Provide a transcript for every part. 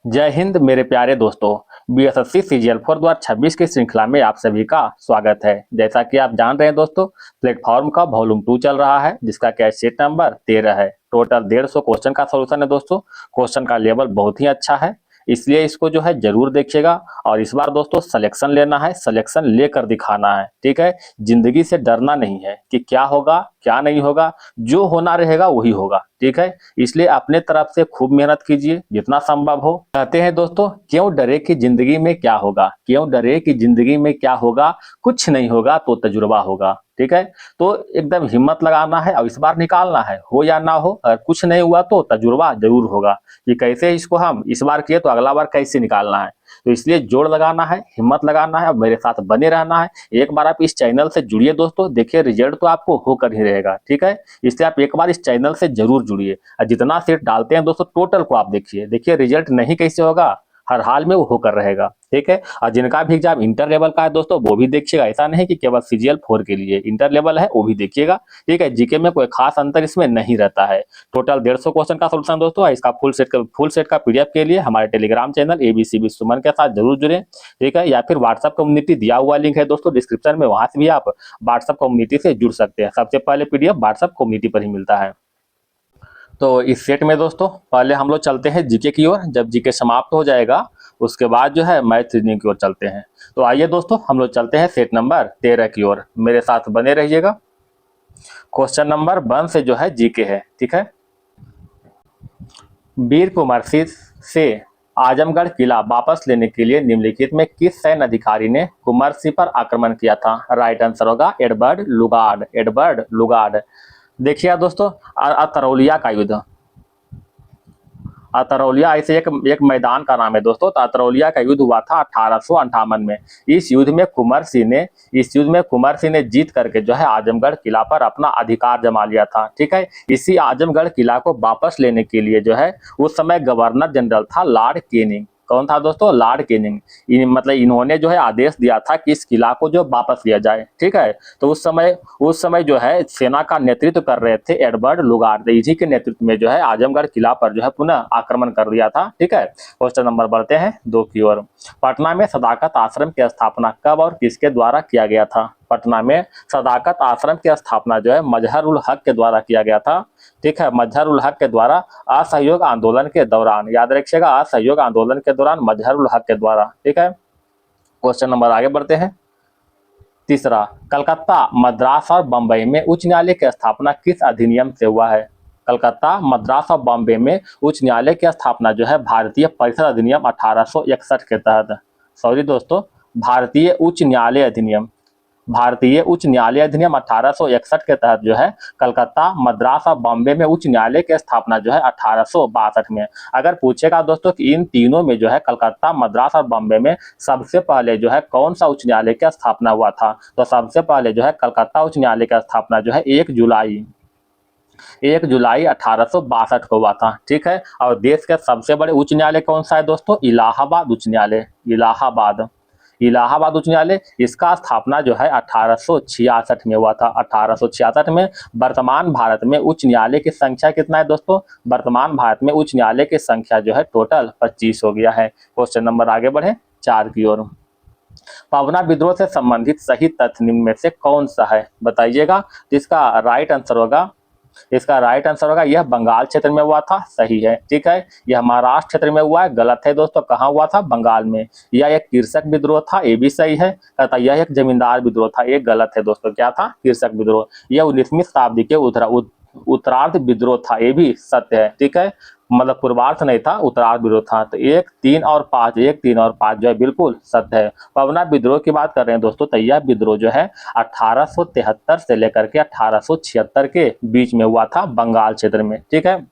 जय हिंद मेरे प्यारे दोस्तों। बीएसएससी सीजीएल 4 2026 की श्रृंखला में आप सभी का स्वागत है। जैसा कि आप जान रहे हैं दोस्तों, प्लेटफॉर्म का वॉल्यूम 2 चल रहा है जिसका कैच शीट नंबर 13 है। टोटल 150 क्वेश्चन का सॉल्यूशन है दोस्तों। क्वेश्चन का लेवल बहुत ही अच्छा है, इसलिए इसको जो है जरूर देखिएगा। और इस बार दोस्तों सिलेक्शन लेना है, सिलेक्शन लेकर दिखाना है, ठीक है। जिंदगी से डरना नहीं है कि क्या होगा क्या नहीं होगा, जो होना रहेगा वही होगा, ठीक है। इसलिए अपने तरफ से खूब मेहनत कीजिए जितना संभव हो। कहते हैं दोस्तों, क्यों डरे कि जिंदगी में क्या होगा, क्यों डरे कि जिंदगी में क्या होगा, कुछ नहीं होगा तो तजुर्बा होगा, ठीक है। तो एकदम हिम्मत लगाना है और इस बार निकालना है, हो या ना हो। अगर कुछ नहीं हुआ तो तजुर्बा जरूर होगा कि कैसे इसको हम इस बार किए तो अगला बार कैसे निकालना है। तो इसलिए जोर लगाना है, हिम्मत लगाना है और मेरे साथ बने रहना है। एक बार आप इस चैनल से जुड़िए दोस्तों, देखिए रिजल्ट तो आपको होकर ही रहेगा, ठीक है। इसलिए आप एक बार इस चैनल से जरूर जुड़िए और जितना सेट डालते हैं दोस्तों टोटल को आप देखिए, देखिए रिजल्ट नहीं कैसे होगा, हर हाल में वो होकर रहेगा, ठीक है। और जिनका भी एग्जाम इंटर लेवल का है दोस्तों वो भी देखिएगा, ऐसा नहीं कि केवल सीजीएल 4 के लिए, इंटर लेवल है वो भी देखिएगा, ठीक है। जीके में कोई खास अंतर इसमें नहीं रहता है। टोटल 150 क्वेश्चन का सोल्यूशन दोस्तों। इसका फुल सेट का पीडीएफ के लिए हमारे टेलीग्राम चैनल एबीसीबी सुमन के साथ जरूर जुड़े, ठीक है। या फिर व्हाट्सएप कम्युनिटी दिया हुआ लिंक है दोस्तों डिस्क्रिप्शन में, वहां से भी आप व्हाट्सएप कम्युनिटी से जुड़ सकते हैं। सबसे पहले पीडीएफ व्हाट्सएप कम्युनिटी पर ही मिलता है। तो इस सेट में दोस्तों पहले हम लोग चलते हैं जीके की ओर। जब जीके समाप्त हो जाएगा उसके बाद जो है मैथ रीजनिंग की ओर चलते हैं। तो आइए दोस्तों हम लोग चलते हैं सेट नंबर 13 की ओर, मेरे साथ बने रहिएगा। क्वेश्चन नंबर 1 से जो है जीके है, ठीक है। वीर कुमरसी से आजमगढ़ किला वापस लेने के लिए निम्नलिखित में किस सैन्य अधिकारी ने कुमरसी पर आक्रमण किया था? राइट आंसर होगा एडवर्ड लुगार्ड, एडवर्ड लुगार्ड। देखिए दोस्तों, अतरौलिया का युद्ध, अतरौलिया ऐसे एक मैदान का नाम है दोस्तों। तो अतरौलिया का युद्ध हुआ था 1858 में। इस युद्ध में कुंवर सिंह ने जीत करके जो है आजमगढ़ किला पर अपना अधिकार जमा लिया था, ठीक है। इसी आजमगढ़ किला को वापस लेने के लिए जो है उस समय गवर्नर जनरल था लॉर्ड कैनिंग। कौन था दोस्तों? Lord Canning. मतलब इन्होंने जो है आदेश दिया था कि इस किला को जो वापस लिया जाए, ठीक है। तो उस समय जो है सेना का नेतृत्व कर रहे थे एडवर्ड लुगार्ड। इसी के नेतृत्व में जो है आजमगढ़ किला पर जो है पुनः आक्रमण कर दिया था, ठीक है। क्वेश्चन नंबर बढ़ते हैं 2 की ओर। पटना में सदाकत आश्रम की स्थापना कब और किसके द्वारा किया गया था? पटना में सदाकत आश्रम की स्थापना जो है मजहर उल हक के द्वारा किया गया था, ठीक है। मजहर उल हक के द्वारा असहयोग आंदोलन के दौरान, याद रखिएगा असहयोग आंदोलन के दौरान मजहर उल हक के द्वारा, ठीक है। क्वेश्चन नंबर आगे बढ़ते हैं। तीसरा, कलकत्ता, मद्रास और बंबई में उच्च न्यायालय की स्थापना किस अधिनियम से हुआ है? कलकत्ता, मद्रास और बॉम्बे में उच्च न्यायालय की स्थापना जो है भारतीय परिषद अधिनियम 1861 के तहत, सॉरी दोस्तों, भारतीय उच्च न्यायालय अधिनियम 1861 के तहत जो है कलकत्ता, मद्रास और बॉम्बे में उच्च न्यायालय की स्थापना जो है 1862 में। अगर पूछेगा दोस्तों कि इन तीनों में जो है कलकत्ता, मद्रास और बॉम्बे में सबसे पहले जो है कौन सा उच्च न्यायालय की स्थापना हुआ था, तो सबसे पहले जो है कलकत्ता उच्च न्यायालय की स्थापना जो है 1 जुलाई 1862 को हुआ था, ठीक है। और देश के सबसे बड़े उच्च न्यायालय कौन सा है दोस्तों? इलाहाबाद उच्च न्यायालय, इलाहाबाद उच्च न्यायालय। इसका स्थापना जो है 1866 में हुआ था, 1866 में। वर्तमान भारत में उच्च न्यायालय की संख्या कितना है दोस्तों? वर्तमान भारत में उच्च न्यायालय की संख्या जो है टोटल 25 हो गया है। क्वेश्चन नंबर आगे बढ़े 4 की ओर। पवना विद्रोह से संबंधित सही तथ्य निम्न में से कौन सा है, बताइएगा। तो इसका राइट आंसर होगा यह बंगाल क्षेत्र में हुआ था, सही है, ठीक है। यह महाराष्ट्र क्षेत्र में हुआ है, गलत है दोस्तों। कहाँ हुआ था? बंगाल में। यह एक कृषक विद्रोह था, ये भी सही है। तथा यह एक जमींदार विद्रोह था, ये गलत है दोस्तों। क्या था? कृषक विद्रोह। यह 19वीं शताब्दी के उत्तरार्ध विद्रोह था, ये भी सत्य है, ठीक है। मतलब पूर्वार्थ नहीं था, उत्तरार्ध विद्रोह था। तो 1, 3 और 5 जो है बिल्कुल सत्य है। पवना विद्रोह की बात कर रहे हैं दोस्तों, तो यह विद्रोह जो है 1873 से लेकर के 1876 के बीच में हुआ था बंगाल क्षेत्र में, ठीक है।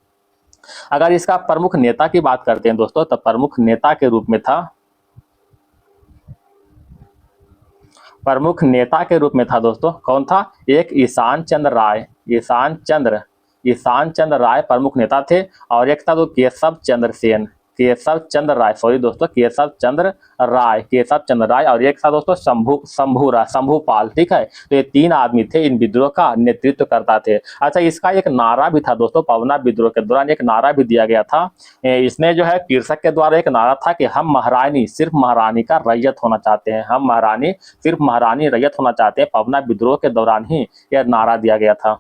अगर इसका प्रमुख नेता की बात करते हैं दोस्तों, तो प्रमुख नेता के रूप में था दोस्तों, कौन था? एक ईशान चंद्र राय प्रमुख नेता थे। और एक था तो केशव चंद्र सेन, केशव चंद्र राय, सॉरी दोस्तों, केशव चंद्र राय, और एक था दोस्तों शंभूपाल। ठीक है, तो ये 3 आदमी थे, इन विद्रोह का नेतृत्व करता थे। अच्छा, इसका एक नारा भी था दोस्तों, पवना विद्रोह के दौरान एक नारा भी दिया गया था। इसने जो है कीर्षक के द्वारा एक नारा था कि हम महारानी सिर्फ महारानी का रैयत होना चाहते हैं, हम महारानी सिर्फ महारानी रैयत होना चाहते हैं। पवना विद्रोह के दौरान ही यह नारा दिया गया था।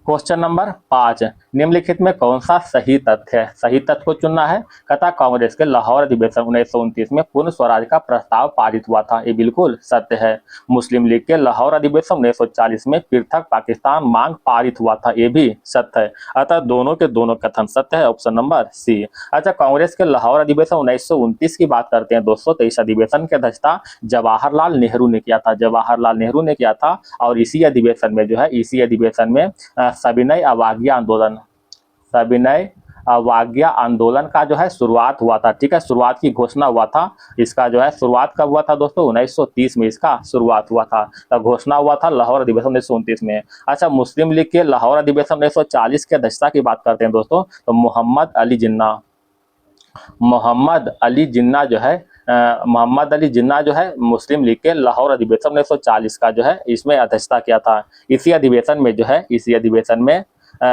क्वेश्चन नंबर 5, निम्नलिखित में कौन सा सही तथ्य है? सही तथ्य को चुनना है। कहता कांग्रेस के लाहौर अधिवेशन 1929 में पूर्ण स्वराज का प्रस्ताव पारित हुआ था, ये बिल्कुल सत्य है। मुस्लिम लीग के लाहौर अधिवेशन 1940 में पृथक पाकिस्तान मांग पारित हुआ था, ये भी सत्य है। अतः दोनों के दोनों कथन सत्य है, ऑप्शन नंबर सी। अच्छा, कांग्रेस के लाहौर अधिवेशन 1929 की बात करते हैं दोस्तों, तो इस अधिवेशन की अध्यक्षता जवाहरलाल नेहरू ने किया था, जवाहरलाल नेहरू ने किया था। और इसी अधिवेशन में जो है, इसी अधिवेशन में सविनय अवज्ञा आंदोलन का जो है शुरुआत हुआ था। ठीक है, शुरुआत की घोषणा हुआ था। इसका जो है शुरुआत कब हुआ था दोस्तों? 1930 में इसका शुरुआत हुआ था, तब घोषणा हुआ था लाहौर अधिवेशन 1929 में। अच्छा, मुस्लिम लीग के लाहौर अधिवेशन 1940 के अध्यक्षता की बात करते हैं दोस्तों, तो मोहम्मद अली जिन्ना जो है मुस्लिम लीग के लाहौर अधिवेशन 1940 का जो है इसमें अध्यक्षता किया था। इसी अधिवेशन में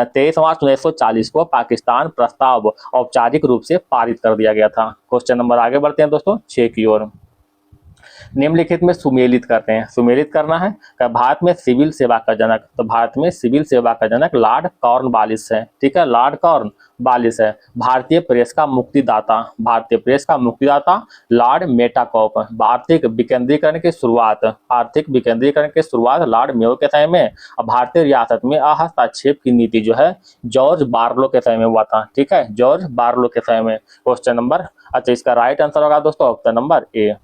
23 मार्च 1940 को पाकिस्तान प्रस्ताव औपचारिक रूप से पारित कर दिया गया था। क्वेश्चन नंबर आगे बढ़ते हैं दोस्तों 6 की ओर। निम्नलिखित में सुमेलित करते हैं, सुमेलित करना है। भारत में सिविल सेवा का जनक, तो भारत में सिविल सेवा का जनक लॉर्ड कॉर्नवालिस है। ठीक है, लॉर्ड कॉर्नवालिस है। भारतीय प्रेस का मुक्तिदाता लॉर्ड मेटाकॉप। आर्थिक विकेंद्रीकरण की शुरुआत लॉर्ड मेयो के समय में। भारतीय रियासत में हस्तक्षेप की नीति जो है जॉर्ज बार्लो के समय में हुआ था। ठीक है, जॉर्ज बार्लो के समय में। क्वेश्चन नंबर, अच्छा, इसका राइट आंसर होगा दोस्तों option number A.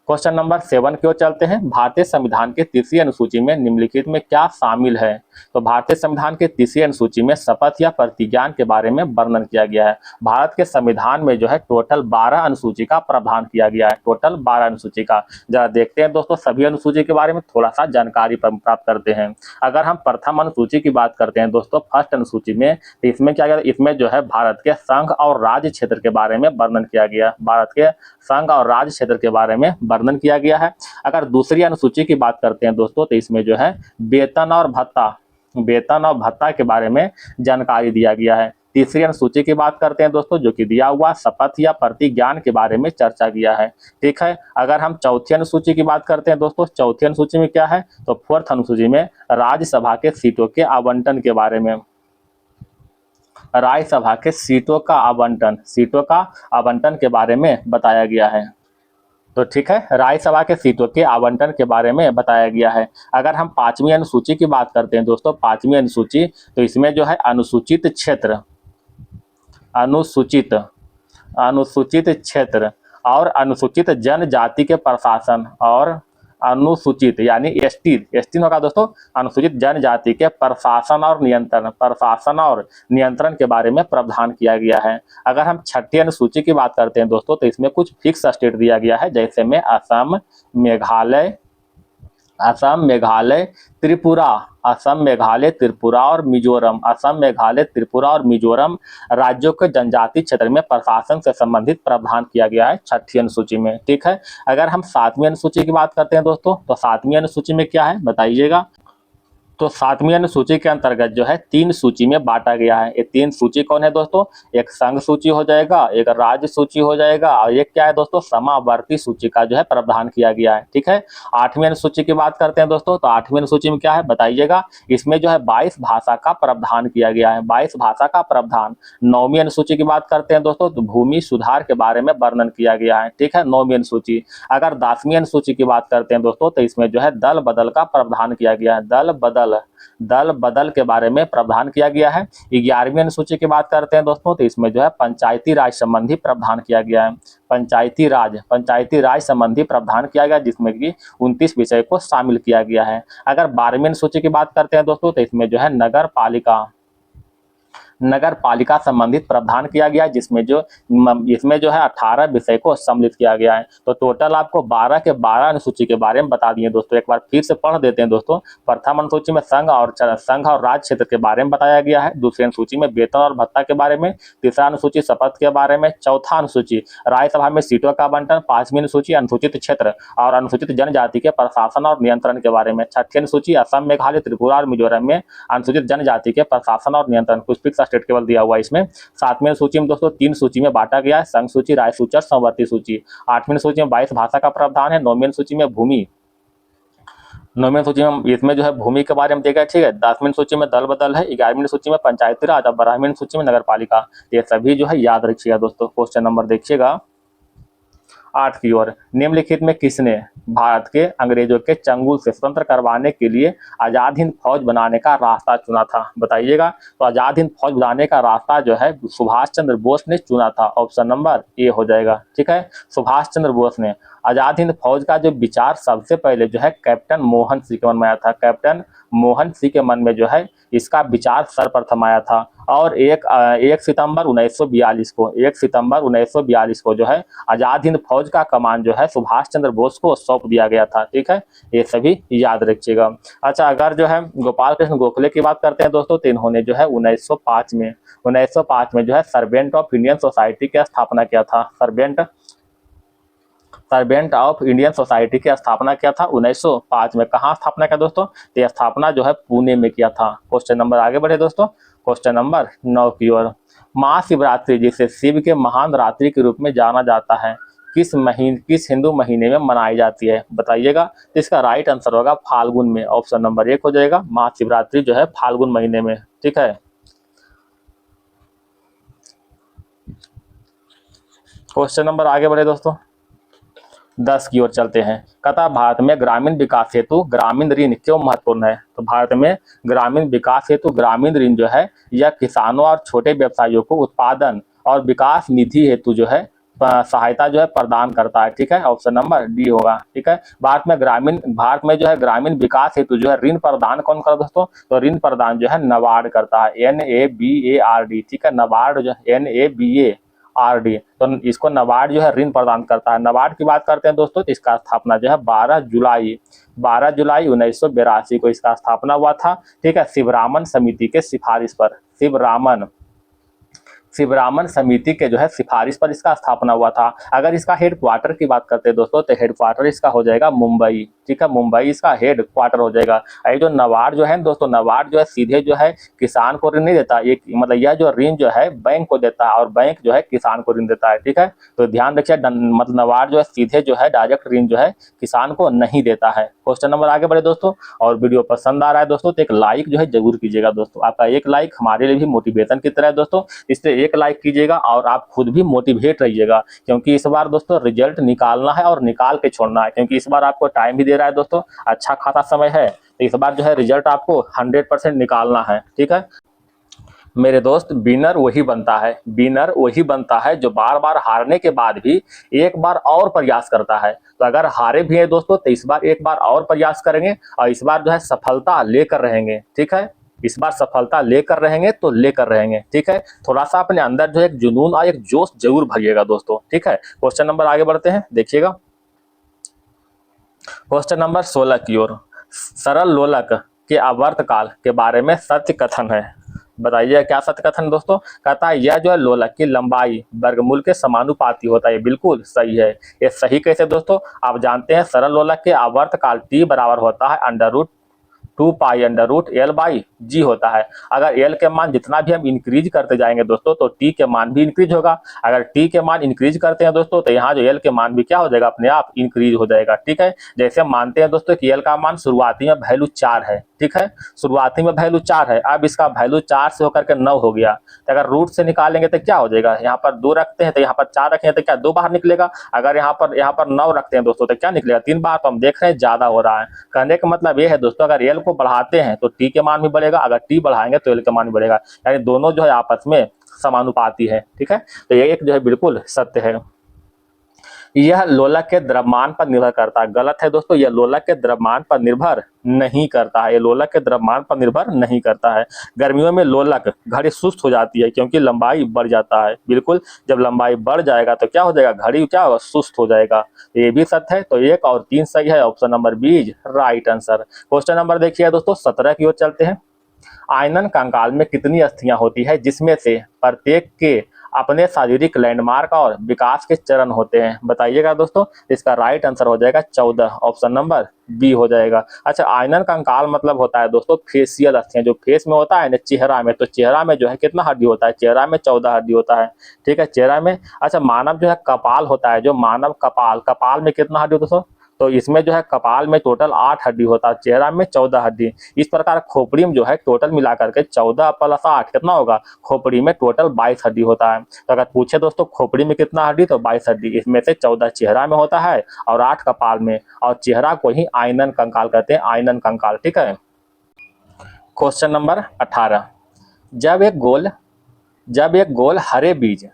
Question number 7 की ओर चलते हैं। भारतीय संविधान के तीसरी अनुसूची में निम्नलिखित में क्या शामिल है? तो भारतीय संविधान के तीसरी अनुसूची में शपथ या प्रतिज्ञान के बारे में वर्णन किया गया है। भारत के संविधान में जो है टोटल 12 अनुसूची का प्रावधान किया गया है, टोटल 12 अनुसूची का। जरा देखते हैं दोस्तों सभी अनुसूची के बारे में थोड़ा सा जानकारी प्राप्त करते हैं। अगर हम प्रथम अनुसूची की बात करते हैं दोस्तों, फर्स्ट अनुसूची में, तो इसमें क्या गया? इसमें जो है भारत के संघ और राज्य क्षेत्र के बारे में वर्णन किया गया, भारत के संघ और राज्य क्षेत्र के बारे में वर्णन किया गया है। अगर दूसरी अनुसूची की बात करते हैं दोस्तों, तो इसमें जो है वेतन और भत्ता के बारे में जानकारी दिया गया है। तीसरी अनुसूची की बात करते हैं दोस्तों, जो कि दिया हुआ शपथ या प्रतिज्ञान के बारे में चर्चा किया है। ठीक है, अगर हम चौथी अनुसूची की बात करते हैं दोस्तों, चौथी अनुसूची में क्या है? तो फोर्थ अनुसूची में राज्यसभा के सीटों के आवंटन के बारे में, राज्यसभा के सीटों का आवंटन के बारे में बताया गया है। तो ठीक है, राज्यसभा के सीटों के आवंटन के बारे में बताया गया है। अगर हम पांचवी अनुसूची की बात करते हैं दोस्तों, पांचवी अनुसूची, तो इसमें जो है अनुसूचित क्षेत्र और अनुसूचित जनजाति के प्रशासन और अनुसूचित यानी एसटी होगा दोस्तों, अनुसूचित जनजाति के प्रशासन और नियंत्रण के बारे में प्रावधान किया गया है। अगर हम छठी अनुसूची की बात करते हैं दोस्तों, तो इसमें कुछ फिक्स स्टेट दिया गया है, जैसे में असम, मेघालय, त्रिपुरा और मिजोरम राज्यों के जनजातीय क्षेत्र में प्रशासन से संबंधित प्रावधान किया गया है छठी अनुसूची में। ठीक है, अगर हम सातवीं अनुसूची की बात करते हैं दोस्तों, तो सातवीं अनुसूची में क्या है बताइएगा? तो सातवीं अनुसूची के अंतर्गत जो है 3 सूची में बांटा गया है। ये 3 सूची कौन है दोस्तों? एक संघ सूची हो जाएगा, एक राज्य सूची हो जाएगा, और एक क्या है दोस्तों? समावर्ती सूची का जो है प्रावधान किया गया है। ठीक है, 8वीं अनुसूची की बात करते हैं दोस्तों, तो 8वीं अनुसूची में क्या है बताइएगा? इसमें जो है 22 भाषा का प्रावधान किया गया है, 22 भाषा का प्रावधान। 9वीं अनुसूची की बात करते हैं दोस्तों, तो भूमि सुधार के बारे में वर्णन किया गया है। ठीक है, 9वीं अनुसूची। अगर 10वीं अनुसूची की बात करते हैं दोस्तों, तो इसमें जो है दल बदल का प्रावधान किया गया है, दल बदल के बारे में प्रावधान किया गया है। 11वीं अनुसूची की बात करते हैं दोस्तों, तो इसमें जो है पंचायती राज संबंधी प्रावधान किया गया है, पंचायती राज संबंधी प्रावधान किया गया, जिसमें कि 29 विषय को शामिल किया गया है। अगर 12वीं अनुसूची की बात करते हैं दोस्तों, तो इसमें जो है नगर पालिका संबंधित प्रावधान किया गया है, इसमें जो है 18 विषय को सम्मिलित किया गया है। तो टोटल आपको 12 के 12 अनुसूची के बारे में बता दिए दोस्तों। एक बार फिर से पढ़ देते हैं दोस्तों। प्रथम अनुसूची में संघ और राज्य क्षेत्र के बारे में बताया गया है। दूसरी अनुसूची में वेतन और भत्ता के बारे में। तीसरा अनुसूची शपथ के बारे में। चौथा अनुसूची राज्यसभा में सीटों का आवंटन। पांचवी अनुसूची अनुसूचित क्षेत्र और अनुसूचित जनजाति के प्रशासन और नियंत्रण के बारे में। छठी अनुसूची असम, मेघालय, त्रिपुरा और मिजोरम में अनुसूचित जनजाति के प्रशासन और नियंत्रण, कुछ फिक्स स्टेट केवल दिया हुआ है इसमें। सातवीं सूची में दोस्तों 3 सूची में बांटा गया है, संघ सूची, राज्य सूची और संवर्ती सूची। आठवीं सूची में 22 भाषा का प्रावधान है। नौवीं सूची में नौवीं सूची में इसमें जो है भूमि के बारे में देखा है, ठीक है। 10वीं सूची में दल बदल है। 11वीं सूची में पंचायती राज और 12वीं सूची में नगर पालिका। ये सभी जो है याद रखिएगा दोस्तों। क्वेश्चन नंबर देखिएगा 8 की ओर, निम्नलिखित में किसने भारत के अंग्रेजों के चंगुल से स्वतंत्र करवाने के लिए आजाद हिंद फौज बनाने का रास्ता चुना था? बताइएगा। तो आजाद हिंद फौज बनाने का रास्ता जो है सुभाष चंद्र बोस ने चुना था। ऑप्शन नंबर ए हो जाएगा, ठीक है। सुभाष चंद्र बोस ने आजाद हिंद फौज का जो विचार सबसे पहले जो है कैप्टन मोहन सिंह के मन में आया था। कैप्टन मोहन सिंह के मन में जो है इसका विचार सर्वप्रथम आया था। और 1 सितंबर 1942 को जो है आजाद हिंद फौज का कमान जो है सुभाष चंद्र बोस को सौंप दिया गया था, ठीक है। ये सभी याद रखिएगा। अच्छा, अगर जो है गोपाल कृष्ण गोखले की बात करते हैं दोस्तों, तो इन्होंने जो है 1905 में जो है सर्वेंट ऑफ इंडियन सोसाइटी की स्थापना किया था। सर्वेंट ऑफ इंडियन सोसाइटी की स्थापना किया था 1905 में। कहाँ स्थापना किया दोस्तों? ये स्थापना जो है पुणे में किया था। क्वेश्चन नंबर आगे बढ़े दोस्तों। क्वेश्चन नंबर 9 की ओर, महाशिवरात्रि जिसे शिव के महान रात्रि के रूप में जाना जाता है, किस हिंदू महीने में मनाई जाती है? बताइएगा। तो इसका राइट आंसर होगा फाल्गुन में। ऑप्शन नंबर 1 हो जाएगा। महाशिवरात्रि जो है फाल्गुन महीने में, ठीक है। क्वेश्चन नंबर आगे बढ़े दोस्तों 10 की ओर चलते हैं। कथा भारत में ग्रामीण विकास हेतु ग्रामीण ऋण क्यों महत्वपूर्ण है? तो भारत में ग्रामीण विकास हेतु ग्रामीण ऋण जो है यह किसानों और छोटे व्यवसायियों को उत्पादन और विकास निधि हेतु जो है सहायता जो है प्रदान करता है, ठीक है। ऑप्शन नंबर डी होगा, ठीक है। भारत में जो है ग्रामीण विकास हेतु जो है ऋण प्रदान कौन करता है दोस्तों? तो ऋण प्रदान जो है नाबार्ड करता है, NABARD, ठीक है। नाबार्ड जो है NABARD, तो इसको नाबार्ड जो है ऋण प्रदान करता है। नाबार्ड की बात करते हैं दोस्तों, तो इसका स्थापना जो है 12 जुलाई 1982 को इसका स्थापना हुआ था, ठीक है। शिवरामन समिति के सिफारिश पर, शिवरामन समिति के जो है सिफारिश पर इसका स्थापना हुआ था। अगर इसका हेड क्वार्टर की बात करते हैं दोस्तों, तो हेड क्वार्टर इसका हो जाएगा मुंबई, ठीक है। मुंबई इसका हेड क्वार्टर हो जाएगा। ये जो नाबार्ड जो है दोस्तों, नाबार्ड जो है सीधे जो है किसान को ऋण नहीं देता, एक मतलब यह जो ऋण जो है बैंक को देता है और बैंक जो है किसान को ऋण देता है, ठीक है। तो ध्यान रखिए, मतलब नाबार्ड जो है सीधे जो है डायरेक्ट ऋण जो है किसान को नहीं देता है। क्वेश्चन नंबर आगे बढ़े दोस्तों। और वीडियो पसंद आ रहा है दोस्तों तो एक लाइक जो है जरूर कीजिएगा दोस्तों। आपका एक लाइक हमारे लिए भी मोटिवेशन की तरह है दोस्तों, इसलिए एक लाइक कीजिएगा और आप खुद भी मोटिवेट रहिएगा, क्योंकि इस बार दोस्तों रिजल्ट निकालना है और निकाल के छोड़ना है, क्योंकि इस बार आपको टाइम भी दे रहा है दोस्तों, अच्छा खासा समय है। तो इस बार जो है रिजल्ट आपको 100% निकालना है, ठीक है मेरे दोस्त। विनर वही बनता है जो बार बार हारने के बाद भी एक बार और प्रयास करता है। तो अगर हारे भी हैं दोस्तों तो इस बार एक बार और प्रयास करेंगे और इस बार जो है सफलता लेकर रहेंगे, ठीक है। इस बार सफलता लेकर रहेंगे, ठीक है। थोड़ा सा अपने अंदर जो है एक जुनून और एक जोश जरूर भरिएगा दोस्तों, ठीक है। क्वेश्चन नंबर आगे बढ़ते हैं, देखिएगा। क्वेश्चन नंबर 16 की ओर, सरल लोलक के आवर्तकाल के बारे में सत्य कथन है। बताइए क्या सत्य कथन दोस्तों? कहता है यह जो है लोलक की लंबाई वर्गमूल के समानुपाती होता है। बिल्कुल सही है। ये सही कैसे दोस्तों? आप जानते हैं सरल लोलक के आवर्तकाल T बराबर होता है √2 पाई √L/G होता है। अगर L के मान जितना भी हम इंक्रीज करते जाएंगे दोस्तों तो T के मान भी इंक्रीज होगा। अगर T के मान इंक्रीज करते हैं दोस्तों तो यहाँ जो L के मान भी क्या हो जाएगा, अपने आप इंक्रीज हो जाएगा, ठीक है। जैसे हम मानते हैं दोस्तों कि L का मान शुरुआती में वैल्यू 4 है, ठीक है। शुरुआती में वैल्यू 4 है, अब इसका वैल्यू 4 से होकर के 9 हो गया। तो अगर रूट से निकालेंगे तो क्या हो जाएगा, यहाँ पर 2 रखते हैं तो यहाँ पर 4 रखेंगे तो क्या 2 बाहर निकलेगा। अगर यहाँ पर 9 रखते हैं दोस्तों तो क्या निकलेगा, 3 बार। तो हम देख रहे हैं ज्यादा हो रहा है। कहने का मतलब ये है दोस्तों, अगर L को बढ़ाते हैं तो T के मान भी बढ़ेगा, अगर T बढ़ाएंगे तो L का मान भी बढ़ेगा, यानी दोनों जो है आपस में समानुपाती है, ठीक है। तो ये एक जो है बिल्कुल सत्य है। यह लोलक के द्रव्यमान पर निर्भर करता है। गलत है दोस्तों, यह लोलक के द्रव्यमान पर निर्भर नहीं करता है। ये लोलक के द्रव्यमान पर निर्भर नहीं करता है। गर्मियों में लोलक घड़ी सुस्त हो जाती है क्योंकि लंबाई बढ़ जाता है। बिल्कुल, जब लंबाई बढ़ जाएगा तो क्या हो जाएगा, घड़ी क्या होगा, सुस्त हो जाएगा। ये भी सत्य है। तो 1 और 3 सही है, option number B is right answer. Question number देखिए दोस्तों 17 की ओर चलते हैं। आयनन कंकाल में कितनी अस्थियां होती है जिसमें से प्रत्येक के अपने शारीरिक लैंडमार्क और विकास के चरण होते हैं, बताइएगा दोस्तों। इसका राइट आंसर हो जाएगा 14, ऑप्शन नंबर बी हो जाएगा। अच्छा, आयनन कंकाल मतलब होता है दोस्तों फेसियल अस्थियां, जो फेस में होता है ना, चेहरा में, तो चेहरा में जो है कितना हड्डी होता है, चेहरा में 14 हड्डी होता है। ठीक है, चेहरा में। अच्छा, मानव जो है कपाल होता है, जो मानव कपाल, कपाल में कितना हड्डी होता है दोस्तों, तो इसमें जो है कपाल में टोटल 8 हड्डी होता है, चेहरा में 14 हड्डी। इस प्रकार खोपड़ी में जो है टोटल मिलाकर के 14 + 8 कितना होगा, खोपड़ी में टोटल 22 हड्डी होता है। तो अगर पूछे दोस्तों खोपड़ी में कितना हड्डी, तो 22 हड्डी। इसमें से 14 चेहरा में होता है और 8 कपाल में, और चेहरा को ही आयनन कंकाल कहते हैं, आयनन कंकाल। ठीक है। Question number 18। जब एक गोल हरे बीज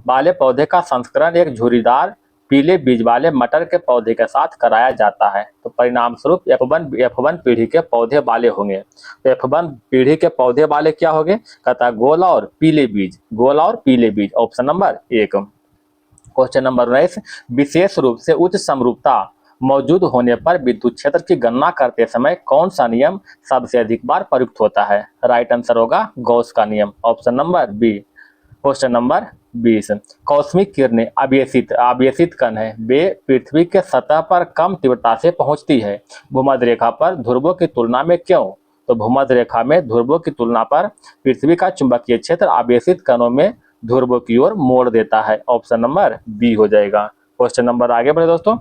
वाले पौधे का संस्करण एक झुर्रीदार पीले बीज वाले मटर के पौधे के साथ कराया जाता है तो परिणाम स्वरूप F1 पीढ़ी के पौधे वाले होंगे। तो F1 पीढ़ी के पौधे वाले क्या होंगे, कहता है गोल और पीले बीज, गोल और पीले बीज, ऑप्शन नंबर 1। Question number 19। विशेष रूप से उच्च समरूपता मौजूद होने पर विद्युत क्षेत्र की गणना करते समय कौन सा नियम सबसे अधिक बार प्रयुक्त होता है, राइट आंसर होगा गॉस का नियम, option number B. Question number 20। Cosmic किरणें आवेशित कण है, वे पृथ्वी के सतह पर कम तीव्रता से पहुंचती है, भूमध्य रेखा पर ध्रुवों की तुलना में क्यों। तो भूमध्य रेखा में ध्रुवों की तुलना पर पृथ्वी का चुंबकीय क्षेत्र आवेशित कणों में ध्रुवों की ओर मोड़ देता है, ऑप्शन नंबर बी हो जाएगा। क्वेश्चन नंबर आगे बढ़े दोस्तों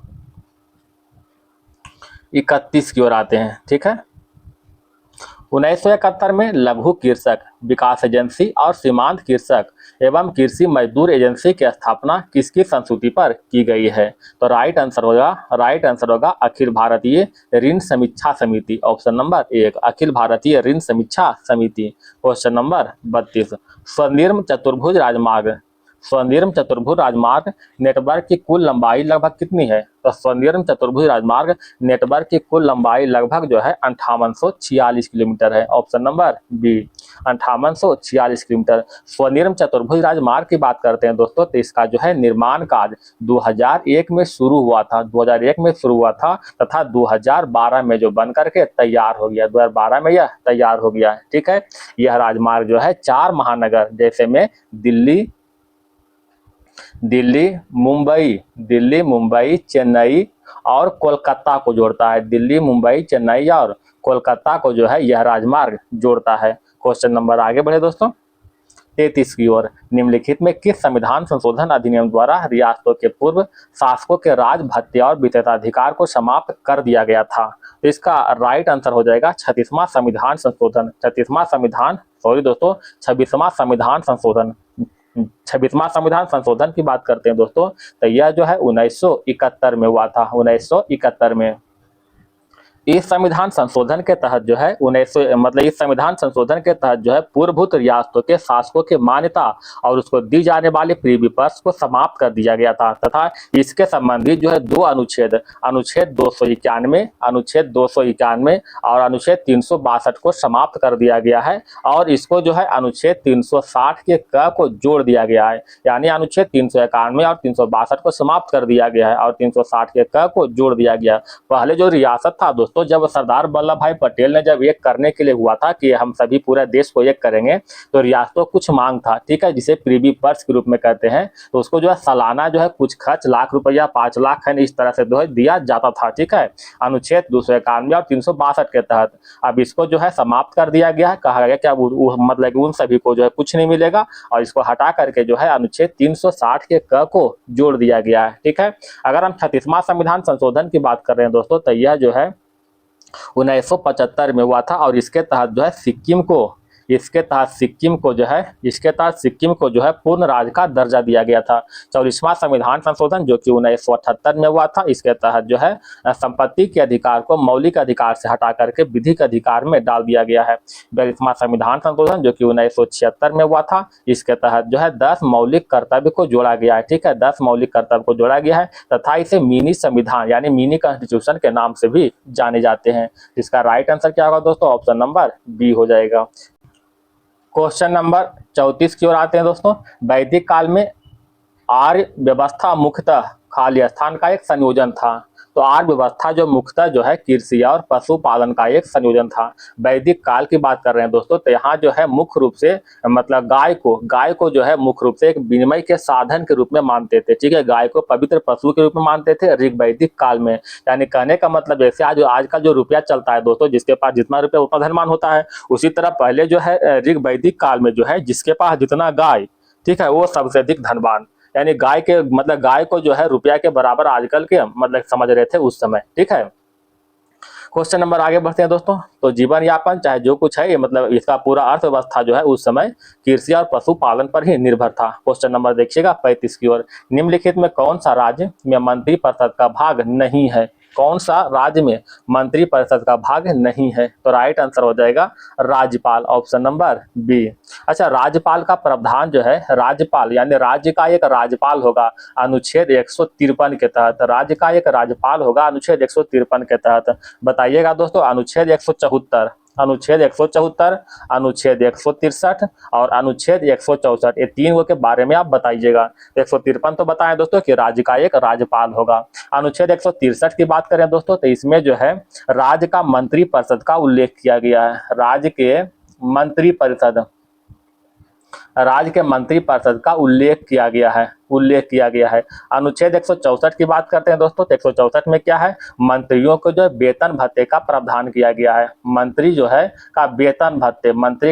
31 की ओर आते हैं। ठीक है। 1971 में लघु कृषक विकास एजेंसी और सीमांत कृषक एवं कृषि मजदूर एजेंसी की स्थापना किसकी संस्तुति पर की गई है, तो राइट आंसर होगा अखिल भारतीय ऋण समीक्षा समिति, ऑप्शन नंबर 1, अखिल भारतीय ऋण समीक्षा समिति। Question number 32। स्वनिर्म चतुर्भुज राजमार्ग नेटवर्क की कुल लंबाई लगभग कितनी है, तो स्वनिर्म चतुर्भुज राजमार्ग नेटवर्क की कुल लंबाई लगभग जो है 5846 किलोमीटर है, ऑप्शन नंबर बी 5846 किलोमीटर। स्वनिर्म चतुर्भुज राजमार्ग की बात करते हैं दोस्तों, तो इसका जो है निर्माण कार्य 2001 में शुरू हुआ था तथा 2012 में जो बन करके तैयार हो गया, 2012 में यह तैयार हो गया। ठीक है। यह राजमार्ग जो है 4 महानगर जैसे में दिल्ली, मुंबई, चेन्नई और कोलकाता को जोड़ता है। दिल्ली, मुंबई, चेन्नई और कोलकाता को जो है यह राजमार्ग जोड़ता है। क्वेश्चन नंबर आगे बढ़े दोस्तों 33 की ओर। निम्नलिखित में किस संविधान संशोधन अधिनियम द्वारा रियासतों के पूर्व शासकों के राज भत्ते और विशेषाधिकार को समाप्त कर दिया गया था, तो इसका राइट आंसर हो जाएगा 36वां संविधान संशोधन। 26वां संविधान संशोधन की बात करते हैं दोस्तों, तो यह जो है 1971 में हुआ था, 1971 में। इस संविधान संशोधन के तहत जो है इस संविधान संशोधन के तहत जो है पूर्वभूत रियासतों के शासकों की मान्यता और उसको दी जाने वाली प्रीवी पर्स को समाप्त कर दिया गया था तथा इसके संबंधित जो है 2 अनुच्छेद 291 और अनुच्छेद 362 को समाप्त कर दिया गया है और इसको जो है अनुच्छेद 360 के क को जोड़ दिया गया है, यानी अनुच्छेद 391 और 362 को समाप्त कर दिया गया है और 360 के क को जोड़ दिया गया। पहले जो रियासत था दोस्तों, जब सरदार वल्लभ भाई पटेल ने जब एक करने के लिए हुआ था कि हम सभी पूरे देश को एक करेंगे, तो रियासतों कुछ मांग था, ठीक है, जिसे प्रीवी पर्स के रूप में कहते हैं। तो उसको जो है सालाना जो है कुछ खर्च लाख रुपया 5 लाख है इस तरह से जो है दिया जाता था। ठीक है, अनुच्छेद 291 और 362 के तहत अब इसको जो है समाप्त कर दिया गया है। कहा गया कि अब मतलब कि उन सभी को जो है कुछ नहीं मिलेगा और इसको हटा करके जो है अनुच्छेद 360 के क को जोड़ दिया गया है। ठीक है। अगर हम 36वां संविधान संशोधन की बात कर रहे हैं दोस्तों, तो यह जो है 1975 में हुआ था और इसके तहत जो है सिक्किम को इसके तहत सिक्किम को जो है पूर्ण राज्य का दर्जा दिया गया था। 44वां संविधान संशोधन जो कि 1978 में हुआ था, इसके तहत जो है संपत्ति के अधिकार को मौलिक अधिकार से हटा करके विधिक अधिकार में डाल दिया गया है। 42वां संविधान संशोधन जो कि 1976 में हुआ था, इसके तहत जो है 10 मौलिक कर्तव्य को जोड़ा गया है। ठीक है, 10 मौलिक कर्तव्य को जोड़ा गया है तथा इसे मिनी संविधान यानी मिनी कॉन्स्टिट्यूशन के नाम से भी जाने जाते हैं। इसका राइट आंसर क्या होगा दोस्तों? ऑप्शन नंबर बी हो जाएगा। क्वेश्चन नंबर 34 की ओर आते हैं दोस्तों। वैदिक काल में आर्य व्यवस्था मुख्यतः खाली स्थान का एक संयोजन था। तो आर्य व्यवस्था जो मुख्यतः जो है कृषि और पशुपालन का एक संयोजन था। वैदिक काल की बात कर रहे हैं दोस्तों, तो यहाँ जो है मुख्य रूप से मतलब गाय को जो है मुख्य रूप से एक विनिमय के साधन के रूप में मानते थे। ठीक है, गाय को पवित्र पशु के रूप में मानते थे ऋग वैदिक काल में। यानी कहने का मतलब जैसे आज का जो रुपया चलता है दोस्तों, जिसके पास जितना रुपया उतना धनवान होता है, उसी तरह पहले जो है ऋग वैदिक काल में जो है जिसके पास जितना गाय, ठीक है, वो सबसे अधिक धनवान। यानी गाय को जो है रुपया के बराबर आजकल के मतलब समझ रहे थे उस समय। ठीक है, क्वेश्चन नंबर आगे बढ़ते हैं दोस्तों। तो जीवन यापन चाहे जो कुछ है, ये मतलब इसका पूरा अर्थव्यवस्था जो है उस समय कृषि और पशुपालन पर ही निर्भर था। क्वेश्चन नंबर देखिएगा 35 की ओर। निम्नलिखित में कौन सा राज्य में मंत्रिपरिषद का भाग नहीं है? कौन सा राज्य में मंत्रिपरिषद का भाग नहीं है? तो राइट आंसर हो जाएगा राज्यपाल, ऑप्शन नंबर बी। अच्छा, राज्यपाल का प्रावधान जो है, राज्यपाल यानी राज्य का एक राज्यपाल होगा अनुच्छेद 153 के तहत। राज्य का एक राज्यपाल होगा अनुच्छेद 153 के तहत। बताइएगा दोस्तों, अनुच्छेद 174, अनुच्छेद 174, अनुच्छेद 163 और अनुच्छेद 164, ये 3 के बारे में आप बताइएगा। 153 तो बताएं दोस्तों कि राज्य का एक राज्यपाल होगा। अनुच्छेद 163 की बात करें दोस्तों, तो इसमें जो है राज्य का मंत्रिपरिषद का उल्लेख किया गया है। राज्य के मंत्रिपरिषद का उल्लेख किया गया है। अनुच्छेद 164 की बात करते हैं दोस्तों, तो 164 में क्या है? मंत्रियों को जो है वेतन भत्ते का प्रावधान किया गया है। मंत्री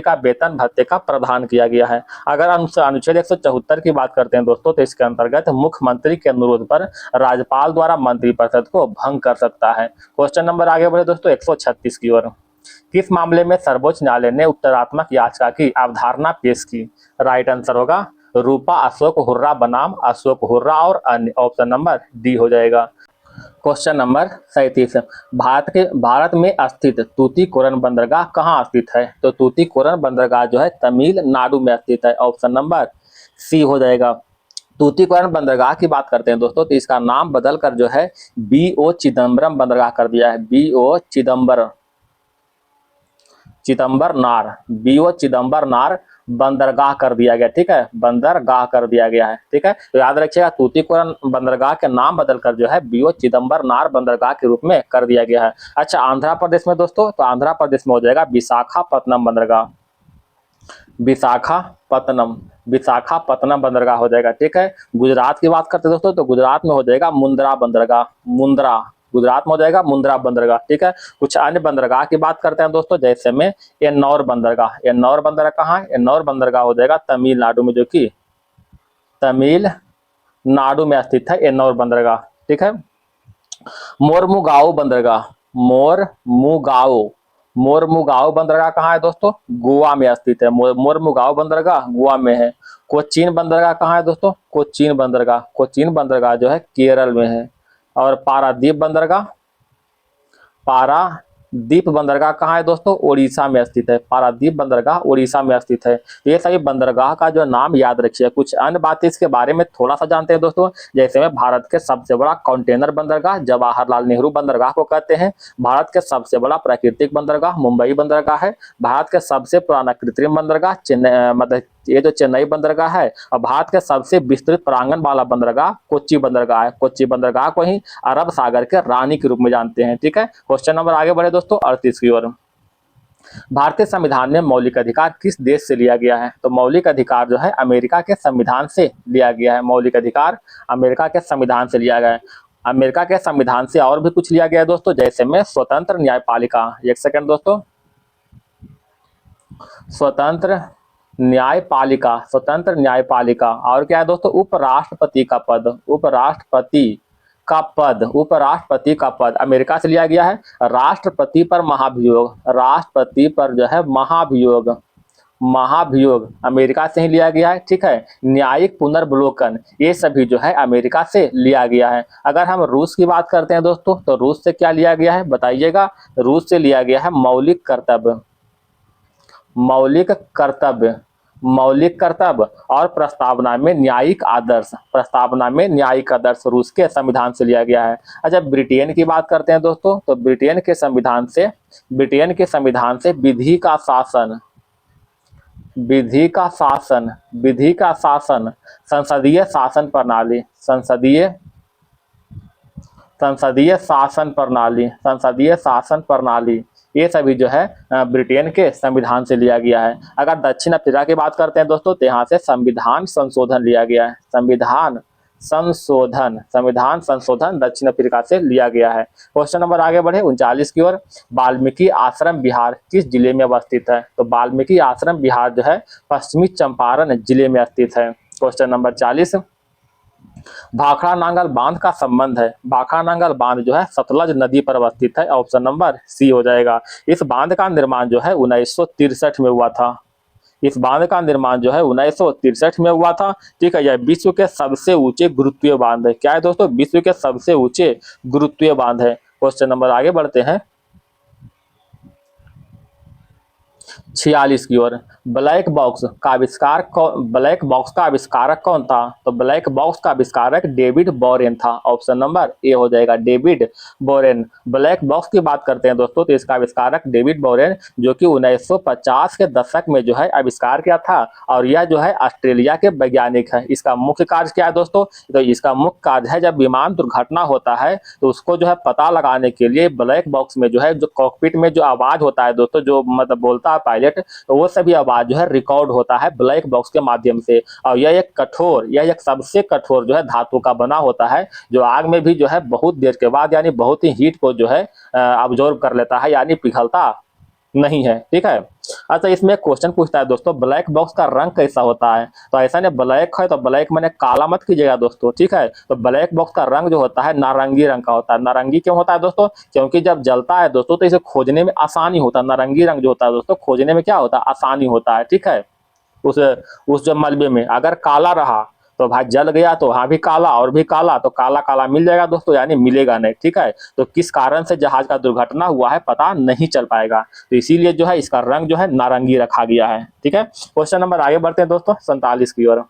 का वेतन भत्ते का प्रावधान किया गया है। अगर अनुच्छेद 174 की बात करते हैं दोस्तों, तो इसके अंतर्गत मुख्यमंत्री के अनुरोध पर राज्यपाल द्वारा मंत्रिपरिषद को भंग कर सकता है। क्वेश्चन नंबर आगे बढ़े दोस्तों 136 की ओर। किस मामले में सर्वोच्च न्यायालय ने उत्तरात्मक याचिका की अवधारणा पेश की? राइट आंसर होगा रूपा अशोक हुर्रा बनाम अशोक हुर्रा और अन्य, ऑप्शन नंबर डी हो जाएगा। Question number 37। भारत में स्थित तूतीकोरन बंदरगाह कहाँ स्थित है? तो तूतीकोरन बंदरगाह जो है तमिलनाडु में स्थित है, ऑप्शन नंबर सी हो जाएगा। तूतीकोरन बंदरगाह की बात करते हैं दोस्तों, तो इसका नाम बदलकर जो है BO चिदम्बरम बंदरगाह कर दिया है। BO चिदम्बरनार बंदरगाह कर दिया गया। ठीक है, बंदरगाह कर दिया गया है। ठीक है, तो याद रखिएगा तूतीकोरन बंदरगाह के नाम बदलकर जो है BO चिदम्बरनार बंदरगाह के रूप में कर दिया गया है। अच्छा, आंध्र प्रदेश में दोस्तों, तो आंध्र प्रदेश में हो जाएगा विशाखापत्तनम बंदरगाह। विशाखापत्तनम बंदरगाह हो जाएगा। ठीक है, गुजरात की बात करते हैं दोस्तों, तो गुजरात में हो जाएगा मुंद्रा बंदरगाह। गुजरात में हो जाएगा मुंद्रा बंदरगाह। ठीक है, कुछ अन्य बंदरगाह की बात करते हैं दोस्तों, जैसे में एन्नौर बंदरगाह। एन्नौर बंदरगाह कहाँ है? एन्नौर बंदरगाह हो जाएगा तमिलनाडु में, जो कि तमिलनाडु में स्थित है एन्नौर बंदरगाह। ठीक है, मोरमुगाओ बंदरगाह कहाँ है दोस्तों? गोवा में स्थित है। मोरमुगाओ बंदरगाह गोवा में है। कोचीन बंदरगाह कहाँ है दोस्तों? कोचीन बंदरगाह जो है केरल में है। और पारादीप बंदरगाह कहाँ है दोस्तों? ओडिशा में स्थित है। पारादीप बंदरगाह ओडिशा में स्थित है। ये सभी बंदरगाह का जो नाम याद रखिए। कुछ अन्य बातें इसके बारे में थोड़ा सा जानते हैं दोस्तों, जैसे में भारत के सबसे बड़ा कंटेनर बंदरगाह जवाहरलाल नेहरू बंदरगाह को कहते हैं। भारत के सबसे बड़ा प्राकृतिक बंदरगाह मुंबई बंदरगाह है। भारत के सबसे पुराना कृत्रिम बंदरगाह ये जो चेन्नई बंदरगाह है। और भारत के सबसे विस्तृत प्रांगण वाला बंदरगाह कोच्चि बंदरगाह है। कोच्चि बंदरगाह को ही अरब सागर के रानी के रूप में जानते हैं। ठीक है, क्वेश्चन नंबर आगे बढ़े दोस्तों 38 की ओर। भारतीय संविधान में मौलिक अधिकार किस देश से लिया गया है? तो मौलिक अधिकार जो है अमेरिका के संविधान से लिया गया है। मौलिक अधिकार अमेरिका के संविधान से लिया गया है। अमेरिका के संविधान से और भी कुछ लिया गया है दोस्तों, जैसे में स्वतंत्र न्यायपालिका। एक सेकंड दोस्तों, स्वतंत्र न्यायपालिका और क्या है दोस्तों? उपराष्ट्रपति का पद अमेरिका से लिया गया है। राष्ट्रपति पर जो है महाभियोग महाभियोग अमेरिका से ही लिया गया है, ठीक है। न्यायिक पुनर्वलोकन ये सभी जो है अमेरिका से लिया गया है। अगर हम रूस की बात करते हैं दोस्तों, तो रूस से क्या लिया गया है बताइएगा। रूस से लिया गया है मौलिक कर्तव्य, मौलिक कर्तव्य, मौलिक कर्तव्य और प्रस्तावना में न्यायिक आदर्श, प्रस्तावना में न्यायिक आदर्श रूस के संविधान से लिया गया है। अच्छा, ब्रिटेन की बात करते हैं दोस्तों, तो ब्रिटेन के संविधान से, ब्रिटेन के संविधान से विधि का शासन, विधि का शासन, विधि का शासन, संसदीय शासन प्रणाली, संसदीय, संसदीय शासन प्रणाली, संसदीय शासन प्रणाली ये सभी जो है ब्रिटेन के संविधान से लिया गया है। अगर दक्षिण अफ्रीका की बात करते हैं दोस्तों, तो यहाँ से संविधान संशोधन लिया गया है, संविधान संशोधन, संविधान संशोधन दक्षिण अफ्रीका से लिया गया है। क्वेश्चन नंबर आगे बढ़े 39 की ओर। वाल्मीकि आश्रम बिहार किस जिले में अवस्थित है? तो वाल्मीकि आश्रम बिहार जो है पश्चिमी चंपारण जिले में स्थित है। क्वेश्चन नंबर 40, भाखड़ा नांगल बांध का संबंध है। भाखड़ा नांगल बांध जो है सतलज नदी पर अवस्थित है, ऑप्शन नंबर सी हो जाएगा। इस बांध का निर्माण जो है 1963 में हुआ था। इस बांध का निर्माण जो है 1963 में हुआ था, ठीक है। यह विश्व के सबसे ऊंचे गुरुत्वीय बांध है। क्या है दोस्तों? विश्व के सबसे ऊंचे गुरुत्वीय बांध है। क्वेश्चन नंबर आगे बढ़ते हैं 46 की ओर। ब्लैक बॉक्स का आविष्कार कौन, ब्लैक बॉक्स का आविष्कारक कौन था? तो ब्लैक बॉक्स का आविष्कारक डेविड बोरेन था, ऑप्शन नंबर ए हो जाएगा, डेविड बोरेन। ब्लैक बॉक्स की बात करते हैं दोस्तों, तो इसका आविष्कारक डेविड बोरेन, जो कि 1950 के दशक में जो है आविष्कार किया था, और यह जो है ऑस्ट्रेलिया के वैज्ञानिक है। इसका मुख्य कार्य क्या है दोस्तों? तो इसका मुख्य कार्य है जब विमान दुर्घटना होता है तो उसको जो है पता लगाने के लिए ब्लैक बॉक्स में जो है, जो कॉकपिट में जो आवाज होता है दोस्तों, जो मतलब बोलता है पायलट, तो वो सभी आवाज जो है रिकॉर्ड होता है ब्लैक बॉक्स के माध्यम से। और यह एक कठोर, यह एक सबसे कठोर जो है धातु का बना होता है, जो आग में भी जो है बहुत देर के बाद यानी बहुत ही हीट को जो है अब्जॉर्ब कर लेता है, यानी पिघलता नहीं है, ठीक है। अच्छा, इसमें क्वेश्चन पूछता है दोस्तों, ब्लैक बॉक्स का रंग कैसा होता है? तो ऐसा नहीं ब्लैक है तो ब्लैक मैंने काला मत कीजिएगा दोस्तों, ठीक है। तो ब्लैक बॉक्स का रंग जो होता है नारंगी रंग का होता है। नारंगी क्यों होता है दोस्तों? क्योंकि जब जलता है दोस्तों तो इसे खोजने में आसानी होता है। नारंगी रंग जो होता है दोस्तों, खोजने में क्या होता है? आसानी होता है, ठीक है। उस जब मलबे में अगर काला रहा तो भाई जल गया तो वहां भी काला और भी काला, तो काला काला मिल जाएगा दोस्तों, यानी मिलेगा नहीं, ठीक है। तो किस कारण से जहाज का दुर्घटना हुआ है पता नहीं चल पाएगा, तो इसीलिए जो है इसका रंग जो है नारंगी रखा गया है, ठीक है। क्वेश्चन नंबर आगे बढ़ते हैं दोस्तों 47 की ओर।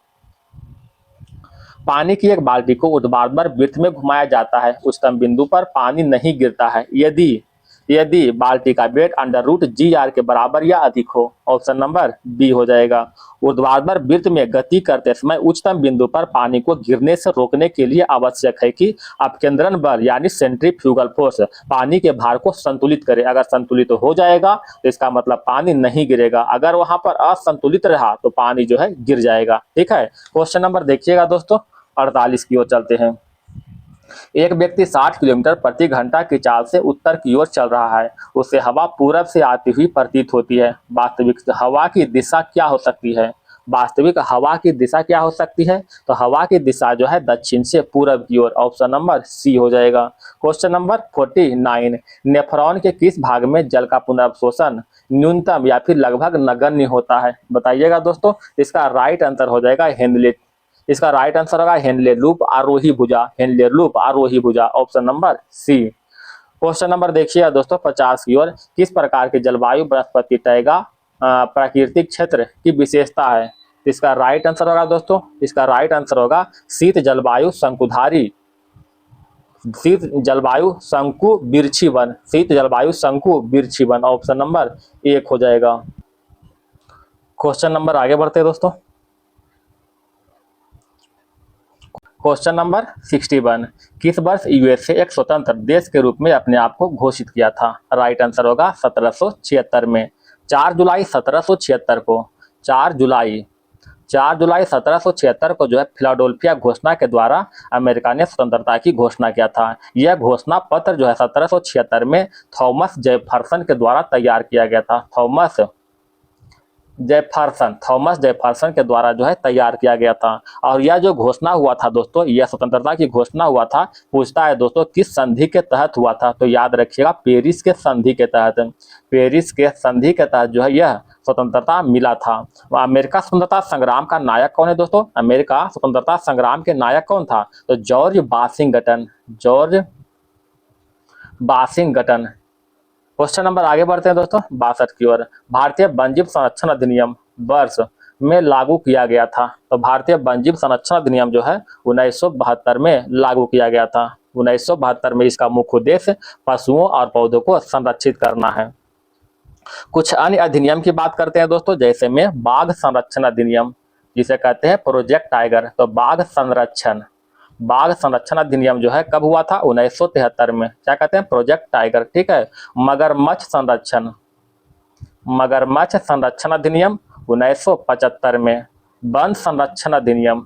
पानी की एक बाल्टी को ऊर्ध्वाधर वृत्त में घुमाया जाता है, उच्चतम बिंदु पर पानी नहीं गिरता है यदि, यदि बाल्टी का weight under root G R के बराबर या अधिक हो, ऑप्शन नंबर बी हो जाएगा। ऊर्ध्वाधर वृत्त में गति करते समय उच्चतम बिंदु पर पानी को गिरने से रोकने के लिए आवश्यक है कि अपकेंद्रण बल यानी सेंट्रीफ्यूगल फोर्स पानी के भार को संतुलित करे। अगर संतुलित हो जाएगा तो इसका मतलब पानी नहीं गिरेगा, अगर वहां पर असंतुलित रहा तो पानी जो है गिर जाएगा, ठीक है। क्वेश्चन नंबर देखिएगा दोस्तों 48 की ओर चलते हैं। एक व्यक्ति 60 किलोमीटर प्रति घंटा की चाल से उत्तर की ओर चल रहा है, उसे हवा पूरब से आती हुई प्रतीत होती है। वास्तविक हवा की दिशा क्या हो सकती है? वास्तविक हवा की दिशा क्या हो सकती है? तो हवा की दिशा जो है दक्षिण से पूरब की ओर, ऑप्शन नंबर सी हो जाएगा। क्वेश्चन नंबर 49, नेफ्रॉन के किस भाग में जल का पुनर्अवशोषण न्यूनतम या फिर लगभग नगण्य होता है? बताइएगा दोस्तों। इसका राइट आंसर हो जाएगा हेनले, इसका राइट आंसर होगा हेनले लूप आरोही भुजा, हेनले लूप आरोही भुजा, option number C. Question number देखिए दोस्तों 50 की ओर। किस प्रकार की जलवायु वनस्पति टैगा प्राकृतिक क्षेत्र की विशेषता है? इसका राइट आंसर होगा दोस्तों, इसका राइट आंसर होगा शीत जलवायु शंकुधारी, शीत जलवायु शंकु बिरछी वन, शीत जलवायु शंकु बिरछी वन, ऑप्शन नंबर 1 हो जाएगा। क्वेश्चन नंबर आगे बढ़ते हैं दोस्तों। क्वेश्चन नंबर 61, किस वर्ष यूएसए एक स्वतंत्र देश के रूप में अपने आप को घोषित किया था? राइट आंसर होगा 1776 में। 4 जुलाई 1776 को, 4 जुलाई 1776 को जो है फिलाडेल्फिया घोषणा के द्वारा अमेरिका ने स्वतंत्रता की घोषणा किया था। यह घोषणा पत्र जो है 1776 में थॉमस जेफरसन के द्वारा तैयार किया गया था। थॉमस जेफरसन, थॉमस जेफरसन के द्वारा जो है तैयार किया गया था। और यह जो घोषणा हुआ था दोस्तों, यह स्वतंत्रता की घोषणा हुआ था, पूछता है दोस्तों किस संधि के तहत हुआ था, तो याद रखिएगा पेरिस के संधि के तहत। पेरिस के संधि के तहत जो है यह स्वतंत्रता मिला था। अमेरिका स्वतंत्रता संग्राम का नायक कौन है दोस्तों? अमेरिका स्वतंत्रता संग्राम के नायक कौन था? तो George Washington, George Washington. Question number आगे बढ़ते हैं दोस्तों 62 की ओर। भारतीय वन्यजीव संरक्षण अधिनियम वर्ष में लागू किया गया था। तो भारतीय वन्यजीव संरक्षण अधिनियम जो है 1972 में लागू किया गया था। 1972 में इसका मुख्य उद्देश्य पशुओं और पौधों को संरक्षित करना है। कुछ अन्य अधिनियम की बात करते हैं दोस्तों, जैसे में बाघ संरक्षण अधिनियम, जिसे कहते हैं प्रोजेक्ट टाइगर। तो बाघ संरक्षण अधिनियम जो है कब हुआ था? 1973 में। क्या कहते हैं? Project tiger. ठीक है। मगरमच्छ संरक्षण अधिनियम 1975 में। वन संरक्षण अधिनियम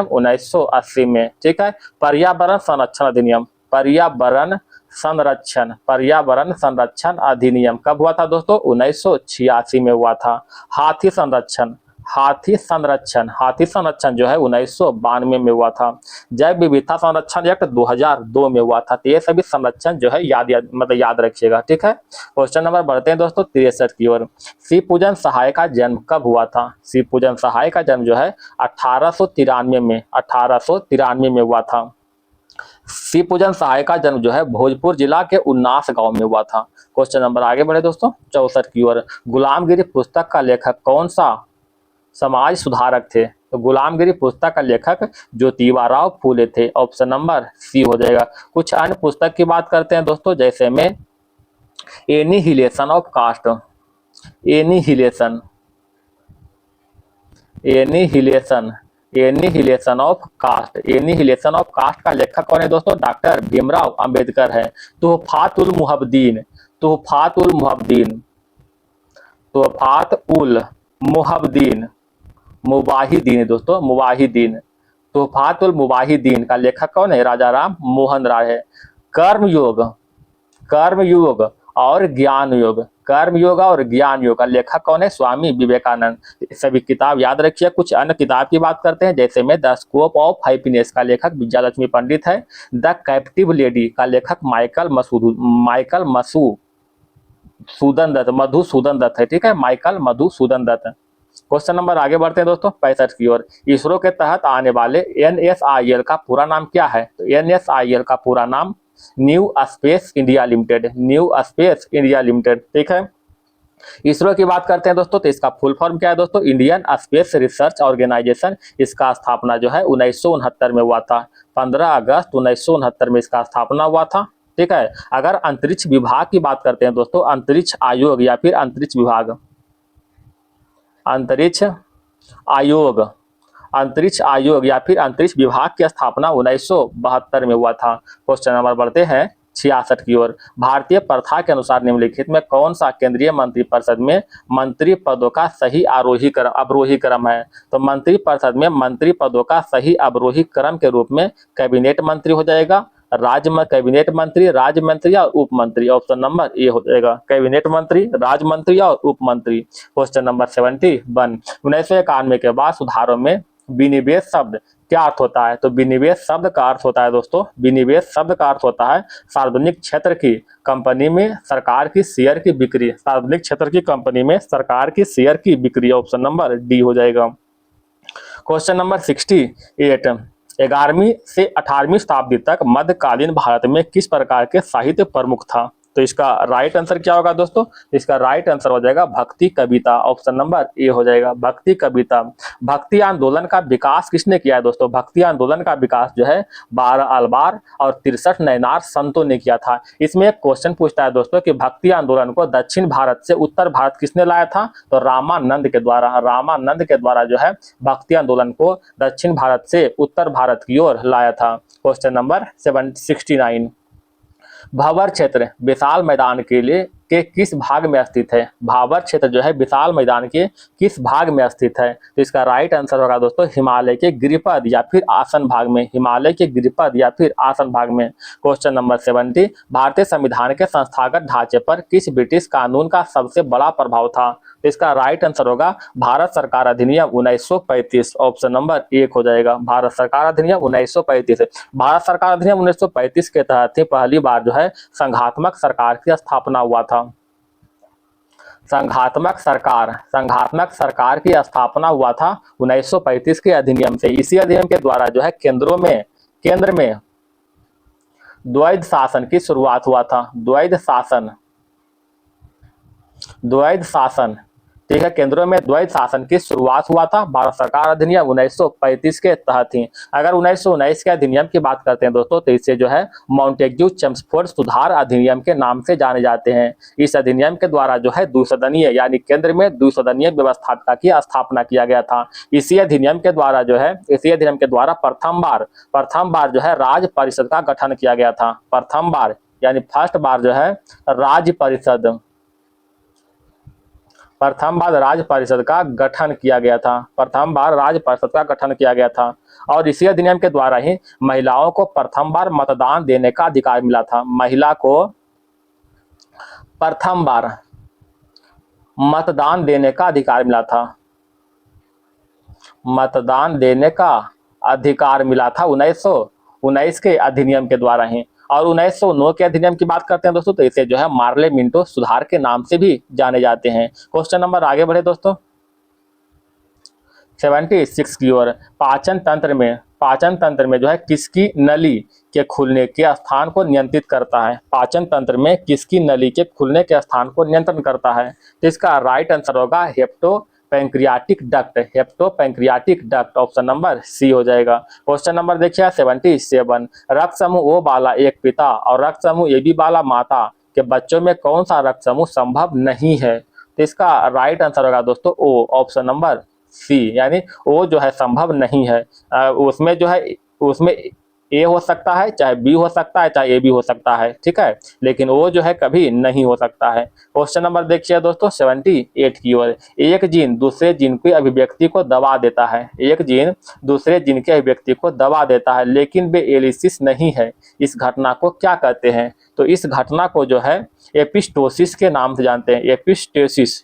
1980 में। ठीक है। पर्यावरण संरक्षण अधिनियम कब हुआ था दोस्तों? 1986 में हुआ था। हाथी संरक्षण जो है 1992 में हुआ था। जैव विविधता संरक्षण एक्ट 2002 में हुआ था। तो ये सभी संरक्षण जो है याद रखिएगा। ठीक है। क्वेश्चन नंबर बढ़ते हैं दोस्तों 63 की ओर। शिव पूजन सहाय का जन्म कब हुआ था? शिव पूजन सहाय का जन्म जो है 1893 में हुआ था। शिव पूजन सहाय का जन्म जो है भोजपुर जिला के उन्नास गांव में हुआ था। क्वेश्चन नंबर आगे बढ़े दोस्तों 64 की ओर। गुलामगिरी पुस्तक का लेखक कौन सा समाज सुधारक थे? तो गुलामगिरी पुस्तक का लेखक ज्योतिबा फूले थे। ऑप्शन नंबर सी हो जाएगा। कुछ अन्य पुस्तक की बात करते हैं दोस्तों, जैसे में annihilation of caste, annihilation of caste का लेखक कौन है दोस्तों? डॉक्टर भीमराव अंबेडकर है। तोहफात उल मुवाहिदीन दोस्तों, तोहफातुल मुवाहिदीन का लेखक कौन है? राजा राम मोहन राय है। कर्मयोग और ज्ञान योग का लेखक कौन है? स्वामी विवेकानंद। सभी किताब याद रखिए। कुछ अन्य किताब की बात करते हैं, जैसे में द स्कोप ऑफ हैप्पीनेस का लेखक विजयालक्ष्मी पंडित है। द कैप्टिव लेडी का लेखक मधुसूदन दत्त है। ठीक है। Michael Madhusudan Dutt. Question number आगे बढ़ते हैं दोस्तों 65 की ओर। इसरो के तहत आने वाले NSIL का पूरा नाम क्या है? तो NSIL का पूरा नाम न्यू स्पेस इंडिया लिमिटेड। ठीक है। इसरो की बात करते हैं दोस्तों, तो इसका फुल फॉर्म क्या है दोस्तों? Indian Space Research Organisation. इसका स्थापना जो है 1969 में हुआ था। 15 अगस्त 1969 में इसका स्थापना हुआ था। ठीक है। अगर अंतरिक्ष विभाग की बात करते हैं दोस्तों, अंतरिक्ष आयोग या फिर अंतरिक्ष विभाग की स्थापना 1972 में हुआ था। क्वेश्चन नंबर बढ़ते हैं 66 की ओर। भारतीय प्रथा के अनुसार निम्नलिखित में कौन सा केंद्रीय मंत्रिपरिषद में मंत्री पदों का सही अवरोही क्रम है? तो मंत्रिपरिषद में मंत्री पदों का सही अवरोही क्रम के रूप में कैबिनेट मंत्री हो जाएगा, कैबिनेट मंत्री, राज्य मंत्री और उप मंत्री। ऑप्शन नंबर ए हो जाएगा। कैबिनेट मंत्री, राज्य मंत्री और उप मंत्री। Question number 71। 1991 के बाद सुधारों में विनिवेश शब्द क्या अर्थ होता है? तो विनिवेश शब्द का अर्थ होता है दोस्तों, सार्वजनिक क्षेत्र की कंपनी में सरकार की शेयर की बिक्री। ऑप्शन नंबर डी हो जाएगा। Question number 68। 11वीं से 18वीं शताब्दी तक मध्यकालीन भारत में किस प्रकार के साहित्य प्रमुख था? तो इसका राइट आंसर क्या होगा दोस्तों? इसका राइट आंसर हो जाएगा भक्ति कविता। ऑप्शन नंबर ए हो जाएगा, भक्ति कविता। भक्ति आंदोलन का विकास किसने किया है दोस्तों? भक्ति आंदोलन का विकास जो है 12 अलवार और 63 नैनार संतों ने किया था। इसमें एक क्वेश्चन पूछता है दोस्तों कि भक्ति आंदोलन को दक्षिण भारत से उत्तर भारत किसने लाया था? तो रामानंद के द्वारा जो है भक्ति आंदोलन को दक्षिण भारत से उत्तर भारत की ओर लाया था। Question number 69। भंवर क्षेत्र विशाल मैदान के लिए के किस भाग में स्थित है? भाबर क्षेत्र जो है विशाल मैदान के किस भाग में स्थित है? तो इसका राइट आंसर होगा दोस्तों हिमालय के गिरिपद या फिर आसन भाग में, हिमालय के गिरिपद या फिर आसन भाग में। क्वेश्चन नंबर 70, भारतीय संविधान के संस्थागत ढांचे पर किस ब्रिटिश कानून का सबसे बड़ा प्रभाव था? तो इसका राइट आंसर होगा भारत सरकार अधिनियम 1935। ऑप्शन नंबर 1 हो जाएगा भारत सरकार अधिनियम 1935। भारत सरकार अधिनियम 1935 के तहत ही पहली बार जो है संघात्मक सरकार की स्थापना हुआ था। संघात्मक सरकार की स्थापना हुआ था 1935 के अधिनियम से। इसी अधिनियम के द्वारा जो है केंद्र में द्वैध शासन की शुरुआत हुआ था। द्वैध शासन, ठीक है, केंद्रों में द्वैध शासन की शुरुआत हुआ था भारत सरकार अधिनियम 1935 के तहत ही। अगर 1919 के अधिनियम की बात करते हैं दोस्तों तो इसे जो है माउंटेग्यू चेम्सफोर्ड सुधार अधिनियम के नाम से जाने जाते हैं। इस अधिनियम के द्वारा जो है द्विसदनीय यानी केंद्र में द्विसदनीय व्यवस्था की स्थापना किया गया था। इसी अधिनियम के द्वारा प्रथम बार जो है राज्य परिषद का गठन किया गया था। प्रथम बार यानी फर्स्ट बार जो है राज्य परिषद का गठन किया गया था। और इसी अधिनियम के द्वारा ही महिलाओं को प्रथम बार मतदान देने का अधिकार मिला था। महिला को प्रथम बार मतदान देने का अधिकार मिला था 1919 के अधिनियम के द्वारा ही। और 1909 के अधिनियम की बात करते हैं दोस्तों तो इसे जो है मार्ले मिंटो सुधार के नाम से भी जाने जाते हैं। क्वेश्चन नंबर आगे बढ़े दोस्तों 76 की ओर। पाचन तंत्र में जो है किसकी नली के खुलने के स्थान को नियंत्रित करता है? पाचन तंत्र में किसकी नली के खुलने के स्थान को नियंत्रण करता है? तो इसका राइट आंसर होगा हेप्टोपैंक्रियाटिक डक्ट। ऑप्शन नंबर सी हो जाएगा। क्वेश्चन नंबर देखिए 77, रक्त समूह ओ वाला एक पिता और रक्त समूह ए बी वाला माता के बच्चों में कौन सा रक्त समूह संभव नहीं है? तो इसका राइट आंसर होगा दोस्तों ओ, ऑप्शन नंबर सी, यानी ओ जो है संभव नहीं है। उसमें ए हो सकता है, चाहे बी हो सकता है, चाहे ए बी हो सकता है, ठीक है, लेकिन वो जो है कभी नहीं हो सकता है। क्वेश्चन नंबर देखिए दोस्तों 78 की ओर। एक जीन दूसरे जीन की अभिव्यक्ति को दबा देता है, लेकिन वे एलिसिस नहीं है। इस घटना को क्या कहते हैं? तो इस घटना को जो है एपिस्टोसिस के नाम से जानते हैं।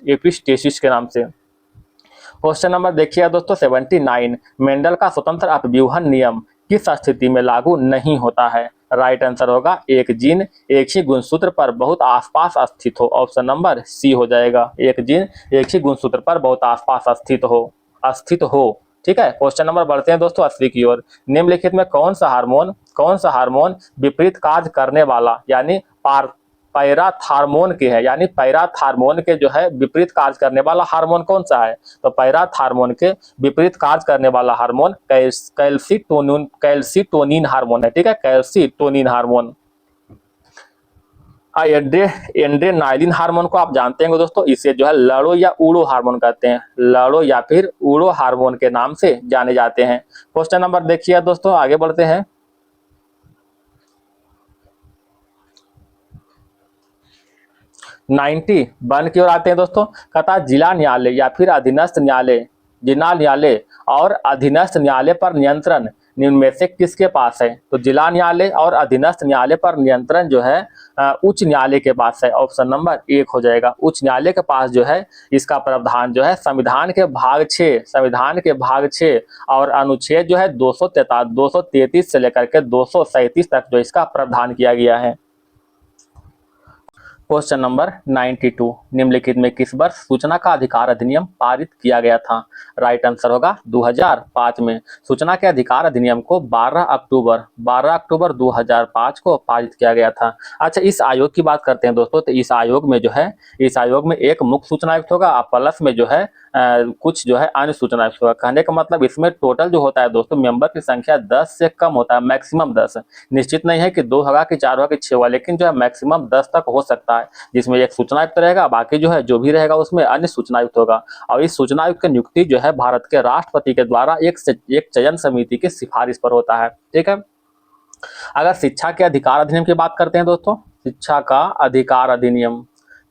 एपिस्टेसिस के नाम से। क्वेश्चन नंबर देखिए दोस्तों 79, मेंडल का स्वतंत्र अपव्यूहन नियम किस स्थिति में लागू नहीं होता है? राइट आंसर होगा एक जीन एक ही गुणसूत्र पर बहुत आसपास स्थित हो। ऑप्शन नंबर सी हो जाएगा। एक जीन एक ही गुणसूत्र पर बहुत आसपास स्थित हो। ठीक है, क्वेश्चन नंबर बढ़ते हैं दोस्तों 80 की ओर। निम्नलिखित में कौन सा हार्मोन विपरीत कार्य करने वाला यानी पैराथार्मोन के जो है विपरीत कार्य करने वाला हार्मोन कौन सा है? तो पैराथार्मोन के विपरीत कार्य करने वाला हार्मोन कैल्सीटोनिन हार्मोन है। ठीक है, कैल्सीटोनिन हार्मोन। एंड्रेनाइलिन हार्मोन को आप जानते हैं दोस्तों, इसे जो है लड़ो या उड़ो हार्मोन कहते हैं। लड़ो या फिर उड़ो हार्मोन के नाम से जाने जाते हैं। क्वेश्चन नंबर देखिए दोस्तों, आगे बढ़ते हैं। 91 की ओर आते हैं दोस्तों। कहता जिला न्यायालय या फिर अधीनस्थ न्यायालय पर नियंत्रण निम्न में से किसके पास है? तो जिला न्यायालय और अधीनस्थ न्यायालय पर नियंत्रण जो है उच्च न्यायालय के पास है। ऑप्शन नंबर 1 हो जाएगा। उच्च न्यायालय के पास जो है इसका प्रावधान जो है संविधान के भाग 6 और अनुच्छेद जो है 233 से लेकर के 237 तक जो इसका प्रावधान किया गया है। क्वेश्चन नंबर 92, निम्नलिखित में किस वर्ष सूचना का अधिकार अधिनियम पारित किया गया था? राइट आंसर होगा 2005 में। सूचना के अधिकार अधिनियम को 12 अक्टूबर 2005 को पारित किया गया था। अच्छा, इस आयोग की बात करते हैं दोस्तों, तो इस आयोग में एक मुख्य सूचना आयुक्त होगा और प्लस में जो है कुछ जो है अन्य सूचना आयुक्त होगा। कहने का मतलब इसमें टोटल जो होता है दोस्तों मेंबर की संख्या 10 से कम होता है, मैक्सिमम 10। निश्चित नहीं है कि 2 होगा कि 4 होगा कि 6 होगा, लेकिन जो है मैक्सिमम 10 तक हो सकता है, जिसमें एक सूचना आयुक्त रहेगा, बाकी जो है जो भी रहेगा उसमें अन्य सूचना आयुक्त होगा। और इस सूचना आयुक्त की नियुक्ति जो है भारत के राष्ट्रपति के द्वारा एक चयन समिति की सिफारिश पर होता है। ठीक है, अगर शिक्षा के अधिकार अधिनियम की बात करते हैं दोस्तों, शिक्षा का अधिकार अधिनियम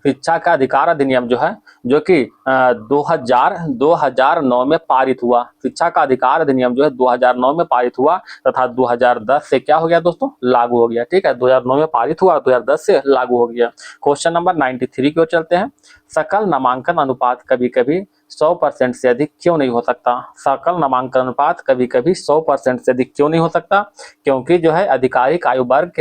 शिक्षा का अधिकार अधिनियम जो है, जो कि 2009 में पारित हुआ। शिक्षा का अधिकार अधिनियम जो है 2009 में पारित हुआ तथा 2010 से क्या हो गया दोस्तों, लागू हो गया। ठीक है, 2009 में पारित हुआ, 2010 से लागू हो गया। क्वेश्चन नंबर 93 की ओर चलते हैं। सकल नामांकन अनुपात कभी कभी 100% से अधिक क्यों नहीं हो सकता? सकल नामांकन अनुपात कभी कभी 100% से अधिक क्यों नहीं हो सकता? क्योंकि जो है आधिकारिक आयु वर्ग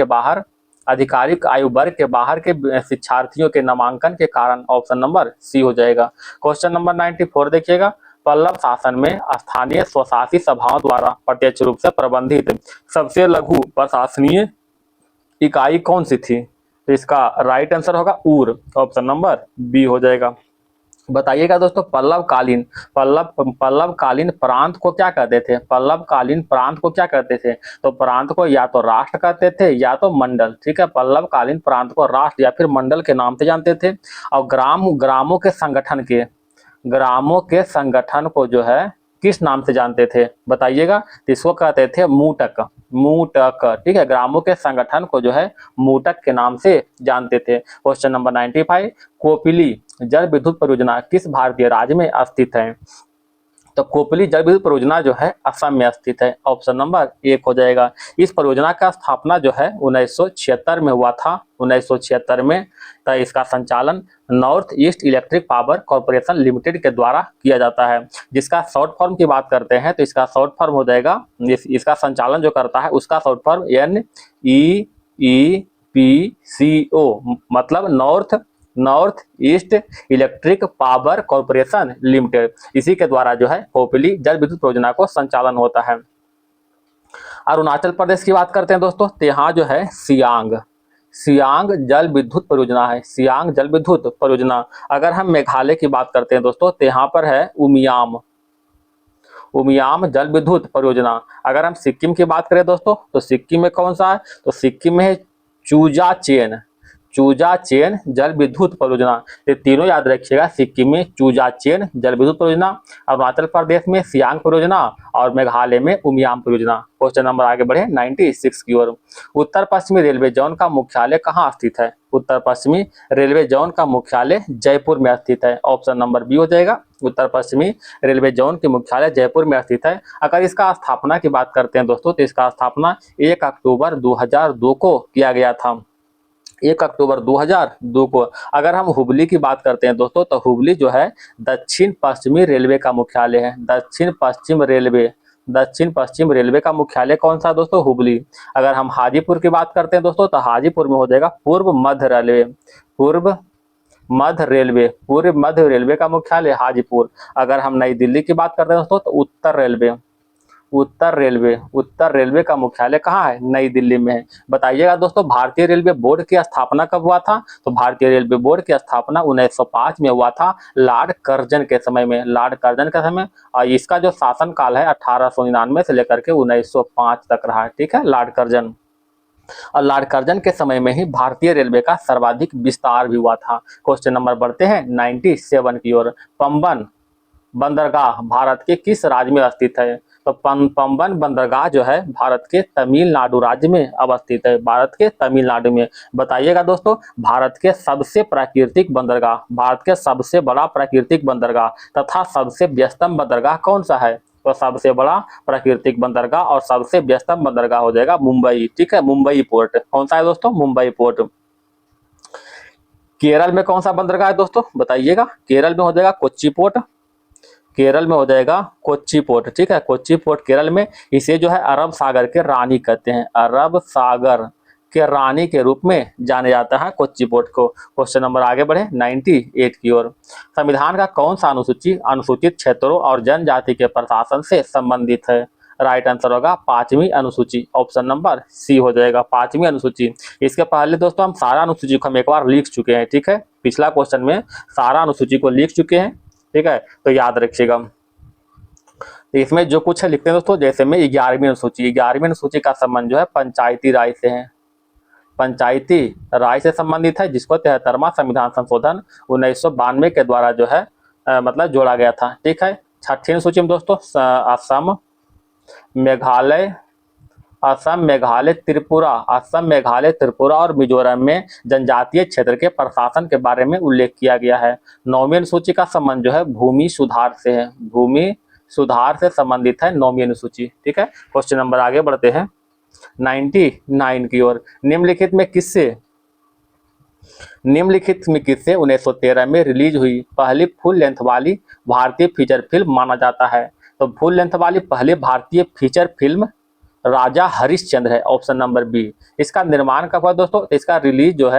के बाहर के शिक्षार्थियों के नामांकन के कारण ऑप्शन नंबर सी हो जाएगा। क्वेश्चन नंबर 94 देखिएगा। पल्लव शासन में स्थानीय स्वशासी सभाओं द्वारा प्रत्यक्ष रूप से प्रबंधित सबसे लघु प्रशासनीय इकाई कौन सी थी? तो इसका राइट आंसर होगा ऊर, ऑप्शन नंबर बी हो जाएगा। बताइएगा दोस्तों, पल्लवकालीन प्रांत को क्या कहते थे? पल्लवकालीन प्रांत को क्या कहते थे? तो प्रांत को या तो राष्ट्र कहते थे या तो मंडल। ठीक है, पल्लवकालीन प्रांत को राष्ट्र या फिर मंडल के नाम से जानते थे। और ग्रामों के संगठन को जो है किस नाम से जानते थे? बताइएगा। इसको कहते थे मूटक। ठीक है, ग्रामों के संगठन को जो है मूटक के नाम से जानते थे। Question number 95। कोपिली जल विद्युत परियोजना किस भारतीय राज्य में स्थित है? तो कोपिली जल विद्युत परियोजना जो है असम में स्थित है, ऑप्शन नंबर 1 हो जाएगा। इस परियोजना का स्थापना जो है 1976 में हुआ था, 1976 में। तो इसका संचालन north east electric power corporation limited के द्वारा किया जाता है। जिसका शॉर्ट फॉर्म की बात करते हैं तो इसका शॉर्ट फॉर्म हो जाएगा, इसका संचालन जो करता है उसका शॉर्ट फॉर्म NEEPCO, मतलब north east electric power corporation limited. इसी के द्वारा जो है कोपिली जल विद्युत परियोजना को संचालन होता है। अरुणाचल प्रदेश की बात करते हैं दोस्तों, तो यहाँ जो है सियांग जल विद्युत परियोजना है, सियांग जल विद्युत परियोजना। अगर हम मेघालय की बात करते हैं दोस्तों, तो यहाँ पर है उमियाम जल विद्युत परियोजना। अगर हम सिक्किम की बात करें दोस्तों, तो सिक्किम में कौन सा है? तो सिक्किम में है चूजाचेन जल विद्युत परियोजना। ये तीनों याद रखिएगा, सिक्किम में चूजाचेन जल विद्युत परियोजना, अरुणाचल प्रदेश में सियांग परियोजना और मेघालय में उमियाम परियोजना। क्वेश्चन नंबर आगे बढ़े 96 की ओर। उत्तर पश्चिमी रेलवे जोन का मुख्यालय कहाँ स्थित है? उत्तर पश्चिमी रेलवे जोन का मुख्यालय जयपुर में स्थित है, ऑप्शन नंबर बी हो जाएगा। उत्तर पश्चिमी रेलवे जोन के मुख्यालय जयपुर में स्थित है। अगर इसका स्थापना की बात करते हैं दोस्तों, तो इसका स्थापना 1 अक्टूबर 2002 को किया गया था, 1 अक्टूबर 2002 को। अगर हम हुबली की बात करते हैं दोस्तों, तो हुबली जो है दक्षिण पश्चिमी रेलवे का मुख्यालय है। दक्षिण पश्चिम रेलवे का मुख्यालय कौन सा दोस्तों? हुबली। अगर हम हाजीपुर की बात करते हैं दोस्तों, तो हाजीपुर में हो जाएगा पूर्व मध्य रेलवे का मुख्यालय हाजीपुर। अगर हम नई दिल्ली की बात करते हैं दोस्तों, तो उत्तर रेलवे का मुख्यालय कहाँ है? नई दिल्ली में है। बताइएगा दोस्तों, भारतीय रेलवे बोर्ड की स्थापना कब हुआ था? तो भारतीय रेलवे बोर्ड की स्थापना 1905 में हुआ था, लॉर्ड कर्जन के समय में। और इसका जो शासन काल है 1899 से लेकर के 1905 तक रहा है। ठीक है, लॉर्ड कर्जन के समय में ही भारतीय रेलवे का सर्वाधिक विस्तार भी हुआ था। क्वेश्चन नंबर बढ़ते हैं 97 की ओर। पंबन बंदरगाह भारत के किस राज्य में स्थित है? तो पंबन बंदरगाह जो है भारत के तमिलनाडु राज्य में अवस्थित है, भारत के तमिलनाडु में। बताइएगा दोस्तों, भारत के सबसे बड़ा प्राकृतिक बंदरगाह तथा सबसे व्यस्तम बंदरगाह कौन सा है? तो सबसे बड़ा प्राकृतिक बंदरगाह और सबसे व्यस्तम बंदरगाह हो जाएगा मुंबई। ठीक है, मुंबई पोर्ट। कौन सा है दोस्तों? मुंबई पोर्ट। केरल में कौन सा बंदरगाह है दोस्तों? बताइएगा। केरल में हो जाएगा कोच्चि पोर्ट। ठीक है, कोच्चि पोर्ट केरल में। इसे जो है अरब सागर के रानी कहते हैं, अरब सागर के रानी के रूप में जाने जाता है कोच्चि पोर्ट को। क्वेश्चन नंबर आगे बढ़े 98 की ओर। संविधान का कौन सा अनुसूची अनुसूचित क्षेत्रों और जनजाति के प्रशासन से संबंधित है? राइट आंसर होगा 5वीं अनुसूची, ऑप्शन नंबर सी हो जाएगा, 5वीं अनुसूची। इसके पहले दोस्तों हम सारा अनुसूची को हम एक बार लिख चुके हैं। ठीक है, पिछला क्वेश्चन में सारा अनुसूची को लिख चुके हैं। ठीक है, तो याद रखिएगा। तो इसमें जो कुछ है लिखते हैं दोस्तों, जैसे में 11वीं अनुसूची का संबंध जो है पंचायती राज से है, पंचायती राज से संबंधित है, जिसको 73वां संविधान संशोधन 1992 के द्वारा जो है मतलब जोड़ा गया था। ठीक है, 6ठी अनुसूची में दोस्तों असम, मेघालय, असम, मेघालय, त्रिपुरा, असम, मेघालय, त्रिपुरा और मिजोरम में जनजातीय क्षेत्र के प्रशासन के बारे में उल्लेख किया गया है। 9वीं अनुसूची का संबंध जो है भूमि सुधार से है, भूमि सुधार से संबंधित है 9वीं अनुसूची। ठीक है, क्वेश्चन नंबर आगे बढ़ते हैं 99 की ओर। निम्नलिखित में किससे 1913 में रिलीज हुई पहली फुल लेंथ वाली भारतीय फीचर फिल्म माना जाता है? तो फुल लेंथ वाली पहली भारतीय फीचर फिल्म राजा हरिश्चंद्र है, ऑप्शन नंबर बी। इसका निर्माण कब हुआ दोस्तों? इसका रिलीज जो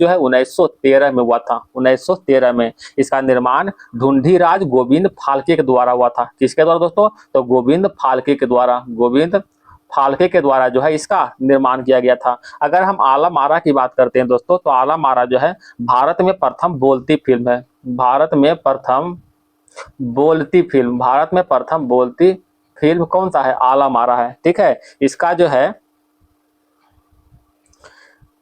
है 1913 में हुआ था, 1913 में। इसका निर्माण ढूंढीराज गोविंद फाल्के के द्वारा हुआ था। किसके द्वारा दोस्तों? तो गोविंद फाल्के के द्वारा, गोविंद फाल्के के द्वारा जो है इसका निर्माण किया गया था। अगर हम आलम आरा की बात करते हैं दोस्तों, तो आलम आरा जो है भारत में प्रथम बोलती फिल्म है, भारत में प्रथम बोलती फिल्म, भारत में प्रथम बोलती फिल्म कौन सा है? आलम आरा है। ठीक है, इसका जो है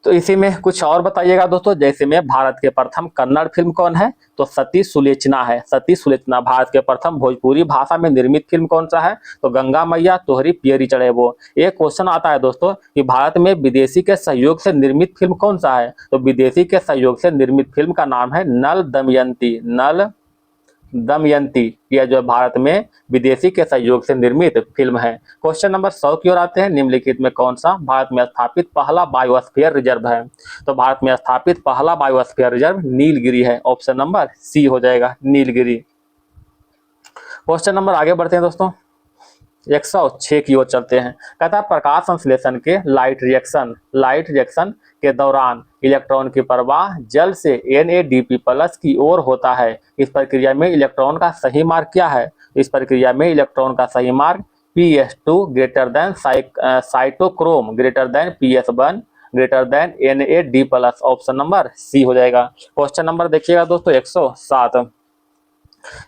तो इसी में कुछ और बताइएगा दोस्तों। जैसे में भारत के प्रथम कन्नड़ फिल्म कौन है? तो सती सुलोचना है, सती सुलोचना। भारत के प्रथम भोजपुरी भाषा में निर्मित फिल्म कौन सा है? तो गंगा मैया तोहरी पियरी चढ़े वो। एक क्वेश्चन आता है दोस्तों कि भारत में विदेशी के सहयोग से निर्मित फिल्म कौन सा है? तो विदेशी के सहयोग से निर्मित फिल्म का नाम है नल दमयंती, नल दमयंती। यह जो भारत में विदेशी के सहयोग से निर्मित फिल्म है। क्वेश्चन नंबर 100 की ओर आते हैं। निम्नलिखित में कौन सा भारत में स्थापित पहला बायोस्फीयर रिजर्व है? तो भारत में स्थापित पहला बायोस्फीयर रिजर्व नीलगिरी है, ऑप्शन नंबर सी हो जाएगा, नीलगिरी। क्वेश्चन नंबर आगे बढ़ते हैं दोस्तों, 106 की ओर चलते हैं। कहता है प्रकाश संश्लेषण के लाइट रिएक्शन के दौरान इलेक्ट्रॉन की प्रवाह जल से NADP+ की ओर होता है। इस प्रक्रिया में इलेक्ट्रॉन का सही मार्ग क्या है? इस प्रक्रिया में इलेक्ट्रॉन का सही मार्ग PS2 greater than cytochrome greater than PS1 greater than NAD+, option number C हो जाएगा। क्वेश्चन नंबर देखिएगा दोस्तों 107।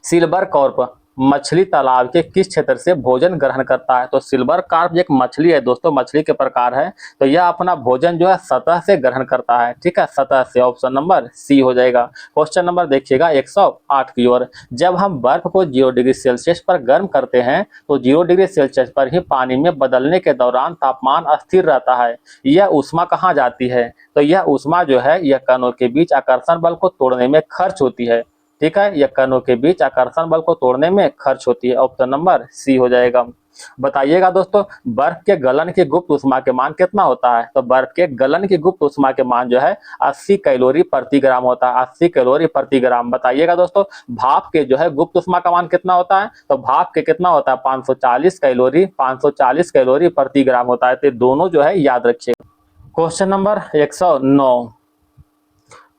सिल्वर कॉर्प मछली तालाब के किस क्षेत्र से भोजन ग्रहण करता है? तो सिल्वर कार्प एक मछली है दोस्तों, मछली के प्रकार है। तो यह अपना भोजन जो है सतह से ग्रहण करता है। ठीक है, सतह से, ऑप्शन नंबर सी हो जाएगा। क्वेश्चन नंबर देखिएगा 108 की ओर। जब हम बर्फ को 0 डिग्री सेल्सियस पर गर्म करते हैं तो 0 डिग्री सेल्सियस पर ही पानी में बदलने के दौरान तापमान स्थिर रहता है। यह ऊष्मा कहाँ जाती है? तो यह ऊष्मा जो है यह कणों के बीच आकर्षण बल को तोड़ने में खर्च होती है। ठीक है, यह कणों के बीच आकर्षण बल को तोड़ने में खर्च होती है, ऑप्शन नंबर सी हो जाएगा। बताइएगा दोस्तों बर्फ के गलन की गुप्त ऊष्मा के मान कितना होता है? तो बर्फ के गलन की गुप्त ऊष्मा के मान जो है 80 कैलोरी प्रति ग्राम होता है, 80 कैलोरी प्रति ग्राम। बताइएगा दोस्तों भाप के जो है गुप्त ऊष्मा का मान कितना होता है? तो भाप के कितना होता है? 540 कैलोरी प्रति ग्राम होता है। तो दोनों जो है याद रखिएगा। Question number 109।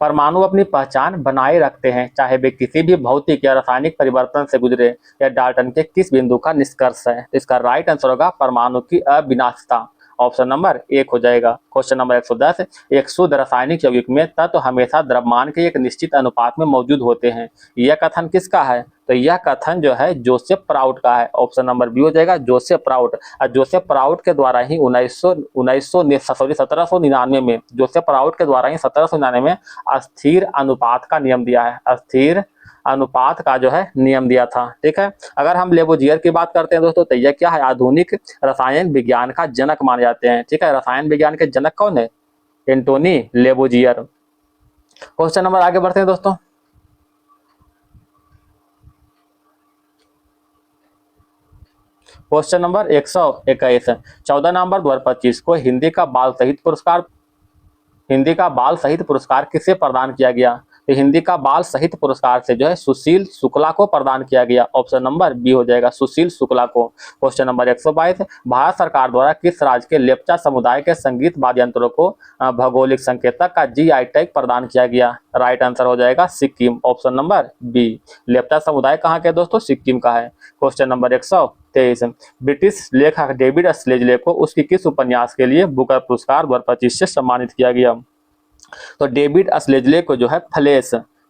परमाणु अपनी पहचान बनाए रखते हैं चाहे वे किसी भी भौतिक या रासायनिक परिवर्तन से गुजरे। यह डाल्टन के किस बिंदु का निष्कर्ष है? इसका राइट आंसर होगा परमाणु की अविनाशिता, ऑप्शन नंबर 1 हो जाएगा। Question number 110। एक शुद्ध रासायनिक यौगिक में तत्व हमेशा द्रव्यमान के एक निश्चित अनुपात में मौजूद होते हैं। यह कथन किसका है? तो यह कथन जो है जोसेफ प्राउट का है, ऑप्शन नंबर बी हो जाएगा, जोसेफ प्राउट। और जोसेफ प्राउट के द्वारा ही 1799 में जोसेफ प्राउट के द्वारा ही 1799 में अस्थिर अनुपात का नियम दिया है, अस्थिर अनुपात का जो है नियम दिया था। ठीक है, अगर हम लेबोजियर की बात करते हैं दोस्तों तो यह क्या है? आधुनिक रसायन विज्ञान का जनक माने जाते हैं। ठीक है, रसायन विज्ञान के जनक कौन है? एंटोनी लेबोजियर। क्वेश्चन नंबर आगे बढ़ते हैं दोस्तों, क्वेश्चन नंबर 121। 14 नवंबर 2025 को हिंदी का बाल साहित्य पुरस्कार किसे प्रदान किया गया? तो हिंदी का बाल साहित्य पुरस्कार से जो है सुशील शुक्ला को प्रदान किया गया, ऑप्शन नंबर बी हो जाएगा, सुशील शुक्ला को। Question number 122। भारत सरकार द्वारा किस राज्य के लेप्चा समुदाय के संगीत वाद्य यंत्रों को भौगोलिक संकेतक का GI टैग प्रदान किया गया? राइट आंसर हो जाएगा Sikkim, option number B. Lepcha समुदाय कहाँ के दोस्तों? सिक्किम का है। Question number 123। ब्रिटिश लेखक डेविड स्लेजले को उसकी किस उपन्यास के लिए बुकर पुरस्कार 2025 से सम्मानित किया गया? तो डेविड स्लेजले को जो है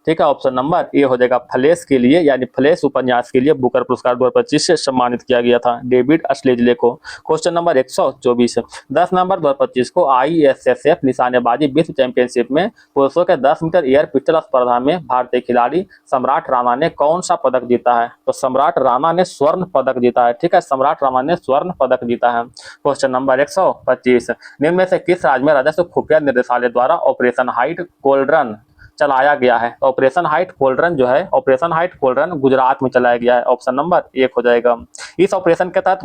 ठीक है, ऑप्शन नंबर ए हो जाएगा। फ्लैश के लिए यानी फ्लैश उपन्यास के लिए बुकर पुरस्कार 2025 से सम्मानित किया गया था डेविड अस्लेजले को। क्वेश्चन नंबर 124, 10 नवंबर 2025 को ISSF निशानेबाजी विश्व चैंपियनशिप में पुरुषों के 10 मीटर एयर पिस्टल स्पर्धा में भारतीय खिलाड़ी सम्राट राणा ने कौन सा पदक जीता है? तो सम्राट राणा ने स्वर्ण पदक जीता है। ठीक है, सम्राट राणा ने स्वर्ण पदक जीता है। क्वेश्चन नंबर 125, निम्न में से किस राज्य में राजस्व खुफिया निदेशालय द्वारा ऑपरेशन हाइट कोल्ड्रन चलाया गया है? तो ऑपरेशन हाइट कोल्ड्रन जो है, ऑपरेशन हाइट कोल्ड्रन गुजरात में चलाया गया है। ऑप्शन नंबर 1 हो जाएगा। इस ऑपरेशन के तहत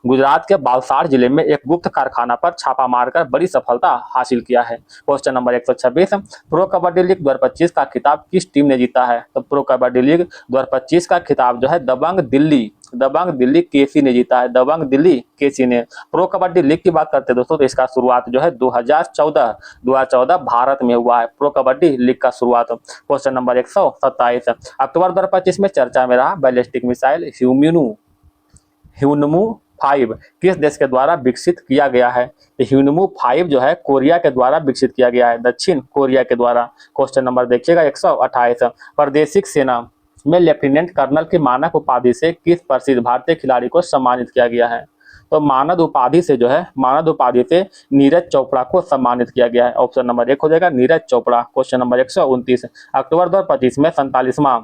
गुजरात के बालसाड़ जिले में एक गुप्त कारखाना पर छापा मारकर बड़ी सफलता हासिल किया है। Question number 126, pro kabaddi league 2025 का खिताब किस टीम ने जीता है? तो प्रो कबड्डी लीग 2025 का खिताब जो है दबंग दिल्ली केसी ने जीता है। दबंग दिल्ली केसी ने। प्रो कबड्डी लीग की बात करते हैं दोस्तों, तो इसका शुरुआत जो है 2014 भारत में हुआ है प्रो कबड्डी लीग का शुरुआत। क्वेश्चन नंबर 127, अक्टूबर 2025 में चर्चा में रहा बैलिस्टिक मिसाइल ह्यूनमू 5 किस देश के द्वारा विकसित किया गया है? ह्यूनमू 5 जो है कोरिया के द्वारा विकसित किया गया है, दक्षिण कोरिया के द्वारा। क्वेश्चन नंबर देखिएगा 128, प्रादेशिक सेना में लेफ्टिनेंट कर्नल की मानक उपाधि से किस प्रसिद्ध भारतीय खिलाड़ी को सम्मानित किया गया है? तो मानद उपाधि से नीरज चोपड़ा को सम्मानित किया गया है। ऑप्शन नंबर 1 हो जाएगा नीरज चोपड़ा। क्वेश्चन नंबर 129, अक्टूबर 2025 में 47वां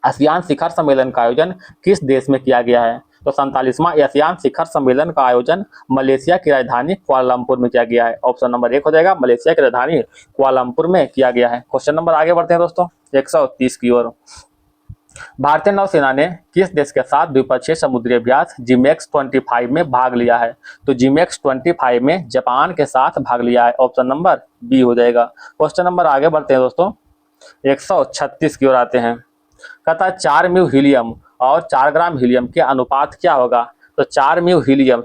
आसियान शिखर सम्मेलन का आयोजन किस देश में किया गया है? तो 47वां आसियान शिखर सम्मेलन का आयोजन मलेशिया की राजधानी कुआलालंपुर में किया गया है। ऑप्शन नंबर 1 हो जाएगा मलेशिया की राजधानी कुआलालंपुर में किया गया है। क्वेश्चन नंबर आगे बढ़ते हैं दोस्तों 130 की ओर। भारतीय नौसेना ने किस देश के साथ द्विपक्षीय समुद्री अभ्यास जिमेक्स 25 में भाग लिया है? तो जिमेक्स 25 में जापान के साथ भाग लिया है। ऑप्शन नंबर बी हो जाएगा। क्वेश्चन नंबर आगे बढ़ते हैं दोस्तों 136 की ओर आते हैं। कहता है 4 म्यू हीलियम और 4 ग्राम हीलियम के अनुपात क्या होगा? तो 4 म्यू हीलियम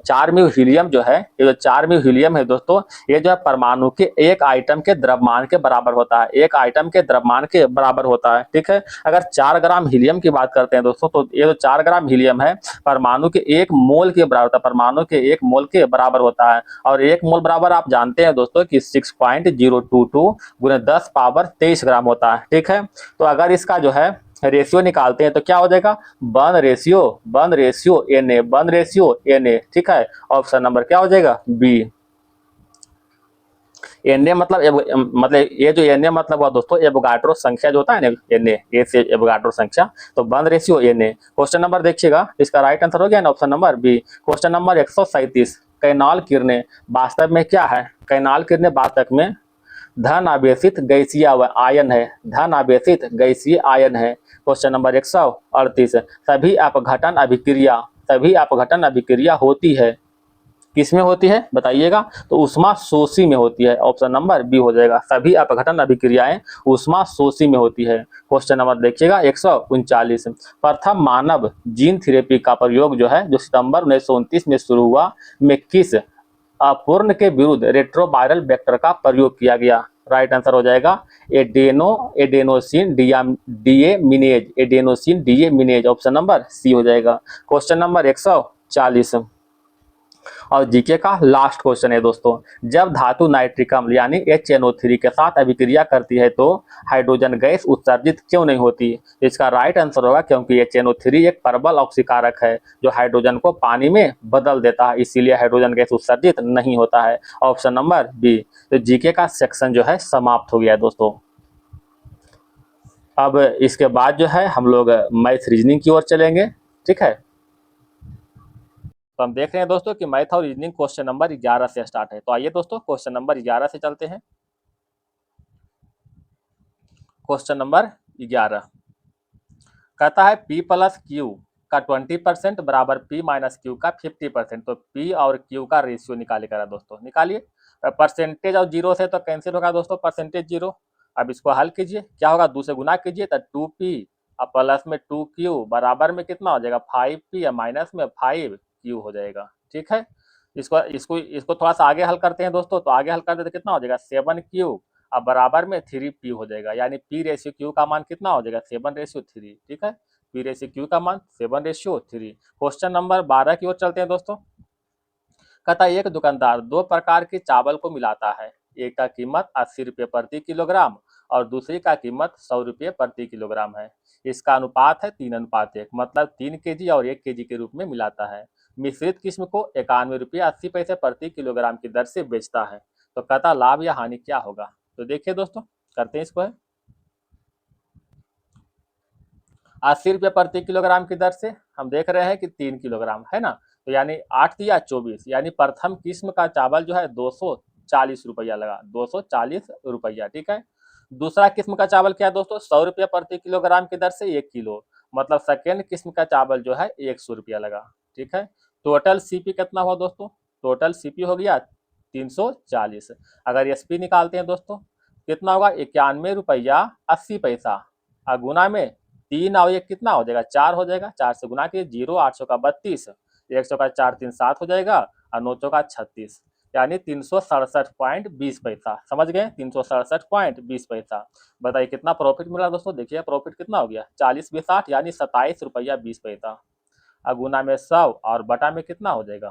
जो है, ये जो 4 म्यू हीलियम है दोस्तों, ये जो है परमाणु के एक आइटम के द्रव्यमान के बराबर होता है। एक आइटम के द्रव्यमान के बराबर होता है। ठीक है, अगर 4 ग्राम हीलियम की बात करते हैं दोस्तों, तो ये जो 4 ग्राम हीलियम है परमाणु के 1 मोल के बराबर होता है। परमाणु के 1 मोल के बराबर होता है। और 1 मोल बराबर आप जानते हैं दोस्तों कि 6.022 गुणे 10 पावर 23 ग्राम होता है। ठीक है, तो अगर इसका जो है रेशियो निकालते हैं तो क्या हो जाएगा? 1 रेशियो Na। ठीक है, ऑप्शन नंबर क्या हो जाएगा? बी। Na मतलब ये जो Na मतलब हुआ दोस्तों एवोगाड्रो संख्या जो होता है ना, Na ए से एवोगाड्रो संख्या, तो 1 रेशियो Na। क्वेश्चन नंबर देखिएगा, इसका राइट आंसर हो गया ना option number B. Question number 137, canal किरणें वास्तव में क्या है? कैनाल किरणें वास्तव में धन आवेशित गैसीय आयन है। धन आवेशित गैसीय आयन है। क्वेश्चन नंबर 138, सभी अपघटन अभिक्रिया होती है किसमें होती है बताइएगा? तो उष्मा शोषी में होती है। ऑप्शन नंबर बी हो जाएगा। सभी अपघटन अभिक्रियाएं उष्मा शोषी में होती है। क्वेश्चन नंबर देखिएगा 139, प्रथम मानव जीन थेरेपी का प्रयोग जो है, जो सितंबर 1929 में शुरू हुआ, में किस अपूर्ण के विरुद्ध रेट्रोवायरल वेक्टर का प्रयोग किया गया? राइट आंसर हो जाएगा adenosine deaminase. Option number C हो जाएगा। क्वेश्चन नंबर 140 और जीके का लास्ट क्वेश्चन है दोस्तों, जब धातु नाइट्रिक अम्ल यानी HNO3 के साथ अभिक्रिया करती है तो हाइड्रोजन गैस उत्सर्जित क्यों नहीं होती? इसका राइट आंसर होगा क्योंकि HNO3 एक प्रबल ऑक्सीकारक है जो हाइड्रोजन को पानी में बदल देता है, इसीलिए हाइड्रोजन गैस उत्सर्जित नहीं होता है। Option number B. तो जीके का सेक्शन जो है समाप्त हो गया है दोस्तों। अब इसके बाद जो है हम लोग मैथ रीजनिंग की ओर चलेंगे। ठीक है, तो हम देख रहे हैं दोस्तों कि मैथ और रीजनिंग क्वेश्चन नंबर 11 से स्टार्ट है। तो आइए दोस्तों क्वेश्चन नंबर 11 से चलते हैं। क्वेश्चन नंबर 11 कहता है P प्लस Q का 20% बराबर P माइनस Q का 50%। तो P और Q का रेशियो निकालिएगा दोस्तों। निकालिए। परसेंटेज और जीरो से तो कैंसिल होगा दोस्तों, परसेंटेज जीरो। अब इसको हल कीजिए, क्या होगा? 2 से गुना कीजिए तो 2P और प्लस में 2Q बराबर में कितना हो जाएगा? 5P या माइनस में 5Q हो जाएगा। ठीक है, इसको थोड़ा सा आगे हल करते हैं दोस्तों। तो आगे हल करते तो कितना हो जाएगा? 7Q अब बराबर में 3P हो जाएगा। यानी P रेशियो Q का मान कितना हो जाएगा? 7:3। ठीक है, P रेशियो Q का मान 7:3। क्वेश्चन नंबर 12 की ओर चलते हैं दोस्तों। कहता है एक दुकानदार 2 प्रकार के चावल को मिलाता है, एक का कीमत 80 रुपये प्रति किलोग्राम और दूसरी का कीमत 100 रुपये प्रति किलोग्राम है। इसका अनुपात है 3:1, मतलब 3 kg और 1 kg के रूप में मिलाता है। मिश्रित किस्म को 91 रुपये 80 पैसे प्रति किलोग्राम की दर से बेचता है। तो कहता लाभ या हानि क्या होगा? तो देखिए दोस्तों, करते हैं इसको है 80 रुपये प्रति किलोग्राम की दर से हम देख रहे हैं कि 3 किलोग्राम है ना, तो यानी 8 या 24, यानी प्रथम किस्म का चावल जो है 240 रुपया लगा, 240 रुपया, ठीक है। दूसरा किस्म का चावल क्या है दोस्तों? 100 रुपया प्रति किलोग्राम की दर से 1 किलो, मतलब सेकेंड किस्म का चावल जो है 100 रुपया लगा, ठीक है। टोटल सीपी कितना हुआ दोस्तों? टोटल सीपी हो गया 340। अगर एसपी निकालते हैं दोस्तों, कितना होगा? 91 रुपया 80 पैसा, गुना में 3 और 1 कितना हो जाएगा? 4 हो जाएगा। 4 से गुना किए, 0 8 का 32, 100 का 4 3 7 हो जाएगा और 9 का 36, यानी 367.20 पैसा। समझ गए? 367.20 पैसा। बताइए कितना प्रॉफिट मिला दोस्तों? देखिए प्रॉफिट कितना हो गया? 40 20 60, यानी 27 रुपया 20 पैसा। गुना में 100 और बटा में कितना हो जाएगा?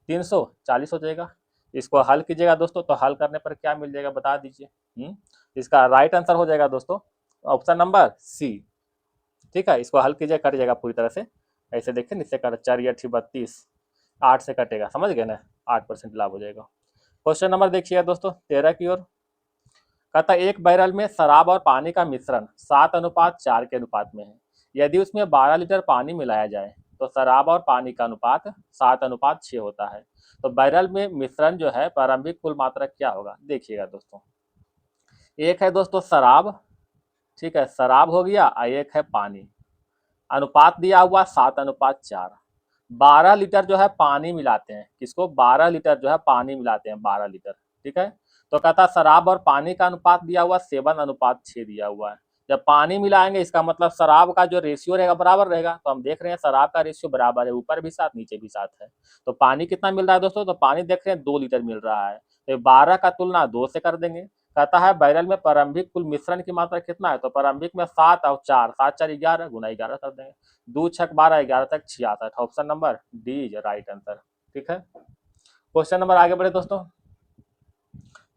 340 हो जाएगा। इसको हल कीजिएगा दोस्तों, तो हल करने पर क्या मिल जाएगा बता दीजिए। इसका राइट आंसर हो जाएगा दोस्तों ऑप्शन नंबर सी, ठीक है। इसको हल कीजिए, कट जाएगा पूरी तरह से। ऐसे देखिए, नीचे कर 4 8 32, 8 से कटेगा, समझ गए ना? 8% लाभ हो जाएगा। क्वेश्चन नंबर देखिए दोस्तों 13 की ओर। कहता एक बैरल में शराब और पानी का मिश्रण 7:4 के अनुपात में है। यदि उसमें 12 लीटर पानी मिलाया जाए तो शराब और पानी का अनुपात 7:6 होता है। तो बैरल में मिश्रण जो है प्रारंभिक कुल मात्रा क्या होगा? देखिएगा दोस्तों, एक है दोस्तों शराब, ठीक है, शराब हो गया, और एक है पानी। अनुपात दिया हुआ 7:4। 12 लीटर जो है पानी मिलाते हैं, किसको? 12 लीटर जो है पानी मिलाते हैं, 12 लीटर, ठीक है। तो कहता शराब और पानी का अनुपात दिया हुआ 7:6 दिया हुआ है। जब पानी मिलाएंगे इसका मतलब शराब का जो रेशियो रहेगा बराबर रहेगा। तो हम देख रहे हैं शराब का रेशियो बराबर है, ऊपर भी 7 नीचे भी 7 है। तो पानी कितना मिल रहा है दोस्तों? तो पानी देख रहे हैं 2 लीटर मिल रहा है। तो 12 का तुलना 2 से कर देंगे। कहता है बैरल में प्रारंभिक कुल मिश्रण की मात्रा कितना है? तो प्रारंभिक में 7 और 4, 7 4 11, गुना 11 कर देंगे। 2 6 12, 11 तक 66। Option number D is right answer, ठीक है। क्वेश्चन नंबर आगे बढ़े दोस्तों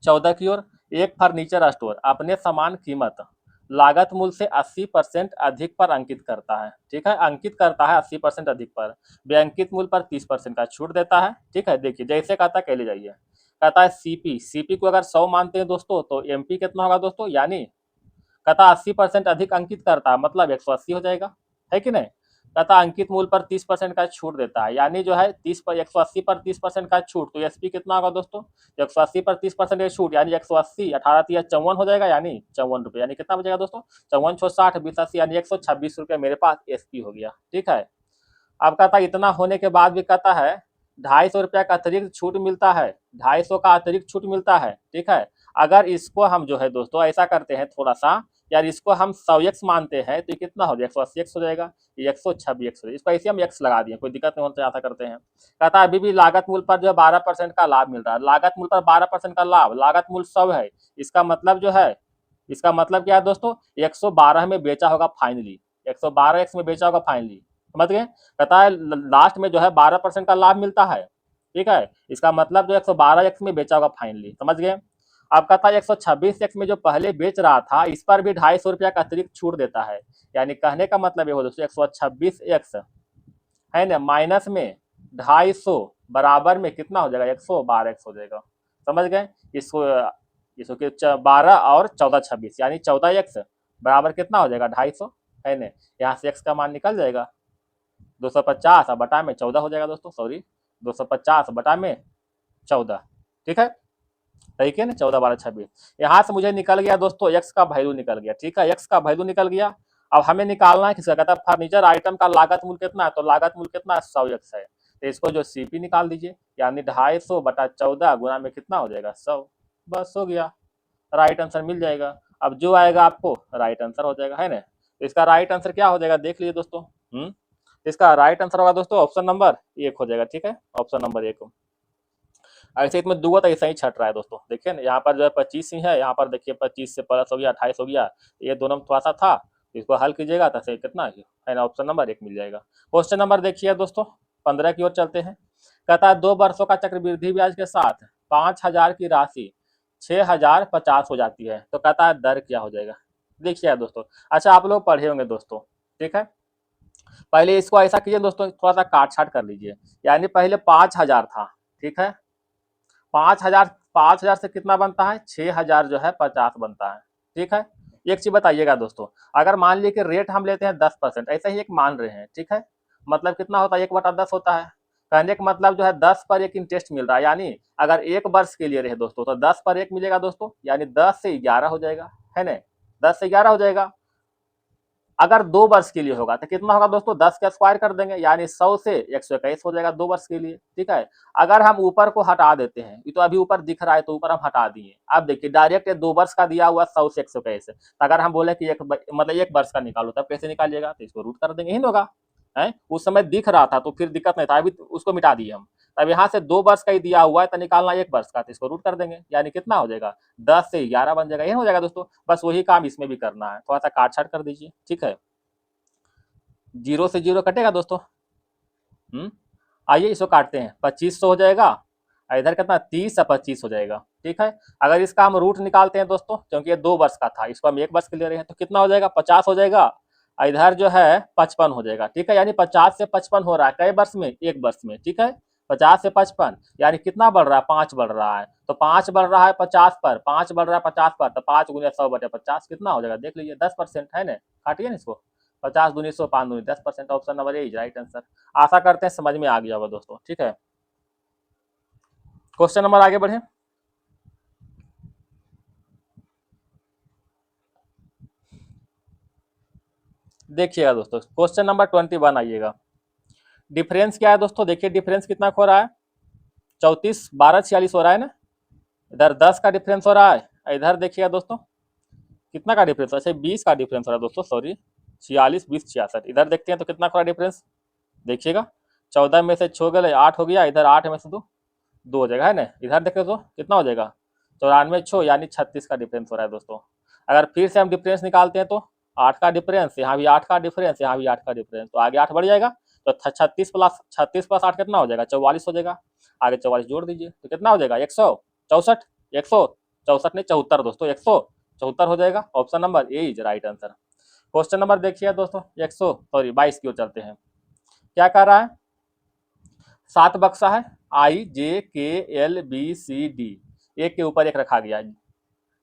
14 की ओर। एक फर्नीचर स्टोर अपने सामान कीमत लागत मूल्य से 80% अधिक पर अंकित करता है, ठीक है। अंकित करता है 80% अधिक पर, व्यंकित मूल्य पर 30% का छूट देता है, ठीक है। देखिए जैसे कहता है ले जाइए। कहता है सीपी को अगर 100 मानते हैं दोस्तों तो एमपी कितना होगा दोस्तों? यानी कहता 80% अधिक अंकित करता है, मतलब 180 हो जाएगा, है कि नहीं। कहता अंकित मूल्य पर 30% का छूट देता है, यानी जो है 30 पर 180 पर 30% का छूट, तो एसपी कितना होगा दोस्तों? 180 पर 30% छूट, यानी 180, 18 54 हो जाएगा, यानी 54 रुपये, यानी कितना बचेगा दोस्तों? 54 6 60 20 80, यानी 126 रुपये मेरे पास एसपी हो गया, ठीक है। अब कहता इतना होने के बाद भी कहता है 250 रुपया का अतिरिक्त छूट मिलता है, 250 का अतिरिक्त छूट मिलता है, ठीक है। अगर इसको हम जो है दोस्तों ऐसा करते हैं थोड़ा सा, यार इसको हम 100x मानते हैं तो कितना हो जाएगा? 180x हो जाएगा, ये 126x हो जाएगा। इसको ऐसे हम x लगा दिए, कोई दिक्कत नहीं होता, ऐसा करते हैं। कहता है अभी भी लागत मूल्य पर जो है 12% का लाभ मिल रहा है। लागत मूल्य पर 12% का लाभ, लागत मूल्य 100 है, इसका मतलब जो है, इसका मतलब क्या है दोस्तों? 112 में बेचा होगा फाइनली, 112x में बेचा होगा फाइनली, समझ गए। कहता है लास्ट में जो है 12% का लाभ मिलता है, ठीक है। इसका मतलब जो 112x में बेचा होगा फाइनली, समझ गए। अब कहता है 126x में जो पहले बेच रहा था इस पर भी 250 रुपया का अतिरिक्त छूट देता है। यानी कहने का मतलब ये हो दोस्तों 126x है ना, माइनस में 250 बराबर में कितना हो जाएगा? 112x हो जाएगा, समझ गए। इसको इसको 12 और 14 26, यानी 14x बराबर कितना हो जाएगा? 250, है ना। यहाँ से x का मान निकल जाएगा 250 और बटा में 14 हो जाएगा दोस्तों, सॉरी 250 बटा में 14, ठीक है। ठीक है ना, 14 12 26। यहाँ से मुझे निकल गया दोस्तों x का वैल्यू निकल गया, ठीक है, x का वैल्यू निकल गया। अब हमें निकालना है किसका? कहता है फर्नीचर आइटम का लागत मूल्य कितना है? तो लागत मूल्य कितना है? 100x है। तो इसको जो सीपी निकाल दीजिए, यानी 250 बटा 14 गुना में कितना हो जाएगा? 100, बस हो गया, राइट आंसर मिल जाएगा। अब जो आएगा आपको राइट आंसर हो जाएगा, है ना। तो इसका राइट आंसर क्या हो जाएगा देख लीजिए दोस्तों। इसका राइट आंसर होगा दोस्तों ऑप्शन नंबर 1 हो जाएगा, ठीक है, ऑप्शन नंबर 1। ऐसे इसमें दुआ तो ऐसा ही छट रहा है दोस्तों, देखिए ना यहाँ पर जो है 25 ही है, यहाँ पर देखिए 25 से प्लस हो गया 28 हो गया, ये दोनों में थोड़ा सा था। इसको हल कीजिएगा तो सही कितना है ना, ऑप्शन नंबर 1 मिल जाएगा। क्वेश्चन नंबर देखिए दोस्तों 15 की ओर चलते हैं। कहता है 2 वर्षों का चक्रवृद्धि ब्याज के साथ 5000 की राशि 6050 हो जाती है, तो कहता है दर क्या हो जाएगा। देखिए दोस्तों, अच्छा आप लोग पढ़े होंगे दोस्तों, ठीक है। पहले इसको ऐसा कीजिए दोस्तों, थोड़ा सा काट छाट कर लीजिए। यानी पहले 5000 था, ठीक है। 5000 से कितना बनता है, 6000 जो है 50 बनता है, ठीक है। एक चीज बताइएगा दोस्तों, अगर मान लीजिए कि रेट हम लेते हैं 10%, ऐसा ही एक मान रहे हैं, ठीक है। मतलब कितना होता है, 1/10 होता है। कहने का मतलब जो है 10 पर एक इंटरेस्ट मिल रहा है, यानी अगर 1 वर्ष के लिए रहे दोस्तों तो 10 पर 1 मिलेगा दोस्तों, यानी 10 से 11 हो जाएगा, है ना। 10 से 11 हो जाएगा। अगर 2 वर्ष के लिए होगा तो कितना होगा दोस्तों, 10 का स्क्वायर कर देंगे, यानी 100 से 121 हो जाएगा 2 वर्ष के लिए, ठीक है। अगर हम ऊपर को हटा देते हैं, ये तो अभी ऊपर दिख रहा है तो ऊपर हम हटा दिए। अब देखिए डायरेक्ट 2 वर्ष का दिया हुआ 100 से 121, तो अगर हम बोले कि मतलब 1 वर्ष का निकालो, तब कैसे निकालिएगा, तो इसको रूट कर देंगे, ही होगा है। उस समय दिख रहा था तो फिर दिक्कत नहीं था, अभी तो उसको मिटा दिए हम। तब यहाँ से 2 वर्ष का ही दिया हुआ है तो निकालना 1 वर्ष का, तो इसको रूट कर देंगे, यानी कितना हो जाएगा, 10 से 11 बन जाएगा, यही हो जाएगा दोस्तों। बस वही काम इसमें भी करना है, थोड़ा सा काट छाट कर दीजिए, ठीक है। 0 से 0 कटेगा दोस्तों। आइए इसको काटते हैं, 2500 हो जाएगा, इधर कितना 30 और 25 हो जाएगा, ठीक है। अगर इसका हम रूट निकालते हैं दोस्तों, क्योंकि ये 2 वर्ष का था, इसको हम 1 वर्ष के ले रहे हैं, तो कितना हो जाएगा, 50 हो जाएगा। इधर जो है 55 हो जाएगा, ठीक है। यानी 50 से 55 हो रहा है, कई वर्ष में, 1 वर्ष में, ठीक है। 50 से 55 यानी कितना बढ़ रहा है, 5 बढ़ रहा है, तो 5 बढ़ रहा है 50 पर, 5 बढ़ रहा है 50 पर, तो 5 गुने 100/50 कितना हो जाएगा, देख लीजिए 10% है ना। काटिए ना इसको, 50 दूनी 100, 5 दूनी 10%, option number A is right answer. आशा करते हैं समझ में आ गया होगा दोस्तों, ठीक है। क्वेश्चन नंबर आगे बढ़े। देखिएगा दोस्तों, क्वेश्चन नंबर 21 आइएगा। डिफरेंस क्या है दोस्तों, देखिए डिफरेंस कितना हो रहा है, 34 12 46 हो रहा है ना। इधर 10 का डिफरेंस हो रहा है, इधर देखिएगा दोस्तों कितना का डिफरेंस, अच्छा 20 का डिफरेंस हो रहा है दोस्तों, सॉरी 46 20 66। इधर देखते हैं तो कितना का डिफरेंस, देखिएगा 14 में से 6 गए 8 हो गया, इधर 8 में से 2 हो जाएगा, है ना। इधर देखें तो कितना हो जाएगा, 94 6 यानी 36 का डिफरेंस हो रहा है दोस्तों। अगर फिर से हम डिफरेंस निकालते हैं तो 8 का डिफरेंस, यहाँ भी 8 का डिफरेंस, यहाँ भी 8 का डिफरेंस, तो आगे 8 बढ़ जाएगा, तो 36 प्लस 8 कितना हो जाएगा, 44 हो जाएगा। आगे 44 जोड़ दीजिए तो कितना हो जाएगा, 164, 164 नहीं 74 दोस्तों, 174 हो जाएगा, option number A is right answer. Question number देखिए दोस्तों 22 की ओर चलते हैं। क्या कह रहा है, 7 बक्सा है, IJKLBCD, एक के ऊपर एक रखा गया है।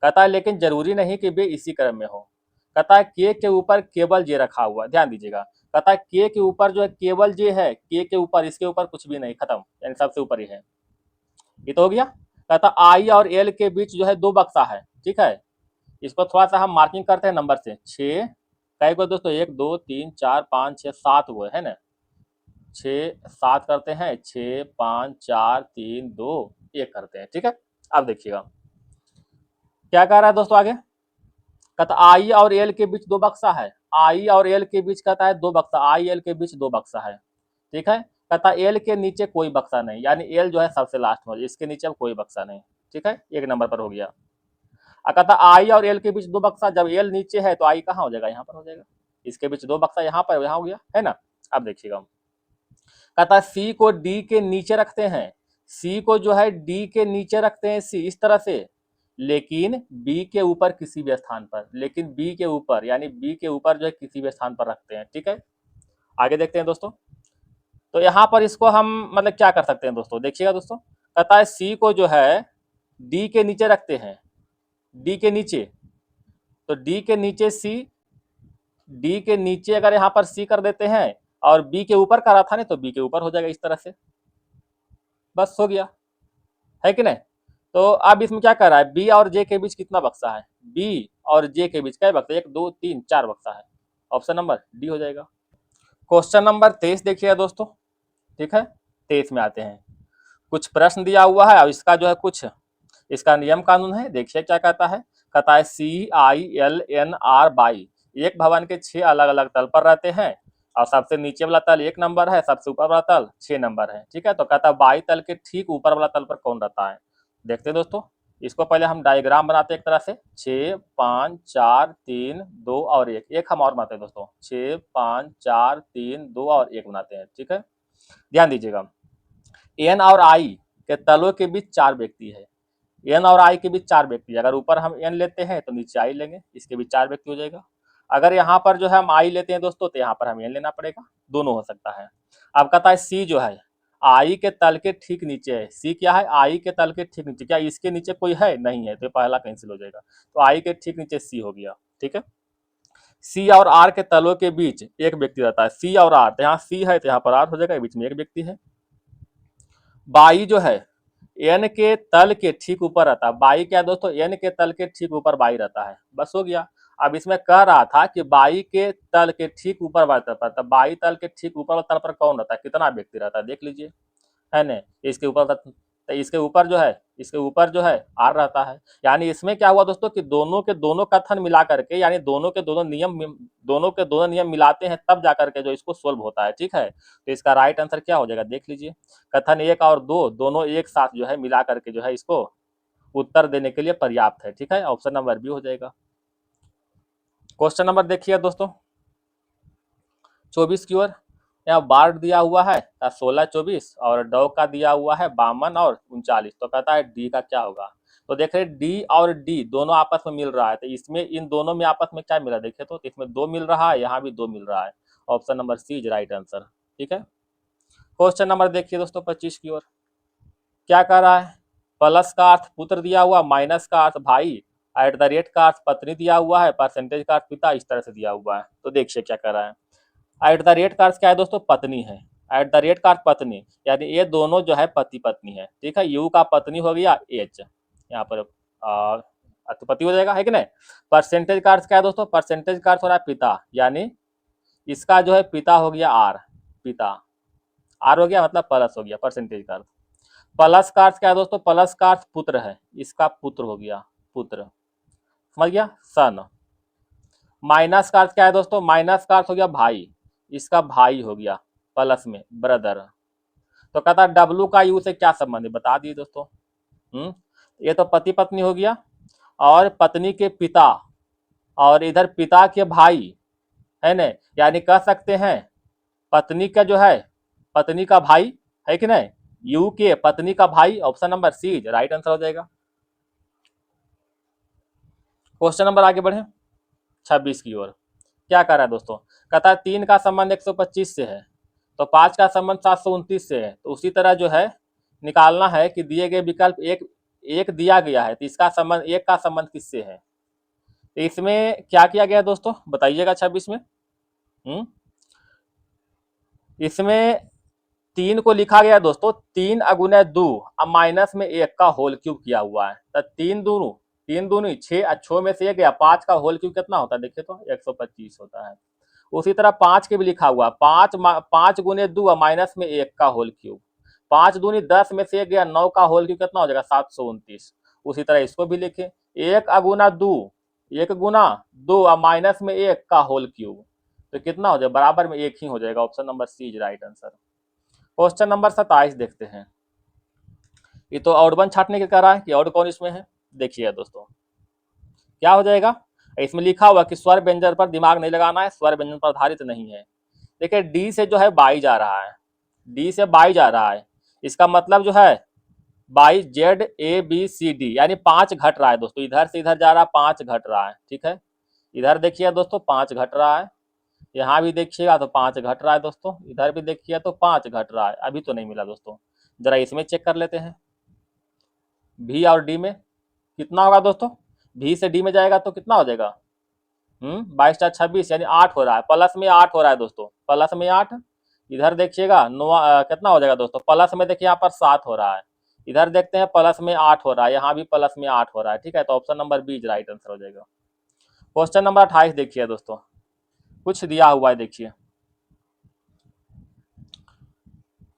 कहता है लेकिन जरूरी नहीं कि वे इसी क्रम में हो। कहता है के ऊपर केवल जे रखा हुआ, ध्यान दीजिएगा। कहता है के ऊपर जो है केवल जे है, के ऊपर, इसके ऊपर कुछ भी नहीं, खत्म, यानी सबसे ऊपर ही है। ये तो हो गया। कहता आई और एल के बीच जो है 2 बक्सा है, ठीक है। इसको थोड़ा सा हम मार्किंग करते हैं नंबर से, 6 कई को दोस्तों, 1 2 3 4 5 6 7 वो है ना, 6 7 करते हैं, 6 5 4 3 2 1 करते हैं, ठीक है। अब देखिएगा क्या कह रहा है दोस्तों आगे। कहता आई और एल के बीच 2 बक्सा है, आई और एल के बीच कहता है 2 बक्सा, आई एल के बीच 2 बक्सा है, ठीक है। कहता एल के नीचे कोई बक्सा नहीं, यानी एल जो है सबसे लास्ट में, इसके नीचे अब कोई बक्सा नहीं, ठीक है, 1 नंबर पर हो गया। कहता आई और एल के बीच 2 बक्सा, जब एल नीचे है तो आई कहाँ हो जाएगा, यहाँ पर हो जाएगा। इसके बीच 2 बक्सा यहाँ पर, यहाँ हो गया, है ना। अब देखिएगा कहता सी को डी के नीचे रखते हैं, सी को जो है डी के नीचे रखते हैं, सी इस तरह से, लेकिन बी के ऊपर किसी भी स्थान पर, लेकिन बी के ऊपर, यानी बी के ऊपर जो है किसी भी स्थान पर रखते हैं, ठीक है। आगे देखते हैं दोस्तों, तो यहाँ पर इसको हम मतलब क्या कर सकते हैं दोस्तों, देखिएगा दोस्तों। कहता है सी को जो है डी के नीचे रखते हैं, डी के नीचे, तो डी के नीचे सी, डी के नीचे अगर यहाँ पर सी कर देते हैं, और बी के ऊपर करा था नहीं तो बी के ऊपर हो जाएगा इस तरह से, बस हो गया, है कि नहीं। तो अब इसमें क्या कर रहा है, बी और जे के बीच कितना बक्सा है, बी और जे के बीच क्या बक्सा, 1 2 3 4 बक्सा है, ऑप्शन नंबर डी हो जाएगा। क्वेश्चन नंबर 23 देखिएगा दोस्तों, ठीक है। 23 में आते हैं, कुछ प्रश्न दिया हुआ है और इसका जो है कुछ इसका नियम कानून है, देखिए क्या कहता है CILNR एक भवन के 6 अलग अलग तल पर रहते हैं, और सबसे नीचे वाला तल 1 नंबर है, सबसे ऊपर वाला तल 6 नंबर है, ठीक है। तो कहता है बाई तल के ठीक ऊपर वाला तल पर कौन रहता है। देखते हैं दोस्तों, इसको पहले हम डायग्राम बनाते हैं एक तरह से, 6 5 4 3 2 और 1, एक हम और बनाते हैं दोस्तों, 6 5 4 3 2 और 1 बनाते हैं, ठीक है। ध्यान दीजिएगा, एन और आई के तलों के बीच 4 व्यक्ति है, एन और आई के बीच 4 व्यक्ति, अगर ऊपर हम एन लेते हैं तो नीचे आई लेंगे, इसके बीच 4 व्यक्ति हो जाएगा। अगर यहाँ पर जो है हम आई लेते हैं दोस्तों तो यहाँ पर हम एन लेना पड़ेगा, दोनों हो सकता है। अब कहता है सी जो है आई के तल के ठीक नीचे है, सी क्या है आई के तल के ठीक नीचे, क्या इसके नीचे कोई है नहीं है, तो पहला कैंसिल हो जाएगा, तो आई के ठीक नीचे सी हो गया। ठीक है, सी और आर के तलों के बीच एक व्यक्ति रहता है, सी और आर, तो यहाँ सी है तो यहाँ पर आर हो जाएगा, बीच में एक व्यक्ति है। बाई जो है एन के तल के ठीक ऊपर रहता है, बाई क्या दोस्तों एन के तल के ठीक ऊपर बाई रहता है, बस हो गया। अब इसमें कह रहा था कि बाई के तल के ठीक ऊपर बाई रहता है, बाई तल के ठीक ऊपर तल पर कौन रहता है, कितना व्यक्ति रहता है देख लीजिए, है न, इसके ऊपर तो इसके ऊपर जो है आर रहता है। यानी इसमें क्या हुआ दोस्तों कि दोनों के दोनों कथन मिला करके, यानी दोनों के दोनों नियम मिलाते हैं तब जाकर के जो इसको सोल्व होता है। ठीक है, तो इसका राइट आंसर क्या हो जाएगा देख लीजिए, कथन 1 और 2 दोनों एक साथ जो है मिला करके जो है इसको उत्तर देने के लिए पर्याप्त है। ठीक है, ऑप्शन नंबर बी हो जाएगा। क्वेश्चन नंबर देखिए दोस्तों 24 की ओर, यहाँ बार्ड दिया हुआ है 16 24 और डॉ का दिया हुआ है 52 और 39, तो कहता है डी का क्या होगा। तो देख रहे डी और डी दोनों आपस में मिल रहा है, तो इसमें इन दोनों में आपस में क्या मिला देखे तो इसमें 2 मिल रहा है, यहाँ भी 2 मिल रहा है, option number C is right answer. ठीक है, क्वेश्चन नंबर देखिए दोस्तों 25 की ओर, क्या कह रहा है, प्लस का अर्थ पुत्र दिया हुआ, माइनस का अर्थ भाई, एट द रेट का अर्थ पत्नी दिया हुआ है, परसेंटेज का अर्थ पिता, इस तरह से दिया हुआ है। तो देखिए क्या कर रहा है, एट द रेट का अर्थ क्या है दोस्तों पत्नी है, एट द रेट का अर्थ पत्नी, यानी ये दोनों जो है पति पत्नी है। ठीक है, यू का पत्नी हो गया एच, यहाँ पर पति हो जाएगा, है कि नहीं। परसेंटेज का अर्थ क्या है दोस्तों, परसेंटेज का अर्थ हो रहा है पिता, यानी इसका जो है पिता हो गया आर, पिता आर हो गया, मतलब प्लस हो गया परसेंटेज का अर्थ। प्लस का अर्थ क्या है दोस्तों, प्लस का अर्थ पुत्र है, इसका पुत्र हो गया, पुत्र, समझ गया, सन। माइनस का अर्थ क्या है दोस्तों, माइनस का अर्थ हो गया भाई, इसका भाई हो गया, प्लस में ब्रदर। तो कहता है डब्लू का यू से क्या संबंध है, बता दिए दोस्तों। ये तो पति पत्नी हो गया, और पत्नी के पिता, और इधर पिता के भाई, है न, यानी कह सकते हैं पत्नी का जो है पत्नी का भाई, है कि नहीं, यू के पत्नी का भाई, option number C right answer हो जाएगा। क्वेश्चन नंबर आगे बढ़े 26 की ओर, क्या कर रहा है दोस्तों, कहता है 3 का संबंध 125 से है, तो 5 का संबंध 729 से है, तो उसी तरह जो है निकालना है कि दिए गए विकल्प एक दिया गया है, तो इसका संबंध एक का संबंध किससे है। तो इसमें क्या किया गया दोस्तों बताइएगा 26 में। इसमें 3 को लिखा गया दोस्तों 3 अगुने 2 अब माइनस में 1 का होल क्यूब किया हुआ है, तो 3 दूनी 6, 6 में से 1 गया, 5 का होल क्यूब कितना होता है देखिए तो 125 होता है। उसी तरह 5 के भी लिखा हुआ 5 गुने 2 माइनस में 1 का होल क्यूब, 5 दूनी 10 में से 1 गया, 9 का होल क्यूब कितना हो जाएगा 729। उसी तरह इसको भी लिखे 1 अगुना 2, 1 गुना 2 माइनस में 1 का होल क्यूब, तो कितना हो जाएगा बराबर में 1 ही हो जाएगा, option number C is right answer. Question number 27 देखते हैं, ये तो और वन छाटने के कह रहा है कि और कौन इसमें है, देखिए दोस्तों क्या हो जाएगा, इसमें लिखा हुआ कि स्वर व्यंजन पर दिमाग नहीं लगाना है, स्वर व्यंजन पर आधारित नहीं है। देखिए डी से जो है बाई जा रहा है, डी से बाई जा रहा है, इसका मतलब जो है by Z A B C D, यानी 5 घट रहा है दोस्तों, इधर से इधर जा रहा है 5 घट रहा है। ठीक है, इधर देखिए दोस्तों 5 घट रहा है, यहाँ भी देखिएगा तो 5 घट रहा है दोस्तों, इधर भी देखिए तो 5 घट रहा है, अभी तो नहीं मिला दोस्तों, जरा इसमें चेक कर लेते हैं भी और डी में कितना होगा दोस्तों, भी से डी में जाएगा तो कितना हो जाएगा 22 × 26 यानी 8 हो रहा है, प्लस में 8 हो रहा है दोस्तों, प्लस में 8, इधर देखिएगा कितना हो जाएगा दोस्तों, प्लस में देखिए यहाँ पर 7 हो रहा है, इधर देखते हैं प्लस में 8 हो रहा है, यहाँ भी प्लस में 8 हो रहा है। ठीक है, तो option number B right answer हो जाएगा। क्वेश्चन नंबर 28 देखिए दोस्तों, कुछ दिया हुआ है, देखिए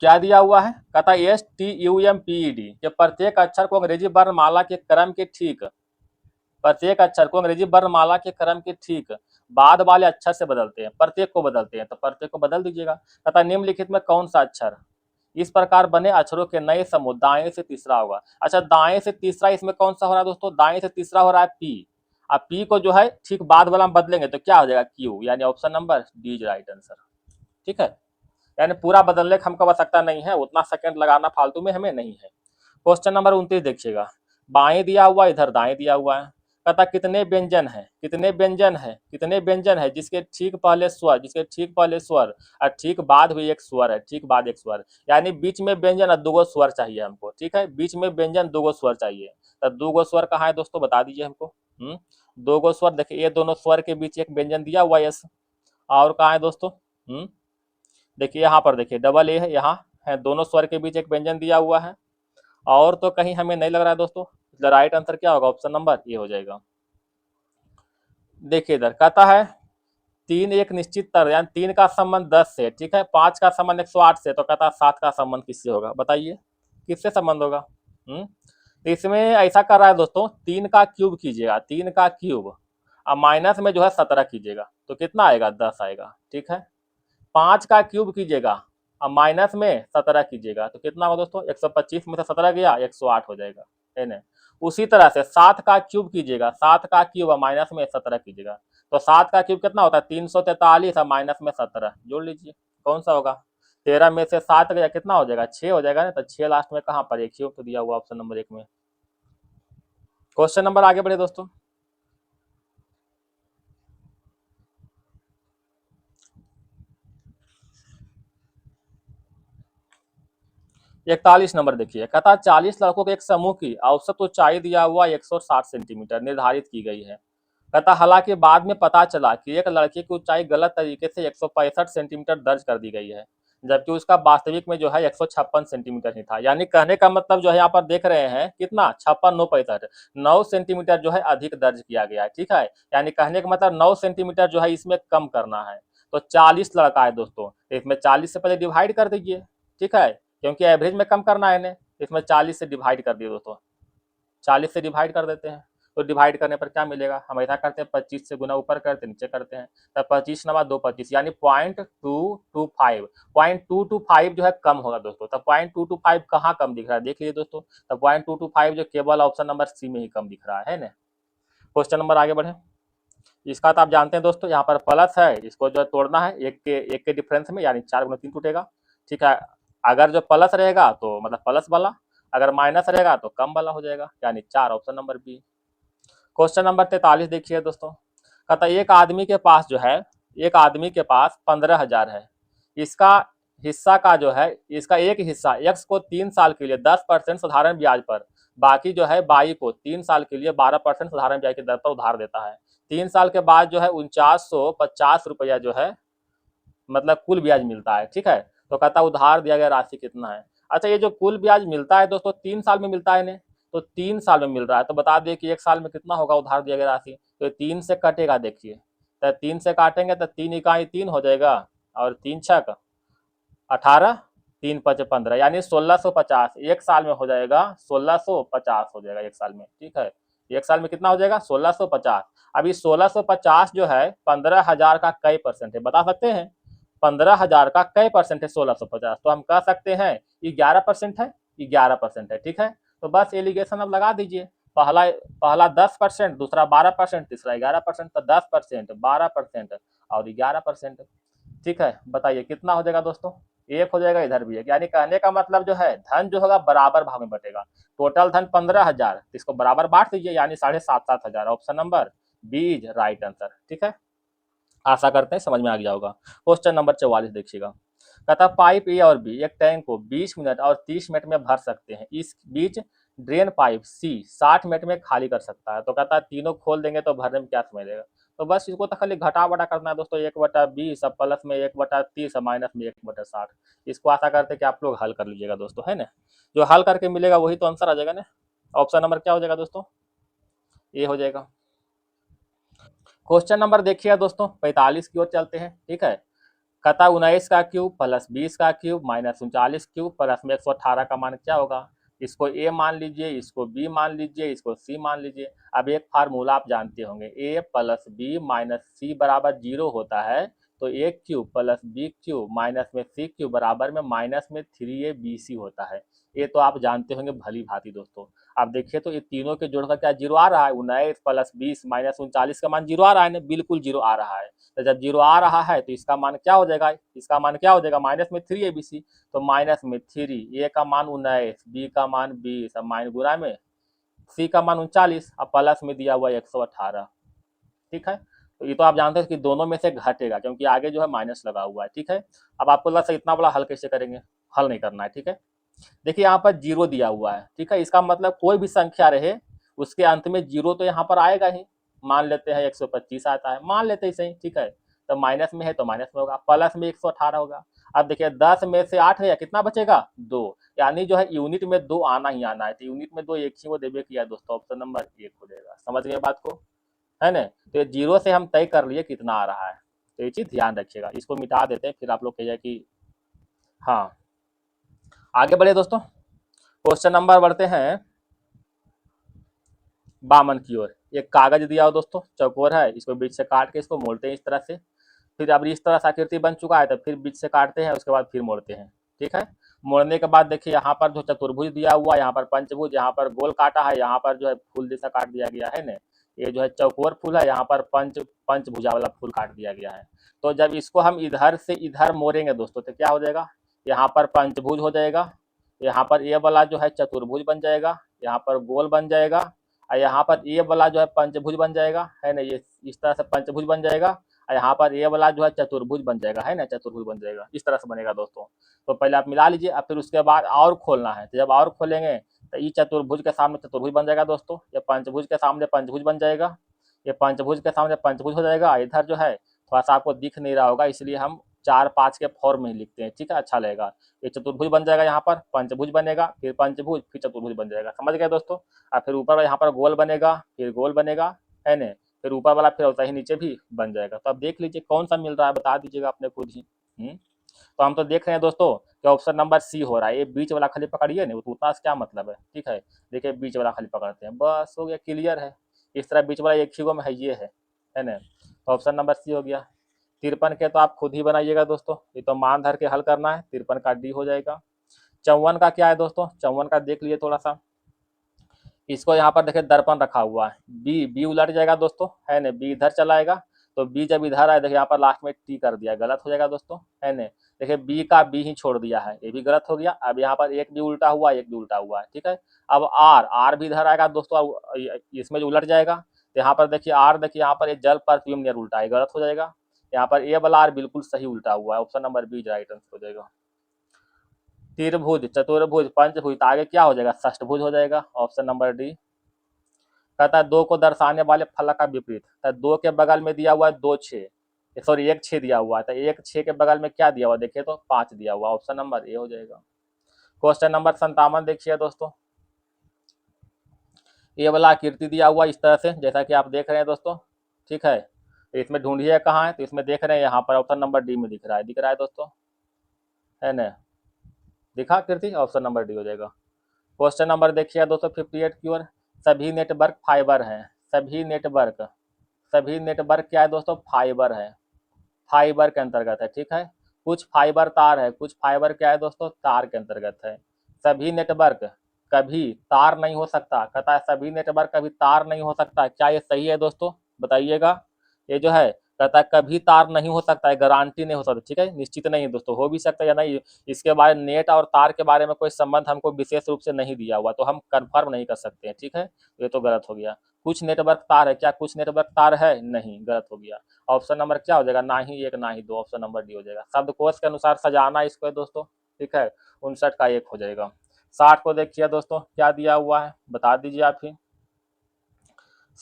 क्या दिया हुआ है, कहता है STUMPED के प्रत्येक अक्षर को अंग्रेजी वर्णमाला के क्रम के ठीक, प्रत्येक अक्षर को अंग्रेजी वर्णमाला के क्रम के ठीक बाद वाले अक्षर से बदलते हैं, प्रत्येक को बदलते हैं, तो प्रत्येक को बदल दीजिएगा। कहता निम्नलिखित में कौन सा अक्षर इस प्रकार बने अक्षरों के नए समूह दाएं से तीसरा होगा। अच्छा दाएं से तीसरा इसमें कौन सा हो रहा है दोस्तों, दाएं से तीसरा हो रहा है पी, अब पी को जो है ठीक बाद वाला में बदलेंगे तो क्या हो जाएगा क्यू, यानी option number D is right answer. ठीक है, यानी पूरा बदलने का हमको आवश्यकता नहीं है, उतना सेकंड लगाना फालतू में हमें नहीं है। क्वेश्चन नंबर 29 देखिएगा, बाएं दिया हुआ, इधर दाएं दिया हुआ है। कहता कितने व्यंजन है, कितने व्यंजन है, कितने व्यंजन है जिसके ठीक पहले स्वर, जिसके ठीक पहले स्वर और ठीक बाद भी एक स्वर है, ठीक बाद एक स्वर, यानी बीच में व्यंजन और दो स्वर चाहिए हमको। ठीक है, बीच में व्यंजन दो स्वर चाहिए। तो दो स्वर कहाँ है दोस्तों, बता दीजिए हमको। दो स्वर देखिए, ये दोनों स्वर के बीच एक व्यंजन दिया हुआ है यस। और कहाँ है दोस्तों, देखिए यहाँ पर देखिए डबल ए है, यहाँ है, दोनों स्वर के बीच एक व्यंजन दिया हुआ है। और तो कहीं हमें नहीं लग रहा है दोस्तों। राइट आंसर क्या होगा, ऑप्शन नंबर ये हो जाएगा। देखिए इधर कहता है तीन एक निश्चित तर, यानी 3 का संबंध 10 से, ठीक है, 5 का संबंध 108 से, तो कहता है 7 का संबंध किससे होगा, बताइए किससे संबंध होगा। तो इसमें ऐसा कर रहा है दोस्तों, 3 का क्यूब कीजिएगा, 3 का क्यूब, अब माइनस में जो है 17 कीजिएगा तो कितना आएगा, 10 आएगा। ठीक है, 5 का क्यूब कीजिएगा, अब माइनस में 17 कीजिएगा तो कितना होगा दोस्तों, 125 में से 17 गया 108 हो जाएगा, है ना। उसी तरह से 7 का क्यूब कीजिएगा, 7 का क्यूब माइनस में 17 कीजिएगा तो 7 का क्यूब कितना होता है, 343 और माइनस में 17 जोड़ लीजिए, कौन सा होगा, 13 में से 7 गया कितना हो जाएगा, 6 हो जाएगा ना। तो 6 लास्ट में कहाँ पर, एक क्यूब तो दिया हुआ ऑप्शन नंबर 1 में। क्वेश्चन नंबर आगे बढ़े दोस्तों। 41 नंबर देखिए, कहता 40 लड़कों के एक समूह की औसत ऊंचाई दिया हुआ 160 सेंटीमीटर निर्धारित की गई है। कहता हालांकि बाद में पता चला कि एक लड़के की ऊंचाई गलत तरीके से 165 सेंटीमीटर दर्ज कर दी गई है, जबकि उसका वास्तविक में जो है 156 सेंटीमीटर ही था। यानी कहने का मतलब जो है यहाँ पर देख रहे हैं कितना, 56 9 65 9 सेंटीमीटर जो है अधिक दर्ज किया गया है। ठीक है, यानी कहने का मतलब 9 सेंटीमीटर जो है इसमें कम करना है। तो 40 लड़का है दोस्तों, इसमें 40 से पहले डिवाइड कर दीजिए। ठीक है, क्योंकि एवरेज में कम करना है इन्हें, इसमें 40 से डिवाइड कर दिए दोस्तों, 40 से डिवाइड कर देते हैं। तो डिवाइड करने पर क्या मिलेगा, हम ऐसा करते हैं 25 से गुना ऊपर करते नीचे करते हैं, तब 25 नवा 2 25 यानी 0.225 जो है कम होगा दोस्तों। तब 0.225 कहाँ कम दिख रहा है, देख लीजिए दोस्तों, तब 0.225 जो केवल ऑप्शन नंबर सी में ही कम दिख रहा है ना। क्वेश्चन नंबर आगे बढ़े। इसका तो आप जानते हैं दोस्तों, यहाँ पर प्लस है, इसको जो है तोड़ना है, एक के डिफरेंस में, यानी 4 गुना 3 टूटेगा। ठीक है, अगर जो प्लस रहेगा तो मतलब प्लस वाला, अगर माइनस रहेगा तो कम वाला हो जाएगा, यानी 4 option number B. Question number 43 देखिए दोस्तों, कहता एक आदमी के पास जो है, एक आदमी के पास 15,000 है, इसका हिस्सा का जो है, इसका एक हिस्सा x को 3 साल के लिए 10% साधारण ब्याज पर, बाकी जो है बाई को 3 साल के लिए 12% साधारण ब्याज की दर पर उधार देता है। 3 साल के बाद जो है 4950 रुपया जो है मतलब कुल ब्याज मिलता है। ठीक है, तो कहता उधार दिया गया राशि कितना है। अच्छा, ये जो कुल ब्याज मिलता है दोस्तों 3 साल में मिलता है इन्हें, तो 3 साल में मिल रहा है, तो बता दें कि 1 साल में कितना होगा उधार दिया गया राशि, तो 3 से कटेगा देखिए, तो 3 से काटेंगे तो 3 इकाई 3 हो जाएगा, और 3 छक 18, 3 पच 15, यानी 1650 एक साल में हो जाएगा, 1650 हो जाएगा एक साल में। ठीक है, एक साल में कितना हो जाएगा, 1650। अभी 1650 जो है 15,000 का कई परसेंट है, बता सकते हैं 15,000 का कई परसेंट है 1650, तो हम कह सकते हैं 11% है, 11% है। ठीक है, तो बस एलिगेशन अब लगा दीजिए, पहला पहला 10%, दूसरा 12%, तीसरा 11%, तो 10%, 12% और 11%। ठीक है, बताइए कितना हो जाएगा दोस्तों, एक हो जाएगा, इधर भी एक, यानी कहने का मतलब जो है धन जो होगा बराबर भाग में बटेगा। टोटल धन 15,000, इसको बराबर बांट दीजिए, यानी 7,500 option number B is right answer. ठीक है, आशा करते हैं समझ में आ गया होगा। क्वेश्चन नंबर 44 देखिएगा, कहता पाइप ए और बी एक टैंक को 20 मिनट और 30 मिनट में भर सकते हैं, इस बीच ड्रेन पाइप सी 60 मिनट में खाली कर सकता है। तो कहता है तीनों खोल देंगे तो भरने में क्या समय लगेगा। तो बस इसको तो खाली घटा बटा करना है दोस्तों, 1/20 अब प्लस में 1/30 माइनस में 1/60। इसको आशा करते हैं कि आप लोग हल कर लीजिएगा दोस्तों, है ना। जो हल करके मिलेगा वही तो आंसर आ जाएगा ना। ऑप्शन नंबर क्या हो जाएगा दोस्तों, ए हो जाएगा। क्वेश्चन नंबर देखिए दोस्तों 45 की ओर चलते हैं। ठीक है, कहता 19 का क्यूब प्लस 20 का क्यूब माइनस 39 क्यूब प्लस में 118 का मान क्या होगा। इसको ए मान लीजिए, इसको बी मान लीजिए, इसको सी मान लीजिए। अब एक फार्मूला आप जानते होंगे, A plus B minus C बराबर 0 होता है, तो A cube plus B cube minus में सी क्यूब बराबर में माइनस में 3ab होता है। ये तो आप जानते होंगे भली भांति दोस्तों। आप देखिए तो ये तीनों के जोड़ का क्या जीरो आ रहा है, 19 प्लस 20 माइनस 39 का मान जीरो आ रहा है ना, बिल्कुल जीरो आ रहा है। तो जब जीरो आ रहा है तो इसका मान क्या हो जाएगा, इसका मान क्या हो जाएगा, माइनस में 3abc, तो माइनस में 3, ए का मान 19, बी का मान 20, अब माइन गुना में सी का मान 39 और प्लस में दिया हुआ 118। ठीक है, तो ये तो आप जानते हैं कि दोनों में से घटेगा क्योंकि आगे जो है माइनस लगा हुआ है। ठीक है, अब आपको लगा सर इतना बड़ा हल कैसे करेंगे, हल नहीं करना है। ठीक है, देखिए यहाँ पर जीरो दिया हुआ है। ठीक है, इसका मतलब कोई भी संख्या रहे उसके अंत में जीरो तो यहाँ पर आएगा ही। मान लेते हैं 125 आता है, मान लेते हैं सही। ठीक है, तो माइनस में है तो माइनस में होगा, प्लस में 118 होगा। अब देखिए 10 में से 8 गया, कितना बचेगा 2, यानी जो है यूनिट में 2 आना ही आना है। तो यूनिट में 2 एक ही वो देवे किया दोस्तों, ऑप्शन नंबर 1 हो जाएगा। समझ गए बात को, है ना। तो ये जीरो से हम तय कर लिए कितना आ रहा है, तो ये चीज ध्यान रखिएगा। इसको मिटा देते हैं, फिर आप लोग कहिए कि हाँ। आगे बढ़े दोस्तों, क्वेश्चन नंबर बढ़ते हैं बामन की ओर। एक कागज दिया हो दोस्तों, चौकोर है, इसको बीच से काट के इसको मोड़ते हैं इस तरह से। फिर अब इस तरह से आकृति बन चुका है तो फिर बीच से काटते हैं, उसके बाद फिर मोड़ते हैं। ठीक है, मोड़ने के बाद देखिए यहाँ पर जो चतुर्भुज दिया हुआ है, यहाँ पर पंचभुज, यहाँ पर गोल काटा है, यहाँ पर जो है फूल जैसा काट दिया गया है ना। ये जो है चौकोर फूल है, यहाँ पर पंचभुजा वाला फूल काट दिया गया है। तो जब इसको हम इधर से इधर मोड़ेंगे दोस्तों तो क्या हो जाएगा, यहाँ पर पंचभुज हो जाएगा, यहाँ पर ये वाला जो है चतुर्भुज बन जाएगा, यहाँ पर गोल बन जाएगा, और यहाँ पर ये वाला जो है पंचभुज बन जाएगा, है ना। ये इस तरह से पंचभुज बन जाएगा, और यहाँ पर ये वाला जो है चतुर्भुज बन जाएगा, है ना, चतुर्भुज बन जाएगा। इस तरह से बनेगा दोस्तों। तो पहले आप मिला लीजिए, अब फिर उसके बाद और खोलना है। तो जब और खोलेंगे तो ये चतुर्भुज के सामने चतुर्भुज बन जाएगा दोस्तों, ये पंचभुज के सामने पंचभुज बन जाएगा, ये पंचभुज के सामने पंचभुज हो जाएगा। इधर जो है थोड़ा सा आपको दिख नहीं रहा होगा, इसलिए हम 4-5 के फॉर्म में लिखते हैं। ठीक है, अच्छा लगेगा। ये चतुर्भुज बन जाएगा, यहाँ पर पंचभुज बनेगा, फिर पंचभुज, फिर चतुर्भुज बन जाएगा। समझ गए दोस्तों। और फिर ऊपर यहाँ पर गोल बनेगा, फिर गोल बनेगा, है ना। फिर ऊपर वाला फिर वैसा ही नीचे भी बन जाएगा। तो अब देख लीजिए कौन सा मिल रहा है, बता दीजिएगा अपने खुद ही। तो हम तो देख रहे हैं दोस्तों कि ऑप्शन नंबर सी हो रहा है। ये बीच वाला खाली पकड़िए ना, तो उतना क्या मतलब है। ठीक है, देखिए बीच वाला खाली पकड़ते हैं, बस हो गया, क्लियर है। इस तरह बीच वाला एक ही गो में है, ये है ना। तो ऑप्शन नंबर सी हो गया। 53 के तो आप खुद ही बनाइएगा दोस्तों, ये तो मान धर के हल करना है। 53 का डी हो जाएगा। 54 का क्या है दोस्तों, 54 का देख लिए थोड़ा सा। इसको यहाँ पर देखिए दर्पण रखा हुआ है, बी बी उलट जाएगा दोस्तों, है ना। बी इधर चला आएगा, तो बी जब इधर आए देखिए यहाँ पर लास्ट में टी कर दिया, गलत हो जाएगा दोस्तों, है ना। देखिए बी का बी ही छोड़ दिया है, ये भी गलत हो गया। अब यहाँ पर एक भी उल्टा हुआ, एक भी उल्टा हुआ है। ठीक है, अब आर आर भी इधर आएगा दोस्तों, अब इसमें जो उलट जाएगा तो यहाँ पर देखिए आर, देखिए यहाँ पर ये जल परफ्यूम नियर उल्टा है, गलत हो जाएगा। यहाँ पर ए वाला आर बिल्कुल सही उल्टा हुआ है, option number B right answer हो जाएगा। त्रिभुज, चतुर्भुज, पंचभुज, तो आगे क्या हो जाएगा, षष्ठभुज हो जाएगा, ऑप्शन नंबर डी। कहता है दो को दर्शाने वाले फलक का विपरीत, तो दो के बगल में दिया हुआ है 2 6, सॉरी 1 6 दिया हुआ है, तो 1 6 के बगल में क्या दिया हुआ देखिए तो 5 दिया हुआ, ऑप्शन नंबर ए हो जाएगा। क्वेश्चन नंबर 57 देखिए दोस्तों, ये वाला आकृति दिया हुआ इस तरह से जैसा कि आप देख रहे हैं दोस्तों। ठीक है, इसमें ढूंढिए कहाँ है, तो इसमें देख रहे हैं यहाँ पर ऑप्शन नंबर डी में दिख रहा है दोस्तों, है ना। दिखा आकृति, ऑप्शन नंबर डी हो जाएगा। क्वेश्चन नंबर देखिए दोस्तों 58 की ओर। सभी नेटवर्क फाइबर हैं, सभी नेटवर्क क्या है दोस्तों, फाइबर है, फाइबर के अंतर्गत है। ठीक है, कुछ फाइबर तार है, कुछ फाइबर क्या है दोस्तों, तार के अंतर्गत है। सभी नेटवर्क कभी तार नहीं हो सकता, कहता है सभी नेटवर्क कभी तार नहीं हो सकता, क्या ये सही है दोस्तों, बताइएगा। ये जो है कहता है कभी तार नहीं हो सकता है, गारंटी नहीं हो सकता। ठीक है, निश्चित नहीं है दोस्तों, हो भी सकता है या नहीं, इसके बारे में नेट और तार के बारे में कोई संबंध हमको विशेष रूप से नहीं दिया हुआ, तो हम कंफर्म नहीं कर सकते हैं। ठीक है, ये तो गलत हो गया। कुछ नेटवर्क तार है, क्या कुछ नेटवर्क तार है, नहीं, गलत हो गया। ऑप्शन नंबर क्या हो जाएगा, ना ही 1 ना ही 2, ऑप्शन नंबर डी हो जाएगा। शब्दकोश के अनुसार सजाना इसको है दोस्तों। ठीक है, 59 का 1 हो जाएगा। 60 को देखिए दोस्तों क्या दिया हुआ है, बता दीजिए आप ही।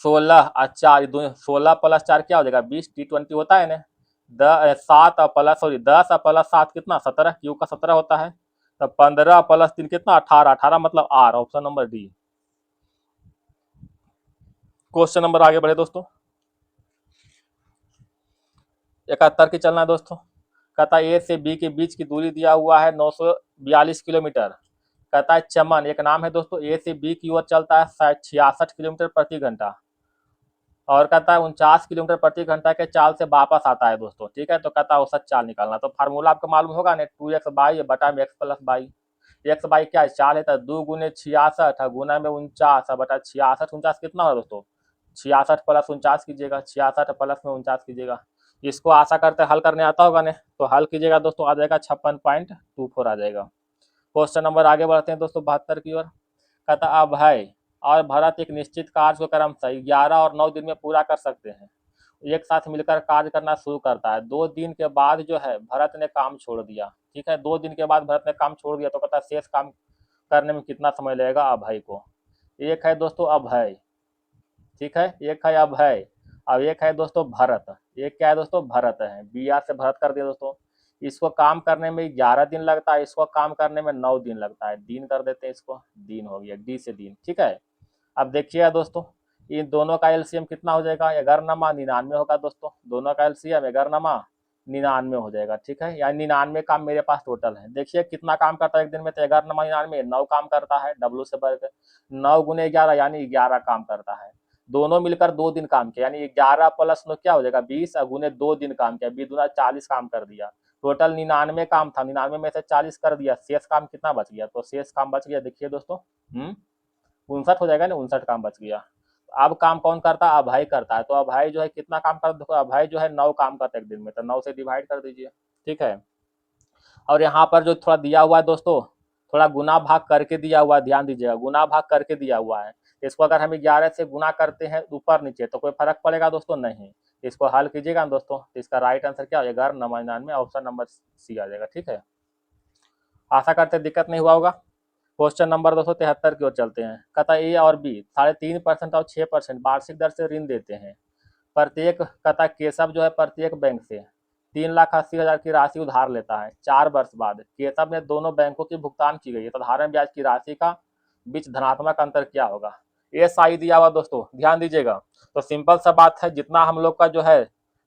16 और 4, 16 प्लस 4 क्या हो जाएगा, 20, T20 होता है ना। 7 प्लस, सॉरी 10 प्लस 7 कितना, 17, क्यू का 17 होता है। तो 15 प्लस 3 कितना, 18, 18 मतलब R, option number D. Question number आगे बढ़े दोस्तों, 71 की चलना है दोस्तों। कहता है ए से बी के बीच की दूरी दिया हुआ है 942 किलोमीटर। कहता है चमन, एक नाम है दोस्तों, ए से बी की ओर चलता है 66 किलोमीटर प्रति घंटा, और कहता है 49 किलोमीटर प्रति घंटा के चाल से वापस आता है दोस्तों। ठीक है, तो कहता है औसत चाल निकालना। तो फार्मूला आपको मालूम होगा ना, 2x बाई बटा में x plus by. X by क्या है, चाल है, तो 2 गुने 66 गुना में 49 बटा 66, 49 कितना होगा दोस्तों, 66 प्लस 49 कीजिएगा, 66 प्लस में 49 कीजिएगा। इसको आशा करते हल करने आता होगा ने, तो हल कीजिएगा दोस्तों, आ जाएगा 56.24 आ जाएगा। क्वेश्चन नंबर आगे बढ़ते हैं दोस्तों 72 की ओर। कहता अब है और भरत एक निश्चित कार्य को क्रमशः 11 और 9 दिन में पूरा कर सकते हैं। एक साथ मिलकर कार्य करना शुरू करता है। 2 दिन के बाद जो है भरत ने काम छोड़ दिया। ठीक है, 2 दिन के बाद भरत ने काम छोड़ दिया तो कहता है शेष काम करने में कितना समय लगेगा अभय को। एक है दोस्तों अभय, ठीक है, एक है अभय और एक है दोस्तों भरत। एक क्या है दोस्तों, भरत है, बी आर से भरत कर दिया दोस्तों। इसको काम करने में 11 दिन लगता है, इसको काम करने में 9 दिन लगता है, दिन कर देते हैं इसको, दिन हो गया, डी से दिन। ठीक है, अब देखिएगा दोस्तों इन दोनों का एलसीएम कितना हो जाएगा, 11 99 होगा दोस्तों। दोनों का एलसीएम 11 99 हो जाएगा। ठीक है, यानी 99 काम मेरे पास टोटल है। देखिए कितना काम करता है एक दिन में, तो 11 99 9 काम करता है, डब्ल्यू से बढ़ के 9 गुने 11 यानी 11 काम करता है। दोनों मिलकर 2 दिन काम किया, यानी 11 प्लस 9 क्या हो जाएगा 20 और गुने 2 दिन काम किया, 20 दूना 40 काम कर दिया। टोटल 99 काम था, 99 में से 40 कर दिया, शेष काम कितना बच गया, तो शेष काम बच गया देखिए दोस्तों 59 हो जाएगा ना, 59 काम बच गया। अब काम कौन करता है, अभय करता है। तो अभय जो है कितना काम करता है, देखो अभय जो है 9 काम करता है एक दिन में, तो 9 से डिवाइड कर दीजिए। ठीक है, और यहाँ पर जो थोड़ा दिया हुआ है दोस्तों, थोड़ा गुना भाग करके दिया हुआ है, ध्यान दीजिएगा, गुना भाग करके दिया हुआ है। इसको अगर हम 11 से गुना करते हैं ऊपर नीचे तो कोई फर्क पड़ेगा दोस्तों, नहीं। इसको हल कीजिएगा ना दोस्तों, तो इसका राइट आंसर क्या हो जाएगा, 99 ऑप्शन नंबर सी आ जाएगा। ठीक है, आशा करते दिक्कत नहीं हुआ होगा। क्वेश्चन नंबर 273 की ओर चलते हैं। कहता ए और बी 3.5% और 6% वार्षिक दर से ऋण देते हैं। प्रत्येक कहता केशव जो है प्रत्येक बैंक से 3,80,000 की राशि उधार लेता है। 4 वर्ष बाद केशव ने दोनों बैंकों की भुगतान की गई साधारण ब्याज की राशि का बीच धनात्मक अंतर क्या होगा। ये साई दिया हुआ दोस्तों, ध्यान दीजिएगा। तो सिंपल सा बात है, जितना हम लोग का जो है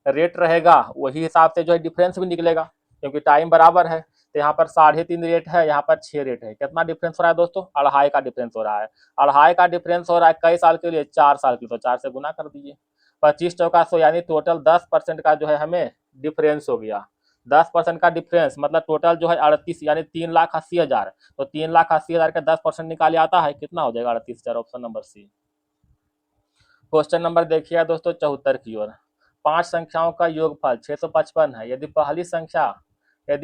रेट रहेगा वही हिसाब से जो है डिफरेंस भी निकलेगा, क्योंकि टाइम बराबर है। तो यहाँ पर 3.5 रेट है, यहाँ पर 6 रेट है। कितना डिफरेंस हो रहा है दोस्तों, 2.5 का डिफरेंस हो रहा है। 2.5 का डिफरेंस हो रहा है कई साल के लिए, 4 साल के लिए, तो 4 से गुना कर दीजिए। 25 चौका 100 यानी टोटल 10% का जो है हमें डिफरेंस हो गया। 10% का डिफरेंस मतलब टोटल जो है 38 यानी 3,80,000। तो 3,80,000 का 10% निकाले आता है कितना हो जाएगा 38,000, option number C. Question number देखिए दोस्तों 74 की ओर। 5 संख्याओं का योगफल 655 है। यदि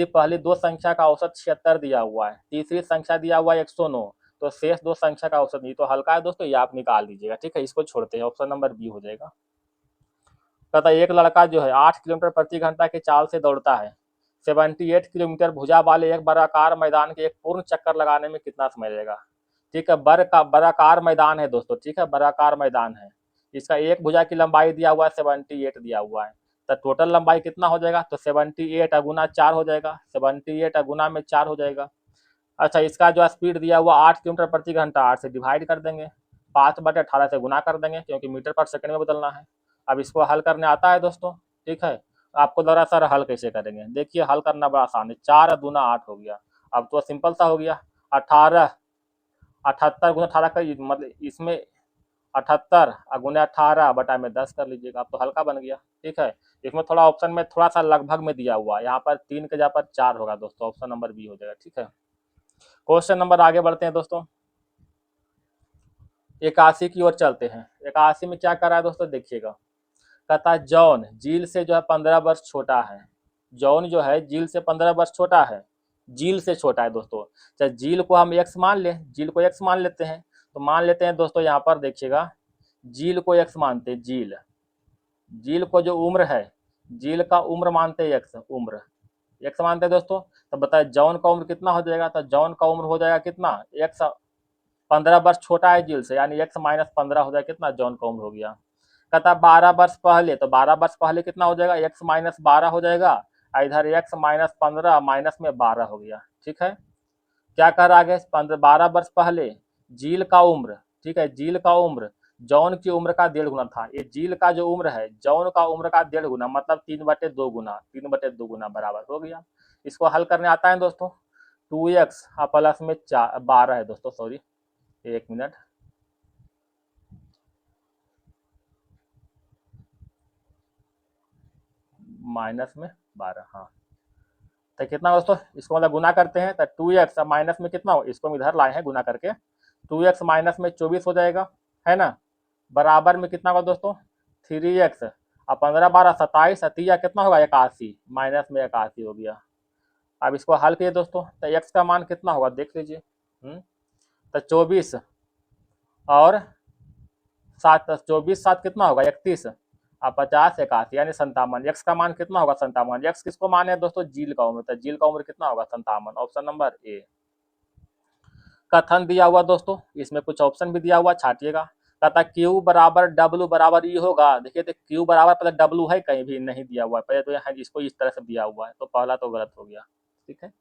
पहली 2 संख्या का औसत 76 दिया हुआ है, तीसरी संख्या दिया हुआ है 109, तो शेष 2 संख्या का औसत, ये तो हल्का है दोस्तों, ये आप निकाल दीजिएगा। ठीक है, इसको छोड़ते हैं, ऑप्शन नंबर बी हो जाएगा। कहता एक लड़का जो है 8 किलोमीटर प्रति घंटा की चाल से दौड़ता है। 78 किलोमीटर भुजा वाले एक बराकार मैदान के एक पूर्ण चक्कर लगाने में कितना समय लगेगा। ठीक है, बराकार मैदान है दोस्तों, ठीक है, बराकार मैदान है। इसका एक भुजा की लंबाई दिया हुआ है 78 दिया हुआ है, तो टोटल लंबाई कितना हो जाएगा, तो 78 गुना 4 हो जाएगा, 78 गुना में 4 हो जाएगा। अच्छा, इसका जो स्पीड दिया हुआ 8 किलोमीटर प्रति घंटा, 8 से डिवाइड कर देंगे, 5/18 से गुना कर देंगे क्योंकि मीटर पर सेकंड में बदलना है। अब इसको हल करने आता है दोस्तों, ठीक है। आपको लग रहा सर हल कैसे करेंगे, देखिए हल करना बड़ा आसान है। 4 दूना 8 हो गया, अब तो सिंपल सा हो गया। 18 78 गुना 18 का मतलब इसमें 78 गुना 18/10 कर लीजिएगा, अब तो हल्का बन गया। ठीक है, इसमें थोड़ा ऑप्शन में थोड़ा सा लगभग में दिया हुआ है, यहाँ पर 3 के जगह पर 4 होगा दोस्तों, ऑप्शन नंबर बी हो जाएगा। ठीक है, क्वेश्चन नंबर आगे बढ़ते हैं दोस्तों, 81 की ओर चलते हैं। 81 में क्या कर रहा है दोस्तों, देखिएगा। कहता है जॉन जील से जो है 15 वर्ष छोटा है। जॉन जो है जील से 15 वर्ष छोटा है, जील से छोटा है दोस्तों। चाहे जील को हम एक्स मान लें, जील को एक्स मान लेते हैं, तो मान लेते हैं दोस्तों यहाँ पर देखिएगा, जील को एक्स मानते हैं, जील को जो उम्र है, जील का उम्र मानते हैं एक्स, उम्र एक्स मानते हैं दोस्तों। तो बताए जॉन का उम्र कितना हो जाएगा, तो जॉन का उम्र हो जाएगा कितना, एक्स 15 वर्ष छोटा है जील से, यानी x-15 हो जाएगा, कितना जॉन का उम्र हो गया। कहता 12 वर्ष पहले, तो 12 वर्ष पहले कितना हो जाएगा, x-12 हो जाएगा, इधर x-15 माइनस में 12 हो गया। ठीक है, क्या कह रहा है, 12 वर्ष पहले जील का उम्र, ठीक है, जील का उम्र जॉन की उम्र का 1.5 गुना था। ये जील का जो उम्र है जॉन का उम्र का 1.5 गुना, मतलब 3/2 गुना, 3/2 गुना बराबर हो गया। इसको हल करने आता है दोस्तों, 2x प्लस में 12 है दोस्तों, सॉरी 1 मिनट, माइनस में 12, हाँ, तो कितना दोस्तों, इसको मतलब गुना करते हैं तो 2x माइनस में कितना हो, इसको हम इधर लाए हैं गुना करके, 2x माइनस में 24 हो जाएगा, है ना, बराबर में कितना होगा दोस्तों 3x, अब 15 12 27, तीया कितना होगा 81, माइनस में 81 हो गया। अब इसको हल किए दोस्तों, तो x का मान कितना होगा देख लीजिए, तो 24 और 24 7 कितना होगा 31 और 50 81 यानी 57। यक्स का मान कितना होगा 57। यक्स किसको मान है दोस्तों जील का उम्र, तो जील का उम्र कितना होगा 57। ऑप्शन नंबर ए। कथन दिया हुआ दोस्तों, इसमें कुछ ऑप्शन भी दिया हुआ छाटिएगा। कहता Q बराबर W बराबर E होगा। देखिए तो Q बराबर पहले W है कहीं भी नहीं दिया हुआ है, पहले तो यहाँ इसको इस तरह से दिया हुआ है, तो पहला तो गलत हो गया। ठीक है,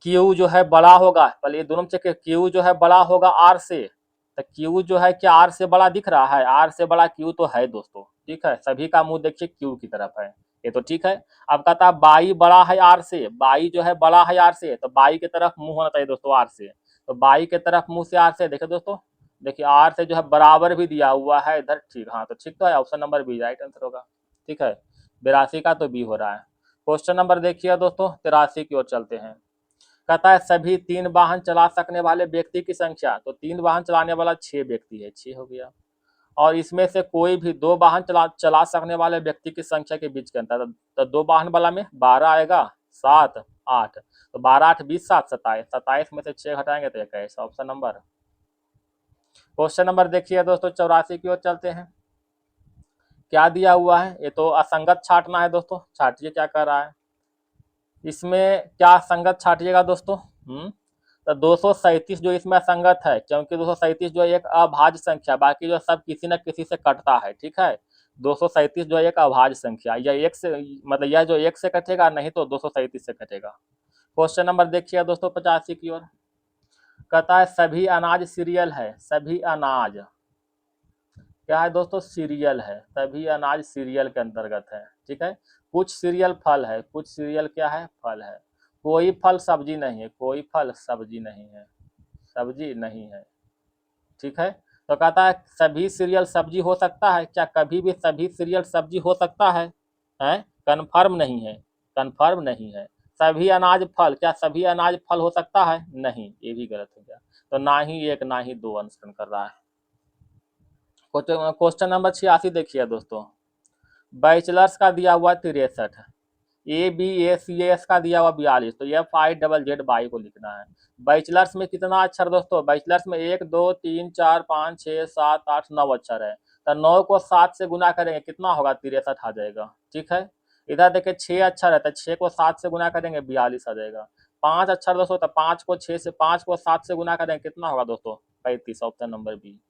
Q जो है बड़ा होगा, पहले ये दोनों में चेक, Q जो है बड़ा होगा R से, तो Q जो है क्या R से बड़ा दिख रहा है, R से बड़ा Q तो है दोस्तों। ठीक है, सभी का मुंह देखिए Q की तरफ है, ये तो ठीक है। अब कहता है बाई बड़ा है R से, बाई जो है बड़ा है R से, तो बाई की तरफ मुंह होना चाहिए दोस्तों R से, तो बाई की तरफ मुंह से R से, देखिए दोस्तों, देखिए R से जो है बराबर भी दिया हुआ है इधर। ठीक, हाँ तो ठीक तो है, option number B right answer होगा। ठीक है, 82 का तो बी हो रहा है। क्वेश्चन नंबर देखिए दोस्तों 83 की ओर चलते हैं। कहता है सभी 3 वाहन चला सकने वाले व्यक्ति की संख्या, तो 3 वाहन चलाने वाला 6 व्यक्ति है, 6 हो गया। और इसमें से कोई भी 2 वाहन चला सकने वाले व्यक्ति की संख्या के बीच का अंतर, तो 2 वाहन वाला में 12 आएगा, 7 8, तो 12 8 20 7 27, 27 में से 6 हटाएंगे तो 21। Option number. क्वेश्चन नंबर देखिए दोस्तों 84 की ओर चलते हैं। क्या दिया हुआ है, ये तो असंगत छाटना है दोस्तों, छाटिए क्या कर रहा है इसमें, क्या संगत छाटिएगा दोस्तों। तो 237 जो इसमें संगत है, क्योंकि 237 जो है एक अभाज्य संख्या, बाकी जो सब किसी न किसी से कटता है। ठीक है, 237 जो है एक अभाज्य संख्या, यह एक से मतलब यह जो एक से कटेगा, नहीं तो 237 से कटेगा। क्वेश्चन नंबर देखिए दोस्तों 85 की ओर। कहता है सभी अनाज सीरियल है, सभी अनाज क्या है दोस्तों, सीरियल है, सभी अनाज सीरियल के अंतर्गत है। ठीक है, कुछ सीरियल फल है, कुछ सीरियल क्या है, फल है, कोई फल सब्जी नहीं है, कोई फल सब्जी नहीं है, सब्जी नहीं है। ठीक है, तो कहता है सभी सीरियल सब्जी हो सकता है क्या, कभी भी सभी सीरियल सब्जी हो सकता है, कंफर्म नहीं है, कंफर्म नहीं है। सभी अनाज फल, क्या सभी अनाज फल हो सकता है, नहीं, ये भी गलत हो गया। तो ना ही एक ना ही दो अनुसरण कर रहा है। क्वेश्चन नंबर 86 देखिए दोस्तों। बैचलर्स का दिया हुआ 63, ABACS का दिया हुआ 42, तो FIZZ को लिखना है। बैचलर्स में कितना अक्षर दोस्तों, बैचलर्स में 1 2 3 4 5 6 7 8 9 अक्षर है, तो 9 को 7 से गुना करेंगे कितना होगा, 63 आ जाएगा। ठीक है, इधर देखिए 6 अक्षर है, तो 6 को 7 से गुना करेंगे 42 आ जाएगा। 5 अक्षर दोस्तों, तो 5 को 7 से गुना करेंगे कितना होगा दोस्तों, 35। Option number B.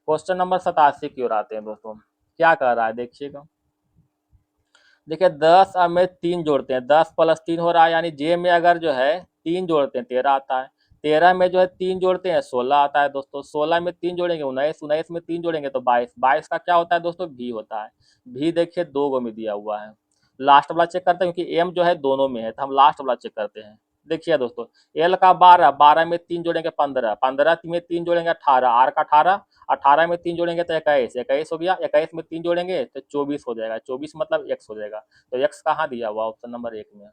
Question number 87 की ओर आते हैं दोस्तों। क्या कह रहा है देखिएगा, देखिए 10 अब में 3 जोड़ते हैं, 10 प्लस 3 हो रहा है, यानी जे में अगर जो है 3 जोड़ते हैं 13 आता है, 13 में जो है 3 जोड़ते हैं 16 आता है दोस्तों, 16 में 3 जोड़ेंगे 19, 19 में 3 जोड़ेंगे तो 22, 22 का क्या होता है दोस्तों, भी होता है। भी देखिए 2 गो में दिया हुआ है। लास्ट वाला चेक करते हैं, क्योंकि एम जो है दोनों में है, तो हम लास्ट वाला चेक करते हैं। देखिए दोस्तों, एल का 12, 12 में 3 जोड़ेंगे 15, 15 में 3 जोड़ेंगे 18, आर का 18, 18 में 3 जोड़ेंगे तो 21, 21 हो गया, 21 में 3 जोड़ेंगे तो 24 हो जाएगा, 24 मतलब x हो जाएगा। तो x कहाँ दिया हुआ, ऑप्शन नंबर 1 में।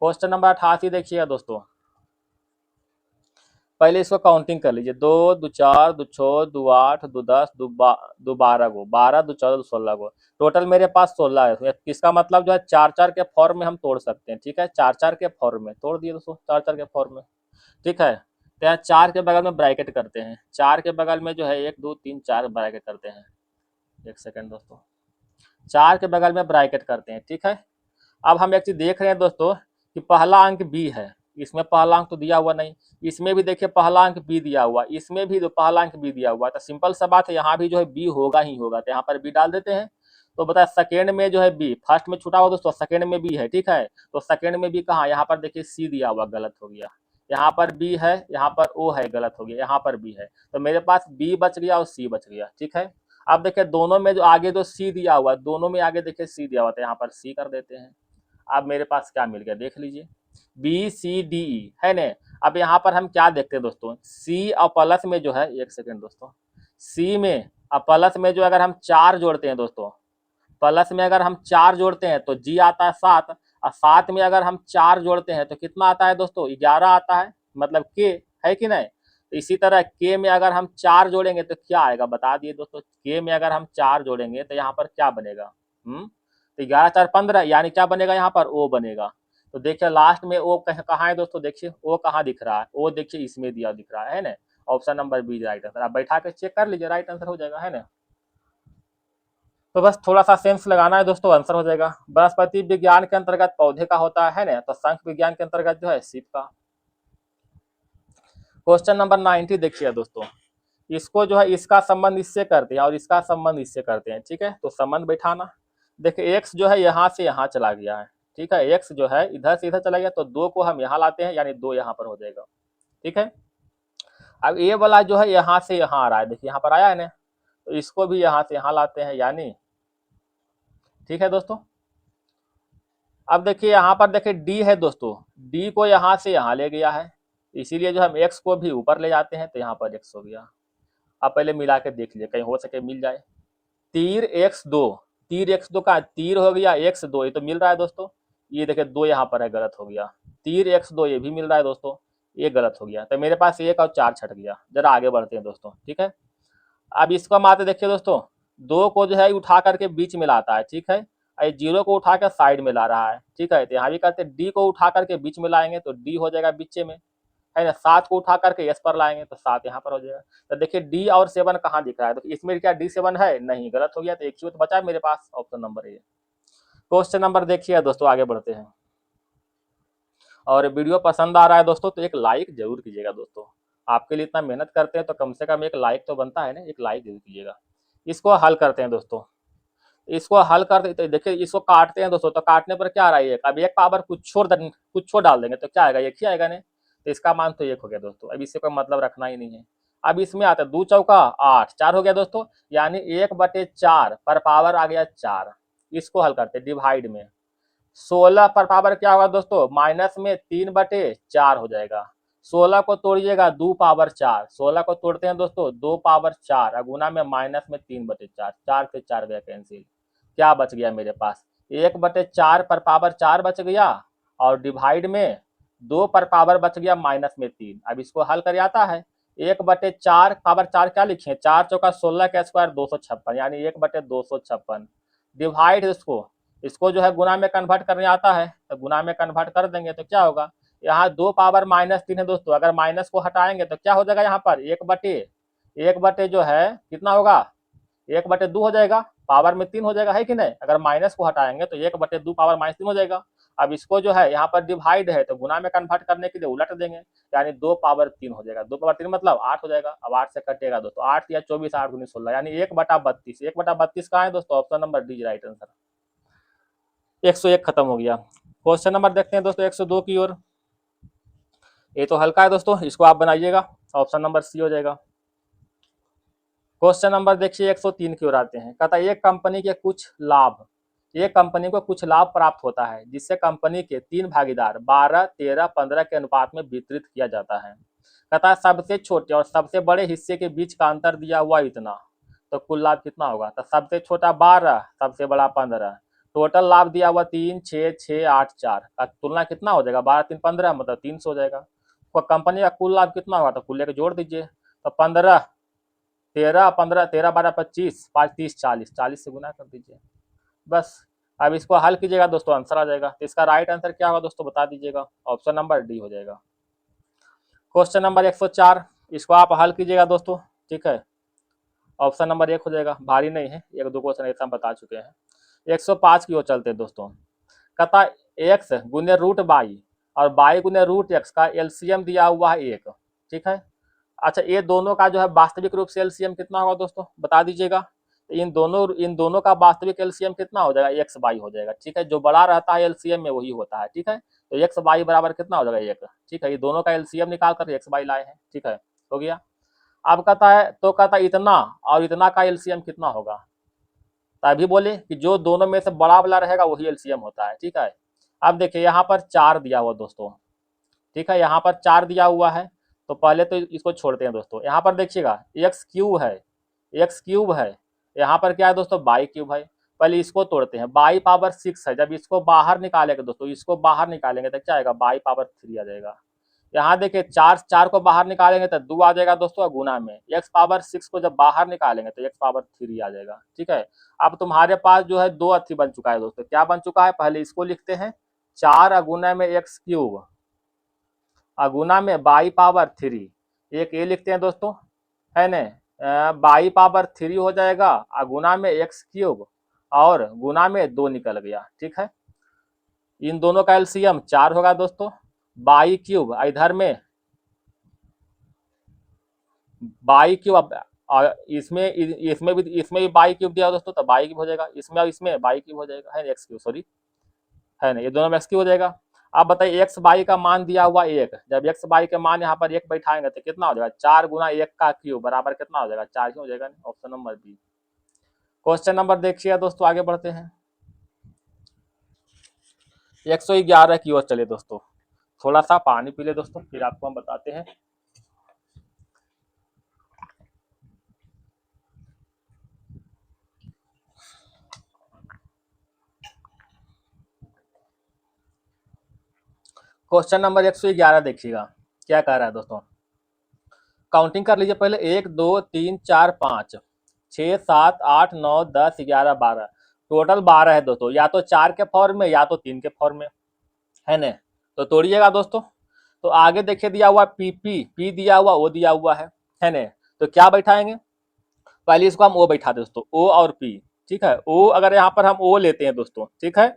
क्वेश्चन नंबर 88 देखिएगा दोस्तों। पहले इसको काउंटिंग कर लीजिए, 2 2 4 2 6 2 8 2 10 2 12 गो, 12 2 14 2 16 गो, टोटल मेरे पास 16 है। इसका मतलब जो है 4 4 के फॉर्म में हम तोड़ सकते हैं। ठीक है, 4 4 के फॉर्म में तोड़ दिए दोस्तों, 4 4 के फॉर्म में। ठीक है, तो यहाँ 4 के बगल में ब्रैकेट करते हैं, 4 के बगल में जो है 1 2 3 4 ब्रैकेट करते हैं। एक सेकेंड दोस्तों, 4 के बगल में ब्रैकेट करते हैं। ठीक है, अब हम एक चीज देख रहे हैं दोस्तों कि पहला अंक बी है, इसमें पहला अंक तो दिया हुआ नहीं, इसमें भी देखिए पहला अंक बी दिया हुआ, इसमें भी तो पहला अंक बी दिया हुआ, तो सिंपल सा बात है यहाँ भी जो है बी होगा ही होगा, तो यहाँ पर बी डाल देते हैं। तो बताए सेकेंड में जो है बी, फर्स्ट में छूटा हुआ दोस्तों, सेकेंड में बी है। ठीक है, तो सेकेंड में बी कहाँ, यहाँ पर देखिए सी दिया हुआ, गलत हो गया। यहाँ पर बी है, यहाँ पर ओ है, गलत हो गया, यहाँ पर बी है, तो मेरे पास बी बच गया और सी बच गया। ठीक है, अब देखिए दोनों में जो आगे जो सी दिया हुआ है, दोनों में आगे देखिए सी दिया हुआ था, यहाँ पर सी कर देते हैं। अब मेरे पास क्या मिल गया देख लीजिए, बी सी डी ई है न। अब यहाँ पर हम क्या देखते हैं दोस्तों, सी और प्लस में जो है, एक सेकेंड दोस्तों, सी में और प्लस में जो अगर हम 4 जोड़ते हैं दोस्तों, प्लस में अगर हम 4 जोड़ते हैं तो जी आता है 7, और 7 में अगर हम 4 जोड़ते हैं तो कितना आता है दोस्तों, 11 आता है, मतलब के, है कि नहीं। तो इसी तरह के में अगर हम 4 जोड़ेंगे तो क्या आएगा बता दिए दोस्तों, के में अगर हम 4 जोड़ेंगे तो यहाँ पर क्या बनेगा, तो 11 4 15, यानी क्या बनेगा यहाँ पर, ओ बनेगा। तो देखिए लास्ट में ओ कहाँ है दोस्तों, देखिए ओ कहाँ दिख रहा है, ओ देखिए इसमें दिया दिख रहा है ना, option number B right answer. आप बैठा के चेक कर लीजिए, राइट आंसर हो जाएगा, है ना। तो बस थोड़ा सा सेंस लगाना है दोस्तों, आंसर हो जाएगा। वनस्पति विज्ञान के अंतर्गत पौधे का होता है ना, तो संख विज्ञान के अंतर्गत जो है सीप का। क्वेश्चन नंबर 90 देखिए दोस्तों, इसको जो है इसका संबंध इससे करते हैं और इसका संबंध इससे करते हैं, ठीक है। तो संबंध बैठाना, देखिए एक्स जो है यहाँ से यहाँ चला गया है, ठीक है। एक्स जो है इधर से इधर चला गया, तो 2 को हम यहाँ लाते हैं, यानी 2 यहाँ पर हो जाएगा, ठीक है। अब ये वाला जो है यहाँ से यहाँ आ रहा है, देखिए यहाँ पर आया है ना, तो इसको भी यहाँ से यहाँ लाते हैं, यानी, ठीक है दोस्तों। अब देखिए यहाँ पर देखिए डी है दोस्तों, डी को यहाँ से यहाँ ले गया है, इसीलिए जो हम एक्स को भी ऊपर ले जाते हैं, तो यहाँ पर एक्स हो गया। अब पहले मिला के देख लिए, कहीं हो सके मिल जाए। तीर x2, तीर x2 का तीर हो गया x2, ये तो मिल रहा है दोस्तों। ये देखिए 2 यहाँ पर है, गलत हो गया। तीर x2 ये भी मिल रहा है दोस्तों, ये गलत हो गया। तो मेरे पास 1 और 4 छट गया। जरा आगे बढ़ते हैं दोस्तों, ठीक है। अब इसको माते देखिए दोस्तों, 2 को जो है उठा करके बीच में लाता है, ठीक है। ये 0 को उठा कर साइड में ला रहा है, ठीक है। तो यहाँ भी करते डी को उठा करके बीच में लाएंगे तो डी हो जाएगा बीचे में, है ना। 7 को उठा करके एस पर लाएंगे तो 7 यहाँ पर हो जाएगा। तो देखिए डी और 7 कहाँ दिख रहा है, तो इसमें क्या D7 है, नहीं, गलत हो गया। तो एक ही तो बचा है मेरे पास, option number A. Question number देखिए दोस्तों, आगे बढ़ते हैं। और वीडियो पसंद आ रहा है दोस्तों तो एक लाइक जरूर कीजिएगा दोस्तों, आपके लिए इतना मेहनत करते हैं तो कम से कम एक लाइक तो बनता है ना, एक लाइक जरूर कीजिएगा। इसको हल करते हैं दोस्तों, इसको हल कर तो देखिए इसको काटते हैं दोस्तों, तो काटने पर क्या आ रहा है, अब एक पावर कुछ छोड़ डाल देंगे तो क्या आएगा, एक ही आएगा ना। तो इसका मान तो 1 हो गया दोस्तों, अब इससे कोई मतलब रखना ही नहीं है। अब इसमें आता है 2 चौका 8, 4 हो गया दोस्तों, यानी 1/4 पर पावर आ गया 4। इसको हल करते डिवाइड में, 16 पर पावर क्या होगा दोस्तों, माइनस में 3/4 हो जाएगा। 16 को तोड़िएगा 2 पावर 4, 16 को तोड़ते हैं दोस्तों 2 पावर 4, गुना में माइनस में 3/4, 4 से 4 गया कैंसिल। क्या बच गया मेरे पास, 1/4 पर पावर 4 बच गया, और डिवाइड में 2 पर पावर बच गया माइनस में 3। अब इसको हल कर आता है, 1/4 पावर 4 क्या लिखे, 4 चौका 16 का स्क्वायर 256, यानी 1/256 डिवाइड इसको जो है गुना में कन्वर्ट करने आता है, तो गुना में कन्वर्ट कर देंगे तो क्या होगा, यहाँ 2 पावर -3 है दोस्तों, अगर माइनस को हटाएंगे तो क्या हो जाएगा, यहाँ पर 1/1 जो है कितना होगा, 1/2 हो जाएगा, पावर में 3 हो जाएगा, है कि नहीं। अगर माइनस को हटाएंगे तो 1/2 पावर -3 हो जाएगा। अब इसको जो है यहाँ पर डिवाइड है, तो गुना में कन्वर्ट करने के लिए उलट देंगे, यानी 2 पावर 3 हो जाएगा। 2 पावर 3 मतलब 8 हो जाएगा। अब 8 से कटेगा दोस्तों, 8 या 24, 8 गुनी 16, यानी 1/32। 1/32 कहाँ है दोस्तों, option number D right answer. 101 खत्म हो गया। क्वेश्चन नंबर देखते हैं दोस्तों 102 की ओर। ये तो हल्का है दोस्तों, इसको आप बनाइएगा, ऑप्शन नंबर सी हो जाएगा। क्वेश्चन नंबर देखिए 103 की ओर आते हैं। कहता है एक कंपनी के कुछ लाभ, एक कंपनी को कुछ लाभ प्राप्त होता है जिससे कंपनी के 3 भागीदार 12, 13, 15 के अनुपात में वितरित किया जाता है। कहता है सबसे छोटे और सबसे बड़े हिस्से के बीच का अंतर दिया हुआ इतना, तो कुल लाभ कितना होगा। तो सबसे छोटा 12, सबसे बड़ा 15, टोटल लाभ दिया हुआ 3, 6, 6, 8, 4 का तुलना कितना हो जाएगा, 12, 3, 15 मतलब 300 हो जाएगा। तो कंपनी का कुल लाभ कितना होगा, तो कुल लेकर जोड़ दीजिए। तो 15, 13, 15, 13, 12, 25, 5, 30, 40, 40 से गुना कर दीजिए बस। अब इसको हल कीजिएगा दोस्तों, आंसर आ जाएगा। तो इसका राइट आंसर क्या होगा दोस्तों, बता दीजिएगा, ऑप्शन नंबर डी हो जाएगा। क्वेश्चन नंबर 104, इसको आप हल कीजिएगा दोस्तों, ठीक है। ऑप्शन नंबर 1 हो जाएगा, भारी नहीं है, 1-2 क्वेश्चन ऐसा हम बता चुके हैं। 105 की ओर चलते हैं दोस्तों। कहता एक्स गुने रूट बाई और बाई गुने रूट एक्स का एलसीएम दिया हुआ है 1, ठीक है। अच्छा, ये दोनों का जो है वास्तविक रूप से एलसीएम कितना होगा दोस्तों, बता दीजिएगा। इन दोनों का वास्तविक एलसीएम कितना हो जाएगा, एक्स बाई हो जाएगा, ठीक है। जो बड़ा रहता है एलसीएम में वही होता है, ठीक है। तो एक्स बाई बराबर कितना हो जाएगा 1, ठीक है। ये दोनों का एलसीएम निकाल कर एक्स बाई लाए हैं, ठीक है, हो गया। अब कहता है, तो कहता है इतना और इतना का एलसीएम कितना होगा। तभी बोले कि जो दोनों में से बड़ा वाला रहेगा वही एलसीएम होता है, ठीक है। अब देखिए यहाँ पर 4 दिया हुआ दोस्तों, ठीक है, यहाँ पर 4 दिया हुआ है। तो पहले तो इसको छोड़ते हैं दोस्तों। यहाँ पर देखिएगा एक्स क्यूब है, एक्स क्यूब है, यहाँ पर क्या है दोस्तों, बाई क्यूब है। पहले इसको तोड़ते हैं, बाई पावर 6 है, जब इसको बाहर निकालेंगे दोस्तों, इसको बाहर निकालेंगे तो क्या आएगा, बाई पावर 3 आ जाएगा। यहाँ देखिए 4 को बाहर निकालेंगे तो 2 आ जाएगा दोस्तों, गुना में एक्स पावर 6 को जब बाहर निकालेंगे तो एक्स पावर 3 आ जाएगा, ठीक है। अब तुम्हारे पास जो है 2 अथी बन चुका है दोस्तों, क्या बन चुका है, पहले इसको लिखते हैं, 4 गुना में एक्स क्यूब, अगुना में बाई पावर 3, एक ये लिखते हैं दोस्तों, है न, बाई पावर 3 हो जाएगा और गुना में एक्स क्यूब और गुना में 2 निकल गया। ठीक है, इन दोनों का एलसीएम 4 होगा दोस्तों। बाई क्यूब इधर में बाई क्यूब, इसमें भी बाई क्यूब दिया दोस्तों, तो बाई क्यूब हो जाएगा, इसमें और इसमें बाई क्यूब हो जाएगा, है एक्स क्यूब, सॉरी, है ना, ये दोनों में एक्स क्यूब हो जाएगा। अब बताइए एक्स बाई का मान दिया हुआ 1, जब एक्स बाई के मान यहाँ पर 1 बैठाएंगे तो कितना हो जाएगा, 4 गुना 1 का क्यूब बराबर कितना हो जाएगा, 4 ही हो जाएगा। Option number B. Question number देखिए दोस्तों, आगे बढ़ते हैं 111 की ओर चले दोस्तों। थोड़ा सा पानी पी ले दोस्तों, फिर आपको हम बताते हैं। क्वेश्चन नंबर 111 देखिएगा क्या कह रहा है दोस्तों। काउंटिंग कर लीजिए पहले, 1 2 3 4 5 6 7 8 9 10 11 12, टोटल 12 है दोस्तों, या तो 4 के फॉर्म में या तो 3 के फॉर्म में, है न। तो तोड़िएगा दोस्तों। तो आगे देखिए दिया हुआ पी पी पी दिया हुआ, ओ दिया हुआ है न। तो क्या बैठाएंगे, पहले इसको हम ओ बैठा दे दोस्तों, ओ और पी। ठीक है, ओ अगर यहाँ पर हम ओ लेते हैं दोस्तों, ठीक है,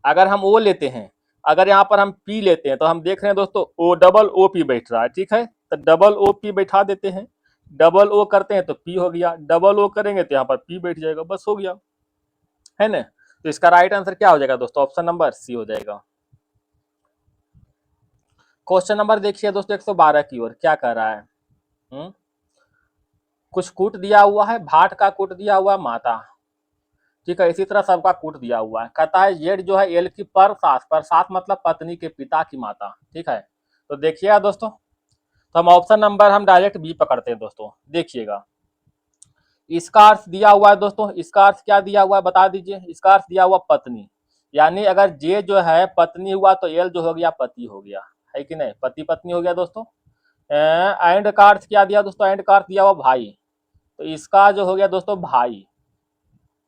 अगर हम ओ लेते हैं, अगर यहाँ पर हम पी लेते हैं, तो हम देख रहे हैं दोस्तों ओ डबल ओ पी बैठ रहा है। ठीक है, तो डबल ओ पी बैठा देते हैं, डबल ओ करते हैं तो पी हो गया, डबल ओ करेंगे तो यहाँ पर पी बैठ जाएगा, बस हो गया, है ना। तो इसका राइट आंसर क्या हो जाएगा दोस्तों, ऑप्शन नंबर सी हो जाएगा। क्वेश्चन नंबर देखिए दोस्तों 112 की ओर क्या कह रहा है। कुछ कूट दिया हुआ है, भाट का कूट दिया हुआ है माता, ठीक है, इसी तरह सबका कूट दिया हुआ है। कहता है जेड जो है एल की परसास, परसास मतलब पत्नी के पिता की माता। ठीक है, तो देखिएगा दोस्तों, तो हम ऑप्शन नंबर हम डायरेक्ट बी पकड़ते हैं दोस्तों। देखिएगा इसका अर्थ दिया हुआ है दोस्तों, इसका अर्थ क्या दिया हुआ है बता दीजिए। इसका अर्थ दिया हुआ पत्नी, यानी अगर जे जो है पत्नी हुआ तो एल जो हो गया पति हो गया, है कि नहीं, पति पत्नी हो गया दोस्तों। एंड का अर्थ क्या दिया दोस्तों, एंड का अर्थ दिया हुआ भाई, तो इसका जो हो गया दोस्तों भाई,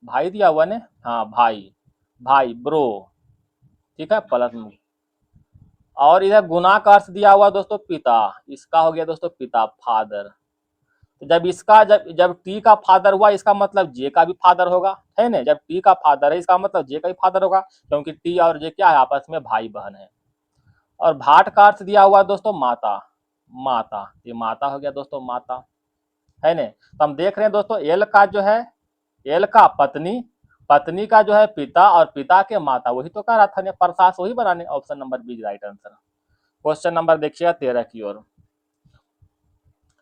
भाई दिया हुआ ने, हाँ भाई, भाई ब्रो, ठीक है, प्लस में। और इधर गुना का अर्थ दिया हुआ दोस्तों पिता, इसका हो गया दोस्तों पिता, फादर। तो जब इसका जब जब टी का फादर हुआ, इसका मतलब जे का भी फादर होगा, है ना। जब टी का फादर है इसका मतलब जे का भी फादर होगा, क्योंकि टी और जे क्या है, आपस में भाई बहन है। और भाट का अर्थ दिया हुआ दोस्तों माता, माता, ये माता हो गया दोस्तों, माता, है ना। तो हम देख रहे हैं दोस्तों एल का जो है, एल का पत्नी, पत्नी का जो है पिता और पिता के माता, वही तो कह रहा था प्रसास, वही बनाने। Option number B right answer. Question number देखिएगा 13 की ओर।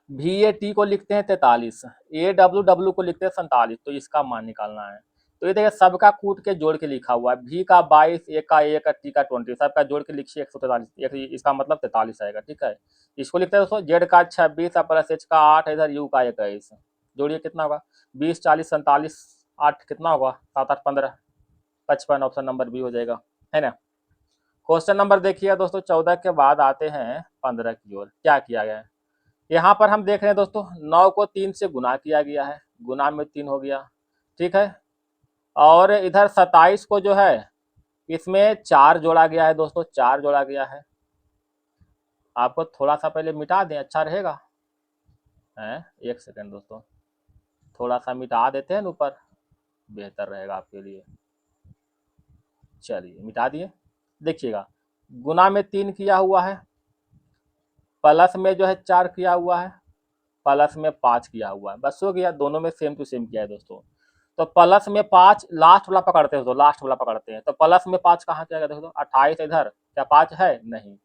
भी ए टी को लिखते हैं 43, ए डब्ल्यू डब्ल्यू को लिखते हैं 47, तो इसका मान निकालना है। तो ये देखिए सबका कूट के जोड़ के लिखा हुआ है, भी का 22, ए का 1, टी का 20, सबका जोड़ के लिखिए 143, इसका मतलब 43 आएगा। ठीक है, इसको लिखते हैं दोस्तों जेड का 26 प्लस एच का 8, इधर यू का 21, जोड़िए कितना होगा, 20 40 47, 8 कितना होगा, 7 8 15, 55, ऑप्शन नंबर बी हो जाएगा, है ना। क्वेश्चन नंबर देखिए दोस्तों 14 के बाद आते हैं 15 की ओर। क्या किया गया है यहाँ पर, हम देख रहे हैं दोस्तों 9 को 3 से गुना किया गया है, गुना में 3 हो गया, ठीक है। और इधर 27 को जो है इसमें 4 जोड़ा गया है दोस्तों, 4 जोड़ा गया है। आपको थोड़ा सा पहले मिटा दें, अच्छा रहेगा, है, एक सेकंड दोस्तों, थोड़ा सा मिटा देते हैं ऊपर, बेहतर रहेगा आपके लिए। चलिए मिटा दिए। देखिएगा गुना में 3 किया हुआ है, प्लस में जो है 4 किया हुआ है, प्लस में 5 किया हुआ है, बस हो गया, दोनों में सेम टू सेम किया है दोस्तों। तो प्लस में 5 लास्ट वाला पकड़ते हैं दोस्तों, लास्ट वाला पकड़ते हैं, तो प्लस में 5 कहाँ किया गया दोस्तों, 28 इधर, क्या 5 है, नहीं।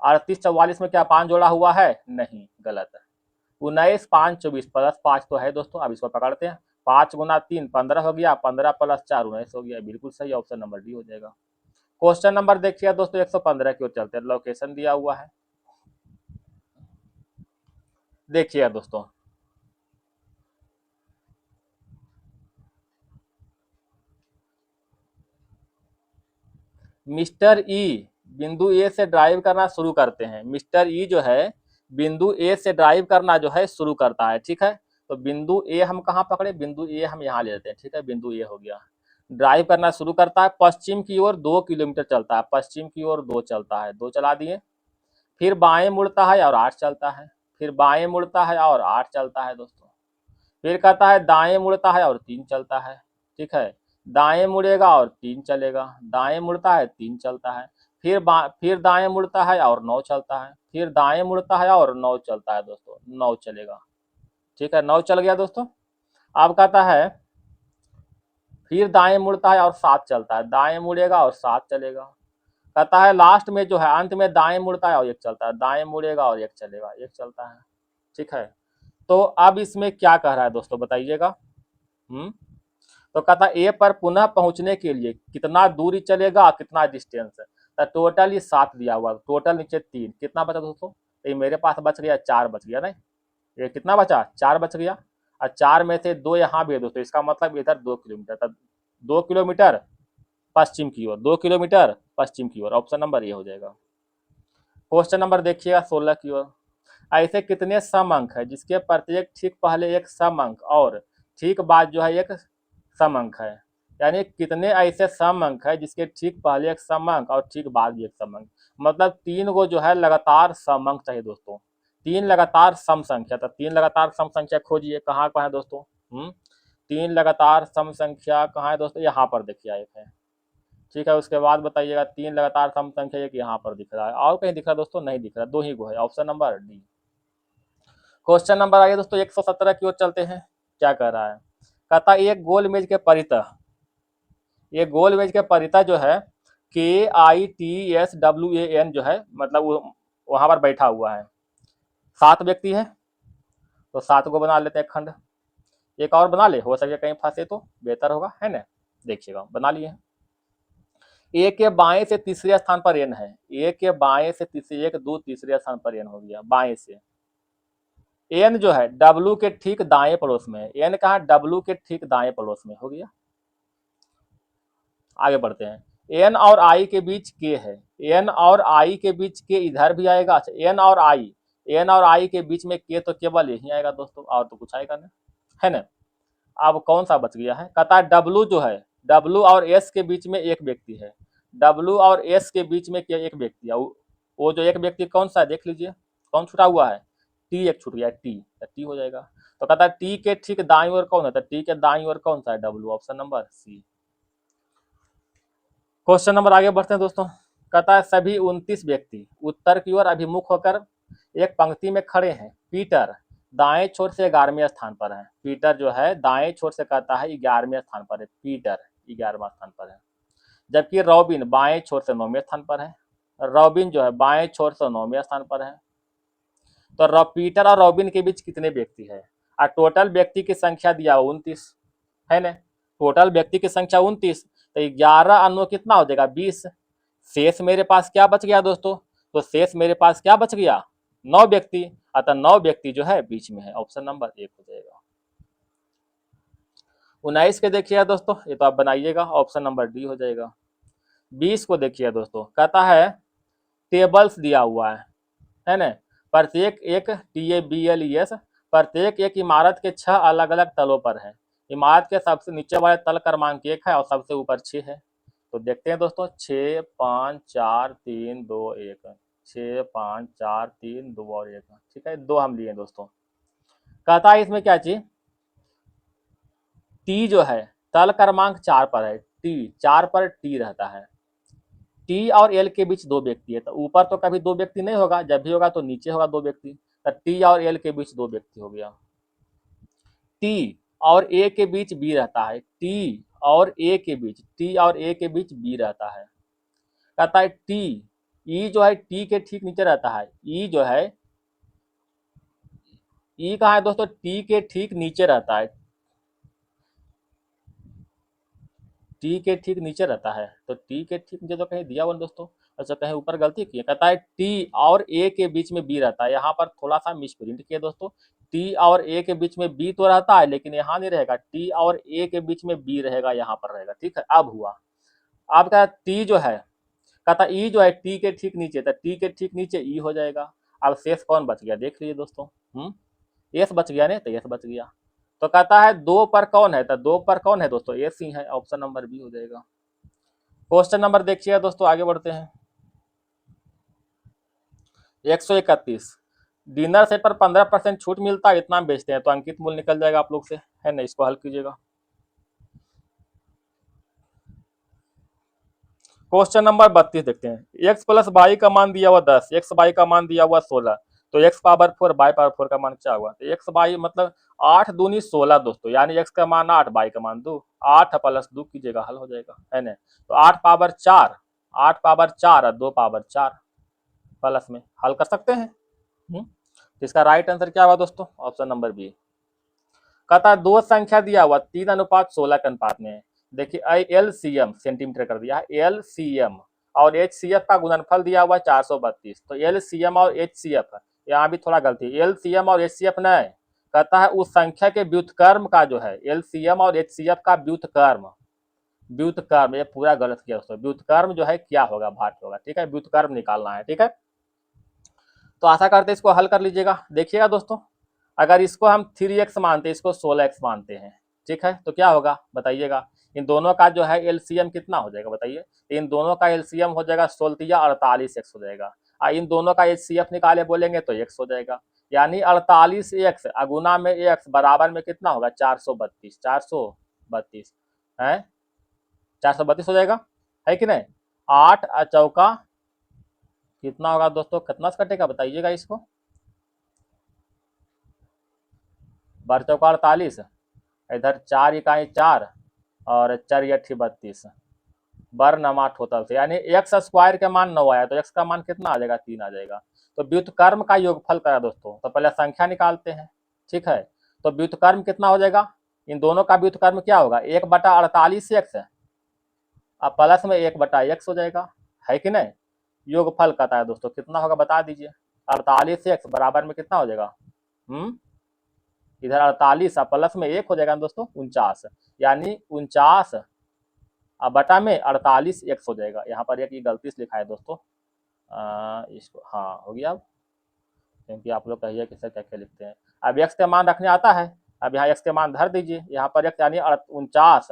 38 44 में क्या 5 जोड़ा हुआ है, नहीं, गलत है। 19 5 24 प्लस 5 तो है दोस्तों, अब इसको पकड़ते हैं, 5 गुना 3 15 हो गया, 15 प्लस 4 19 हो गया, बिल्कुल सही, ऑप्शन नंबर डी हो जाएगा। क्वेश्चन नंबर देखिए दोस्तों 115 की ओर चलते हैं, लोकेशन दिया हुआ है, देखिए दोस्तों मिस्टर ई बिंदु ए से ड्राइव करना शुरू करते हैं। मिस्टर ई जो है बिंदु ए से ड्राइव करना जो है शुरू करता है, ठीक है। तो बिंदु ए हम कहाँ पकड़े, बिंदु ए हम यहाँ ले लेते हैं, ठीक है, बिंदु ए हो गया। ड्राइव करना शुरू करता है, पश्चिम की ओर 2 किलोमीटर चलता है, पश्चिम की ओर 2 चलता है, 2 चला दिए। फिर बाएं मुड़ता है और 8 चलता है, फिर बाएं मुड़ता है और 8 चलता है दोस्तों। फिर कहता है दाएं मुड़ता है और 3 चलता है, ठीक है। दाएं मुड़ेगा और 3 चलेगा, दाएं मुड़ता है 3 चलता है, फिर दाएं मुड़ता है और 9 चलता है, फिर दाएं मुड़ता है और 9 चलता है दोस्तों, 9 चलेगा, ठीक है। 9 चल गया दोस्तों। अब कहता है फिर दाएं मुड़ता है और 7 चलता है, दाएं मुड़ेगा और 7 चलेगा। कहता है लास्ट में जो है अंत में दाएं मुड़ता है और 1 चलता है, दाएं मुड़ेगा और 1 चलेगा, 1 चलता है, ठीक है। तो अब इसमें क्या कह रहा है दोस्तों बताइएगा। तो कहता है ए पर पुनः पहुंचने के लिए कितना दूरी चलेगा, कितना डिस्टेंस है। तो टोटल ये 7 दिया हुआ, टोटल नीचे 3, कितना बचा दोस्तों। ये मेरे पास बच गया 4 बच गया, नहीं ये कितना बचा 4 बच गया, और 4 में से 2 यहाँ भी है दोस्तों, इसका मतलब इधर 2 किलोमीटर, तब 2 किलोमीटर पश्चिम की ओर, 2 किलोमीटर पश्चिम की ओर, ऑप्शन नंबर ये हो जाएगा। क्वेश्चन नंबर देखिएगा 16 की ओर। ऐसे कितने सम अंक है जिसके प्रत्येक ठीक पहले एक सम अंक और ठीक बाद जो है एक सम अंक है। यानी कितने ऐसे सम अंक है जिसके ठीक पहले एक सम अंक और ठीक बाद भी एक सम अंक, मतलब 3 को जो है लगातार सम अंक चाहिए दोस्तों, 3 लगातार सम संख्या। तो 3 लगातार सम संख्या खोजिए, कहाँ है दोस्तों। 3 लगातार सम संख्या कहाँ है दोस्तों, यहाँ पर देखिए एक है, ठीक है। उसके बाद बताइएगा 3 लगातार सम संख्या एक यहाँ पर दिख रहा है, और कहीं दिख रहा है दोस्तों, नहीं दिख रहा, 2 ही को है, option number D. Question number आइए दोस्तों 117 की ओर चलते हैं। क्या कह रहा है, कहता एक गोल मेज के परितः, ये गोल मेज के परितः जो है KITSWAN जो है, मतलब वो वहां पर बैठा हुआ है, 7 व्यक्ति है, तो 7 को बना लेते हैं खंड। एक और बना ले, हो सके कहीं फंसे तो बेहतर होगा, है ना। देखिएगा बना लिए। ए के बाएं से तीसरे स्थान पर एन है, ए के बाएं से तीसरे, 1 2 तीसरे स्थान पर एन हो गया बाएं से। एन जो है डब्लू के ठीक दाएं पड़ोस में है, एन कहा डब्लू के ठीक दाएं पड़ोस में हो गया। आगे बढ़ते हैं। एन और आई के बीच के है, एन और आई के बीच के इधर भी आएगा। अच्छा एन और आई के बीच में के तो केवल यही आएगा दोस्तों, और तो कुछ आएगा नहीं, है ना। अब कौन सा बच गया है, कहता है डब्लू जो है, डब्लू और एस के बीच में एक व्यक्ति है, डब्लू और एस के बीच में क्या एक व्यक्ति है, वो जो एक व्यक्ति कौन सा है देख लीजिए, कौन छुटा हुआ है, टी एक छूट गया, टी, टी हो जाएगा। तो कहता है टी के ठीक दाईं ओर कौन है, तो टी के दाईं ओर कौन सा है, W, option number C. Question number आगे बढ़ते हैं दोस्तों। कहता है सभी 29 व्यक्ति उत्तर की ओर अभिमुख होकर एक पंक्ति में खड़े हैं, पीटर दाएं छोर से 11वें स्थान पर है, पीटर जो है दाएं छोर से कहता है 11वें स्थान पर है, पीटर 11वां स्थान पर है। जबकि रॉबिन बाएं छोर से 9वें स्थान पर है, रॉबिन जो है बाएं छोर से 9वें स्थान पर है। तो पीटर और रॉबिन के बीच कितने व्यक्ति है, और टोटल व्यक्ति की संख्या दिया 29 है ना, टोटल व्यक्ति की संख्या 29, तो 11 अन्य कितना हो जाएगा 20। शेष मेरे पास क्या बच गया दोस्तों, तो शेष मेरे पास क्या बच गया 9 व्यक्ति, अतः 9 व्यक्ति जो है बीच में है, ऑप्शन नंबर 1 हो जाएगा। 19 के देखिएगा दोस्तों, ये तो आप बनाइएगा, ऑप्शन नंबर डी हो जाएगा। 20 को देखिए दोस्तों, कहता है टेबल्स दिया हुआ है ना, प्रत्येक एक TABLES, प्रत्येक एक इमारत के 6 अलग अलग तलों पर है, इमारत के सबसे नीचे वाले तल क्रमांक 1 है और सबसे ऊपर 6 है। तो देखते हैं दोस्तों 6 5 4 3 2 1, 6 5 4 3 2 और 1, ठीक है 2 हम लिए दोस्तों। कहता है इसमें क्या चीज, टी जो है तल क्रमांक 4 पर है, टी 4 पर टी रहता है, टी और एल के बीच 2 व्यक्ति है, तो ऊपर तो कभी 2 व्यक्ति नहीं होगा, जब भी होगा तो नीचे होगा 2 व्यक्ति, तो टी और एल के बीच 2 व्यक्ति हो गया। टी और ए के बीच बी रहता है, टी और ए के बीच बी रहता है। कहता है टी, ई जो है टी के ठीक नीचे रहता है, ई जो है, ई कहाँ है दोस्तों, टी के ठीक नीचे रहता है, टी के ठीक नीचे रहता है, तो टी के ठीक नीचे तो कहीं दिया हुआ दोस्तों, अच्छा कहीं ऊपर गलती की है। कहता है टी और ए के बीच में बी रहता है, यहाँ पर थोड़ा सा मिसप्रिंट किया दोस्तों, टी और ए के बीच में बी तो रहता है लेकिन यहाँ नहीं रहेगा, टी और ए के बीच में बी रहेगा, यहाँ पर रहेगा, ठीक है। अब हुआ, अब क्या टी जो है, कहता ई जो है टी के ठीक नीचे, तो टी के ठीक नीचे ई हो जाएगा। अब शेष कौन बच गया देख लीजिए दोस्तों, एस बच गया नहीं, तो एस बच गया। तो कहता है 2 पर कौन है, तो 2 पर कौन है दोस्तों, एस ही है, ऑप्शन नंबर बी हो जाएगा। क्वेश्चन नंबर देखिए दोस्तों, आगे बढ़ते हैं। 131। डिनर सेट पर 15% छूट मिलता है, इतना बेचते हैं, तो अंकित मूल्य निकल जाएगा आप लोग से, है ना। इसको हल कीजिएगा। क्वेश्चन नंबर 32 देखते हैं। x प्लस वाई का मान दिया हुआ 10, एक्स वाई का मान दिया हुआ 16, तो x पावर 4 वाई पावर 4 का मान क्या हुआ। तो एक्स वाई मतलब 8 दूनी 16 दोस्तों, यानी x का मान 8, वाई का मान 2, 8 प्लस 2 कीजिएगा, हल हो जाएगा, है ना। तो 8 पावर 4, 8 पावर 4 और 2 पावर 4 प्लस में हल कर सकते हैं। तो इसका राइट आंसर क्या हुआ दोस्तों, ऑप्शन नंबर बी। कहता है दो संख्या दिया हुआ 3:16 के अनुपात में है। देखिए LCM सेंटीमीटर कर दिया है, LCM और HCF का गुणनफल दिया हुआ 432। तो LCM और HCF, यहाँ भी थोड़ा गलती है, LCM और HCF नहीं, कहता है उस संख्या के व्युत्क्रम का जो है, LCM और HCF का व्युत्क्रम, व्युत्क्रम, ये पूरा गलत किया दोस्तों, व्युत्क्रम जो है क्या होगा, भाट होगा, ठीक है, व्युत्क्रम निकालना है, ठीक है। तो आशा करते हैं इसको हल कर लीजिएगा। देखिएगा दोस्तों, अगर इसको हम 3x मानते हैं, इसको 16x मानते हैं, ठीक है, तो क्या होगा बताइएगा। इन दोनों का जो है LCM कितना हो जाएगा बताइए। इन दोनों का LCM हो जाएगा 16 48x हो जाएगा, और इन दोनों का HCF निकाले बोलेंगे तो x हो जाएगा, यानी 48x अगुना में x बराबर में कितना होगा 432, 432 है, 432 हो जाएगा, है कि नहीं। 8 चौका कितना होगा दोस्तों, कितना से कटेगा बताइएगा इसको, 12 चौका 48, इधर 4 इकाई 4 और 4 अठी 32, वर्णमा टोटल से, यानी एक्स स्क्वायर के मान 9 आया, तो एक्स का मान कितना आ जाएगा 3 आ जाएगा। तो व्युत्क्रम का योगफल करा दोस्तों, तो पहले संख्या निकालते हैं, ठीक है। तो व्युत्क्रम कितना हो जाएगा, इन दोनों का व्युत्क्रम क्या होगा 1/48x अब प्लस में 1/x हो जाएगा, है कि नहीं। योगफल कहता है दोस्तों, कितना होगा बता दीजिए। 48x बराबर में कितना हो जाएगा, इधर 48 और प्लस में 1 हो जाएगा दोस्तों 49, यानी 49 बटा में 48x हो जाएगा। यहाँ पर एक गलती से लिखा है दोस्तों, इसको हाँ हो गया अब, क्योंकि आप लोग कहिए कि सर क्या क्या लिखते हैं। अब x का मान रखने आता है, अब यहाँ x के मान धर दीजिए, यहाँ पर x यानी 49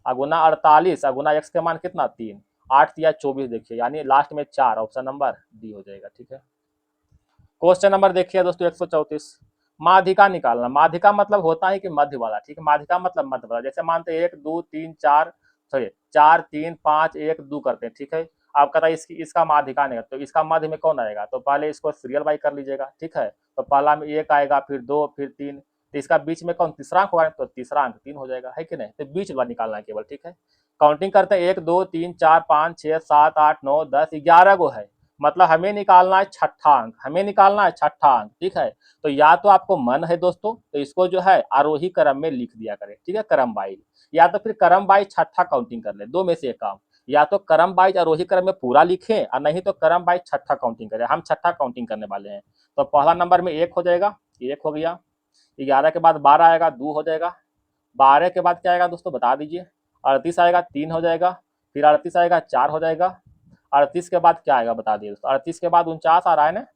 अगुना 48 अगुना x के मान कितना 3, 8 या 24 देखिए, यानी लास्ट में 4, ऑप्शन नंबर डी हो जाएगा, ठीक है। क्वेश्चन नंबर देखिए दोस्तों 134, माध्यिका निकालना। माध्यिका मतलब होता है कि मध्य वाला, ठीक है, माध्यिका मतलब मध्य वाला। जैसे मानते हैं 1 2 3 4 सॉरी 4 3 5 1 2 करते हैं, ठीक है। आप कहता है इसका माध्यिका नहीं, तो इसका मध्य में कौन आएगा, तो पहले इसको सीरियल बाई कर लीजिएगा, ठीक है। तो पहला में 1 आएगा, फिर 2 फिर 3, तो इसका बीच में कौन तीसरा अंक होगा, तो तीसरा अंक 3 हो जाएगा, है कि नहीं। तो बीच वाला निकालना है केवल, ठीक है। काउंटिंग करते हैं 1 2 3 4 5 6 7 8 9 10 11 गो है, मतलब हमें निकालना है छठा अंक, हमें निकालना है छठा अंक, ठीक है। तो या तो आपको मन है दोस्तों, तो इसको जो है आरोही क्रम में लिख दिया करें, ठीक है, क्रम वाइज, या तो फिर क्रम वाइज छठा काउंटिंग कर ले, दो में से एक काम, या तो क्रम वाइज आरोही क्रम में पूरा लिखें और नहीं तो क्रम वाइज छठा काउंटिंग करें। हम छठा काउंटिंग करने वाले हैं। तो पहला नंबर में 1 हो जाएगा, 1 हो गया, 11 के बाद 12 आएगा, 2 हो जाएगा, 12 के बाद क्या आएगा दोस्तों बता दीजिए, 38 आएगा, 3 हो जाएगा, फिर 38 आएगा, 4 हो जाएगा, 38 के बाद क्या आएगा बता दिए दोस्तों, 38 के बाद 49 आ रहा है ना,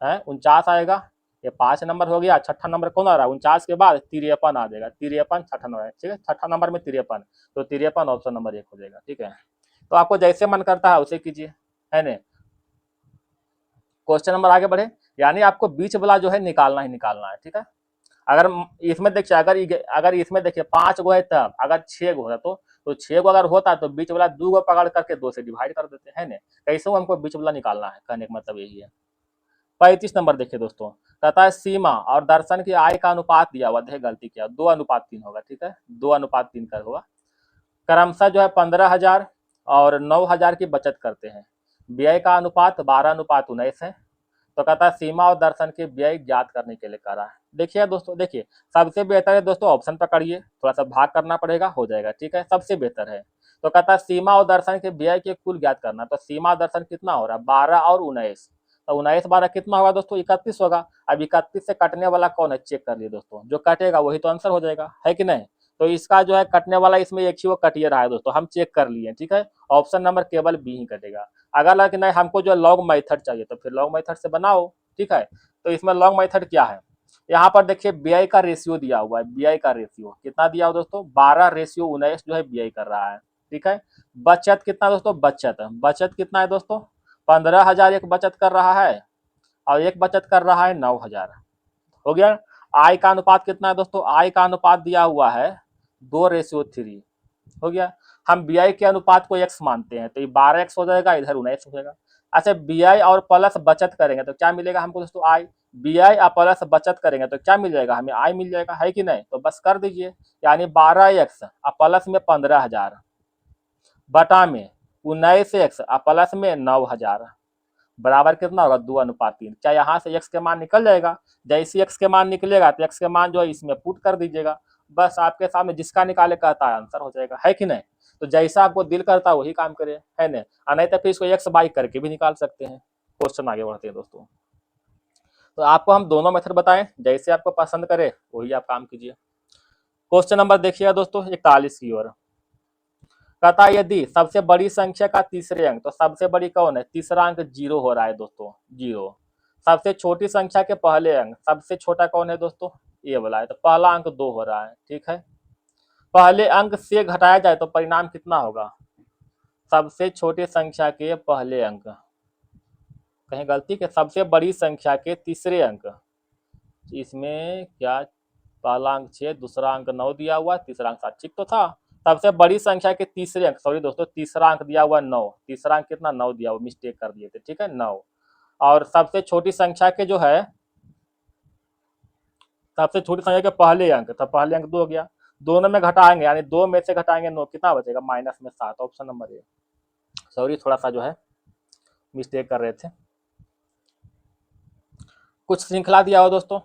है 49 आएगा, ये 5 नंबर हो गया। छठा नंबर कौन आ रहा है, 49 के बाद 53 आ जाएगा, 53 छठा नंबर है, ठीक है, छठा नंबर में 53, तो 53 ऑप्शन नंबर 1 हो जाएगा, ठीक है। तो आपको जैसे मन करता है उसे कीजिए, है ना। क्वेश्चन नंबर आगे बढ़े, यानी आपको बीच वाला जो है निकालना ही निकालना है, ठीक है। अगर इसमें देखिए, अगर इसमें देखिए 5 गो है, तब अगर 6 गो है तो 6 गो अगर होता तो बीच वाला 2 गो पकड़ करके 2 से डिवाइड कर देते हैं ना। कैसे हमको बीच वाला निकालना है, कहने का मतलब यही है। 35 नंबर देखिए दोस्तों, कहता है सीमा और दर्शन की आय का अनुपात दिया हुआ, देखिए गलती किया, 2:3 होगा, ठीक है, 2:3 का होगा। क्रमशः जो है 15,000 और 9,000 की बचत करते हैं, व्यय का अनुपात 12:19 है। तो कहता है सीमा और दर्शन के व्यय ज्ञात करने के लिए कह रहा है। देखिए दोस्तों, देखिए सबसे बेहतर है दोस्तों ऑप्शन पकड़िए, थोड़ा सा भाग करना पड़ेगा, हो जाएगा, ठीक है, सबसे बेहतर है। तो कहता है सीमा और दर्शन के व्यय के कुल ज्ञात करना, तो सीमा और दर्शन कितना हो रहा है 12 और 19, तो 19 12 कितना होगा दोस्तों 31 होगा। अब 31 से कटने वाला कौन है, चेक कर लिए दोस्तों, जो कटेगा वही तो आंसर हो जाएगा, है कि नहीं। तो इसका जो है कटने वाला इसमें एक ही वो कटिए रहा है दोस्तों, हम चेक कर लिए, ठीक है, ऑप्शन नंबर केवल बी ही कटेगा। अगर लगे नहीं हमको जो लॉन्ग मेथड चाहिए तो फिर लॉन्ग मेथड से बनाओ, ठीक है। तो इसमें लॉन्ग मेथड क्या है, यहाँ पर देखिए बीआई का रेशियो दिया हुआ है, बीआई का रेशियो कितना दिया हुआ दोस्तों 12:19 जो है बीआई कर रहा है, ठीक है। बचत कितना दोस्तों, बचत कितना है दोस्तों 15,000 एक बचत कर रहा है और एक बचत कर रहा है 9,000। हो गया। आय का अनुपात कितना है दोस्तों? आय का अनुपात दिया हुआ है 2:3। हो गया। हम बी आई के अनुपात को x मानते हैं तो ये 12x हो जाएगा, इधर 19 हो जाएगा। अच्छा, बी आई और प्लस बचत करेंगे तो क्या मिलेगा हमको दोस्तों? आई। बी आई और प्लस बचत करेंगे तो क्या मिल जाएगा? हमें आई मिल जाएगा, है कि नहीं? तो बस कर दीजिए, यानी 12x और प्लस में 15,000 बटा में 19x और प्लस में 9,000 बराबर कितना होगा? 2:3। क्या यहाँ से x के मान निकल जाएगा? जैसे x के मान निकलेगा तो x के मान जो है इसमें पुट कर दीजिएगा, बस आपके सामने जिसका निकाले कहता है आंसर हो जाएगा, है कि नहीं? तो जैसा आपको दिल करता है वही काम करे, है नहीं? और नहीं तो फिर इसको x बाई करके भी निकाल सकते हैं। क्वेश्चन आगे बढ़ते हैं दोस्तों। तो आपको हम दोनों मेथड बताएं, जैसे आपको पसंद करे वही आप काम कीजिए। क्वेश्चन नंबर देखिएगा दोस्तों 41 की ओर। कहता है यदि सबसे बड़ी संख्या का तीसरे अंक, तो सबसे बड़ी कौन है? तीसरा अंक 0 हो रहा है दोस्तों, 0। सबसे छोटी संख्या के पहले अंक, सबसे छोटा कौन है दोस्तों? ये वाला है, तो पहला अंक 2 हो रहा है, ठीक है। पहले अंक से घटाया जाए तो परिणाम कितना होगा? सबसे छोटी संख्या के पहले अंक, कहीं गलती के, सबसे बड़ी संख्या के तीसरे अंक, इसमें क्या पहला अंक 6, दूसरा अंक 9 दिया हुआ, तीसरा अंक 7, ठीक तो था। सबसे बड़ी संख्या के तीसरे अंक, सॉरी दोस्तों, तीसरा अंक दिया हुआ 9, तीसरा अंक कितना? 9 दिया हुआ, मिस्टेक कर दिए थे, ठीक है, 9। और सबसे छोटी संख्या के जो है, सबसे छोटी संख्या के पहले अंक, तो पहले अंक 2 हो गया, दोनों में घटाएंगे, यानी 2 में से घटाएंगे 9, कितना बचेगा? माइनस में 7। ऑप्शन नंबर ए। सॉरी, थोड़ा सा जो है मिस्टेक कर रहे थे। कुछ श्रृंखला दिया हुआ दोस्तों,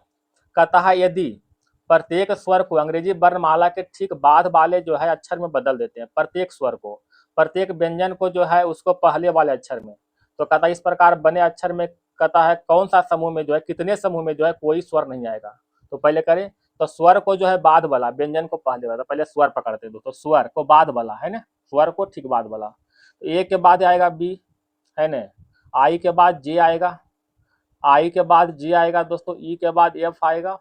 कहता है यदि प्रत्येक स्वर को अंग्रेजी वर्णमाला के ठीक बाद वाले जो है अक्षर में बदल देते हैं, प्रत्येक स्वर को, प्रत्येक व्यंजन को जो है उसको पहले वाले अक्षर में, तो कहता है इस प्रकार बने अक्षर में, कहता है कौन सा समूह में जो है, कितने समूह में जो है कोई स्वर नहीं आएगा? तो पहले करें, तो स्वर को जो है बाद वाला, व्यंजन को पहले वाला, पहले स्वर पकड़ते हैं दोस्तों, स्वर को बाद वाला, है ना, स्वर को ठीक बाद वाला। ए के बाद आएगा बी, है ना, आई के बाद जे आएगा, आई के बाद जी आएगा दोस्तों, ई के बाद एफ आएगा,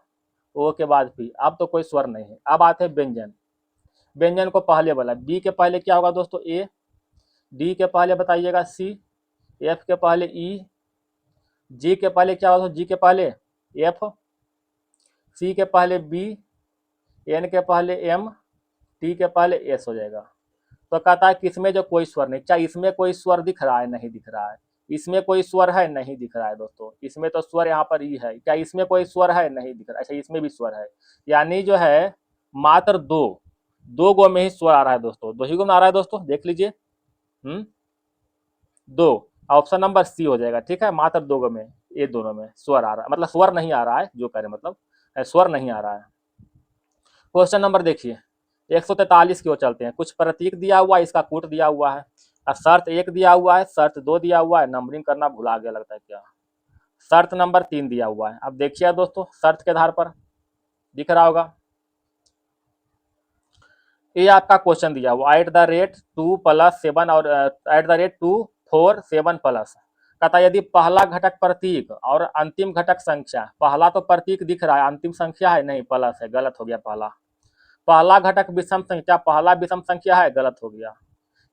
ओ के बाद पी। अब तो कोई स्वर नहीं है, अब आते हैं व्यंजन। व्यंजन को पहले वाला, बी के पहले क्या होगा दोस्तों? ए। डी के पहले बताइएगा सी। एफ के पहले ई। जी के पहले क्या होगा? जी के पहले एफ। सी के पहले बी। एन के पहले एम। टी के पहले एस हो जाएगा। तो कहता है कि इसमें जो कोई स्वर नहीं, क्या इसमें कोई स्वर दिख रहा है? नहीं दिख रहा है। इसमें कोई स्वर है? नहीं दिख रहा है दोस्तों। इसमें तो स्वर यहाँ पर ई है, क्या इसमें कोई स्वर है? नहीं दिख रहा। अच्छा, इसमें भी स्वर है, यानी जो है मात्र दो गो में ही स्वर आ रहा है दोस्तों, 2 ही गो में आ रहा है दोस्तों, देख लीजिए। 2। ऑप्शन नंबर सी हो जाएगा, ठीक है, मात्र 2 गो में, ये दोनों में स्वर आ रहा है, मतलब स्वर नहीं आ रहा है, जो कह रहे मतलब स्वर नहीं आ रहा है। क्वेश्चन नंबर देखिए 143 की ओर चलते हैं। कुछ प्रतीक दिया हुआ है, इसका कूट दिया हुआ है, और शर्त 1 दिया हुआ है, शर्त 2 दिया हुआ है, नंबरिंग करना भुला गया लगता है क्या, शर्त नंबर 3 दिया हुआ है। अब देखिए दोस्तों, शर्त के आधार पर दिख रहा होगा, ये आपका क्वेश्चन दिया हुआ @2+7 और @247+। कहता यदि पहला घटक प्रतीक और अंतिम घटक संख्या, पहला तो प्रतीक दिख रहा है, अंतिम संख्या है नहीं, प्लस है, गलत हो गया। पहला घटक विषम संख्या, पहला विषम संख्या है, गलत हो गया।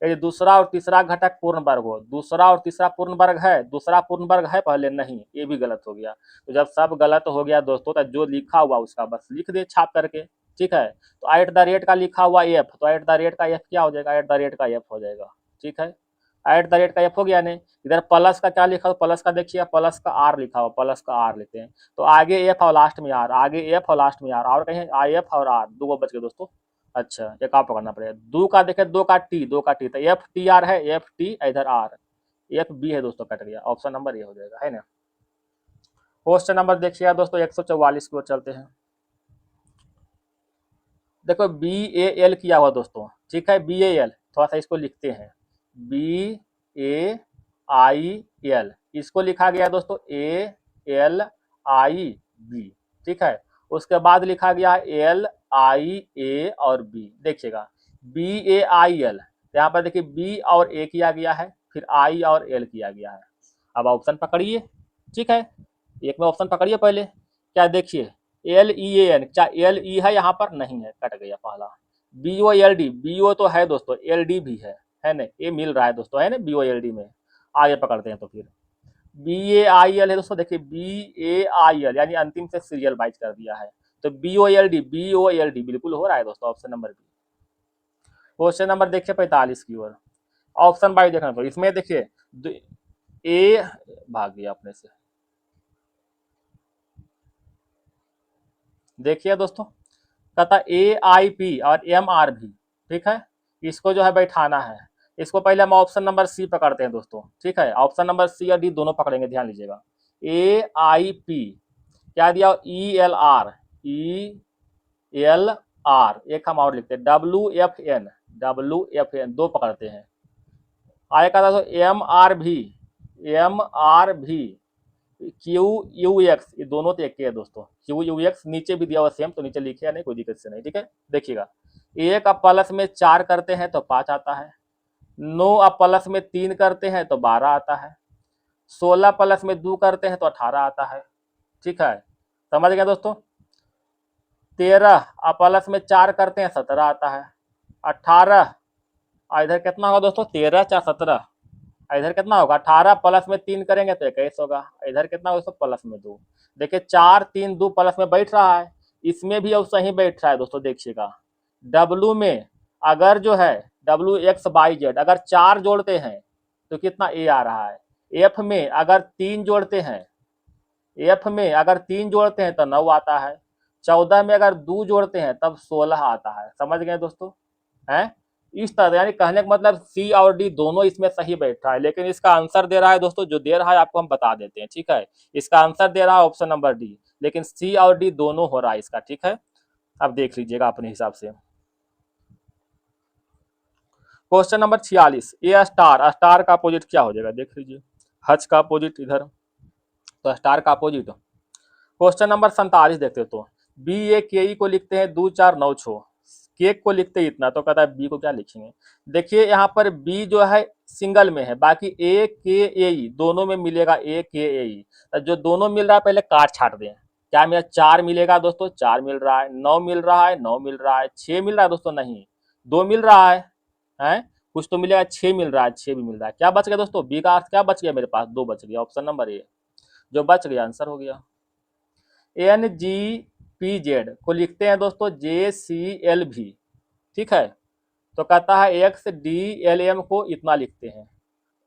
यदि दूसरा और तीसरा घटक पूर्ण वर्ग हो, दूसरा और तीसरा पूर्ण वर्ग है, दूसरा पूर्ण वर्ग है पहले, नहीं, ये भी गलत हो गया। तो जब सब गलत हो गया दोस्तों, तो जो लिखा हुआ उसका बस लिख दे छाप करके, ठीक है। तो @ का लिखा हुआ एफ, तो @ का एफ क्या हो जाएगा? @ का एफ हो जाएगा, ठीक है। @ का एफ हो गया नहीं। इधर प्लस का क्या लिखा हुआ? प्लस का देखिए, प्लस का आर लिखा हुआ, प्लस का आर लेते हैं, तो आगे एफ और लास्ट में आर, आगे एफ और लास्ट में आर, और कहीं आई एफ और आर, 2 गो बच गए दोस्तों। अच्छा, एक आप पकड़ना पड़ेगा, 2 का देखे, 2 का टी, 2 का टी, तो एफ टी आर है, एफ टी इधर आर, एफ बी है दोस्तों, कट गया। ऑप्शन नंबर ये हो जाएगा, है ना। क्वेश्चन नंबर देखिएगा दोस्तों 144 की ओर चलते हैं। देखो BAL किया हुआ दोस्तों, ठीक है, BAL, थोड़ा सा इसको लिखते हैं, BAIL, इसको लिखा गया दोस्तों ALIB, ठीक है। उसके बाद लिखा गया LIA और B, देखिएगा BAIL, यहाँ पर देखिए B और A किया गया है, फिर I और L किया गया है। अब ऑप्शन पकड़िए, ठीक है, एक में ऑप्शन पकड़िए पहले, क्या देखिए LEAN, क्या LE है यहाँ पर? नहीं है, कट गया पहला। BOLD, BO तो है दोस्तों, LD भी है ना, ये मिल रहा है दोस्तों, है ना, BOLD में। आगे पकड़ते हैं तो फिर BAIL है दोस्तों, देखिए BAIL यानी अंतिम से सीरियल बाइज कर दिया है, तो BOLD बिल्कुल हो रहा है दोस्तों, option number B. Question number देखिए 45 की ओर, ऑप्शन बाइज देखना, तो इसमें देखिए ए भाग गया अपने से, देखिए दोस्तों कहता AIP और MRV, ठीक है, इसको जो है बैठाना है। इसको पहले हम ऑप्शन नंबर सी पकड़ते हैं दोस्तों, ठीक है, ऑप्शन नंबर सी और डी दोनों पकड़ेंगे, ध्यान लीजिएगा। AIP क्या दिया, ELR एक हम और लिखते हैं, WFN दो पकड़ते हैं। आगे का था MRV QUX, ये दोनों तो एक ही है दोस्तों, QUX नीचे भी दिया हुआ सेम, तो नीचे लिखे या नहीं, कोई दिक्कत से नहीं, ठीक है। देखिएगा, एक अब प्लस में 4 करते हैं तो 5 आता है, 9 अब प्लस में 3 करते हैं तो 12 आता है, 16 प्लस में 2 करते हैं तो 18 आता है, ठीक है, समझ गया दोस्तों। 13 अब प्लस में 4 करते हैं 17 आता है, 18 इधर कितना होगा दोस्तों, 13 4 17, इधर कितना होगा, 18 प्लस में 3 करेंगे तो 21 होगा, इधर कितना होगा दोस्तों, प्लस में 2। देखिए 4 3 2 प्लस में बैठ रहा है, इसमें भी अब सही बैठ रहा है दोस्तों, देखिएगा W में अगर जो है WXYZ अगर 4 जोड़ते हैं तो कितना A आ रहा है, F में अगर 3 जोड़ते हैं, F में अगर 3 जोड़ते हैं तो 9 आता है, 14 में अगर 2 जोड़ते हैं तब 16 आता है, समझ गए दोस्तों, हैं इस तरह, यानी कहने का मतलब सी और डी दोनों इसमें सही बैठ रहा है, लेकिन इसका आंसर दे रहा है दोस्तों, जो दे रहा है आपको हम बता देते हैं, ठीक है, इसका आंसर दे रहा है ऑप्शन नंबर डी, लेकिन सी और डी दोनों हो रहा है इसका, ठीक है। अब देख लीजिएगा अपने हिसाब से। क्वेश्चन नंबर 46, ए स्टार का अपोजिट क्या हो जाएगा, देख लीजिए, हज का अपोजिट इधर, तो स्टार का अपोजिट। क्वेश्चन नंबर 47 देखते हो, तो BAKE को लिखते हैं 2 4 9 6, केक को लिखते हैं इतना, तो कहता है बी को क्या लिखेंगे। देखिए यहाँ पर बी जो है सिंगल में है, बाकी AKAE दोनों में मिलेगा AKAE, तो जो दोनों मिल रहा है पहले काट छाट दें, क्या मिला, 4 मिलेगा दोस्तों, 4 मिल रहा है, 9 मिल रहा है, 9 मिल रहा है, 6 मिल रहा है दोस्तों, नहीं 2 मिल रहा है, हैं कुछ तो मिलेगा, 6 मिल रहा है, 6 भी मिल रहा है, क्या बच गया दोस्तों, बी का अर्थ क्या बच गया मेरे पास, 2 बच गया, ऑप्शन नंबर ए जो बच गया आंसर हो गया। NGPZ को लिखते हैं दोस्तों JCLV, ठीक है, तो कहता है XDLM को इतना लिखते हैं,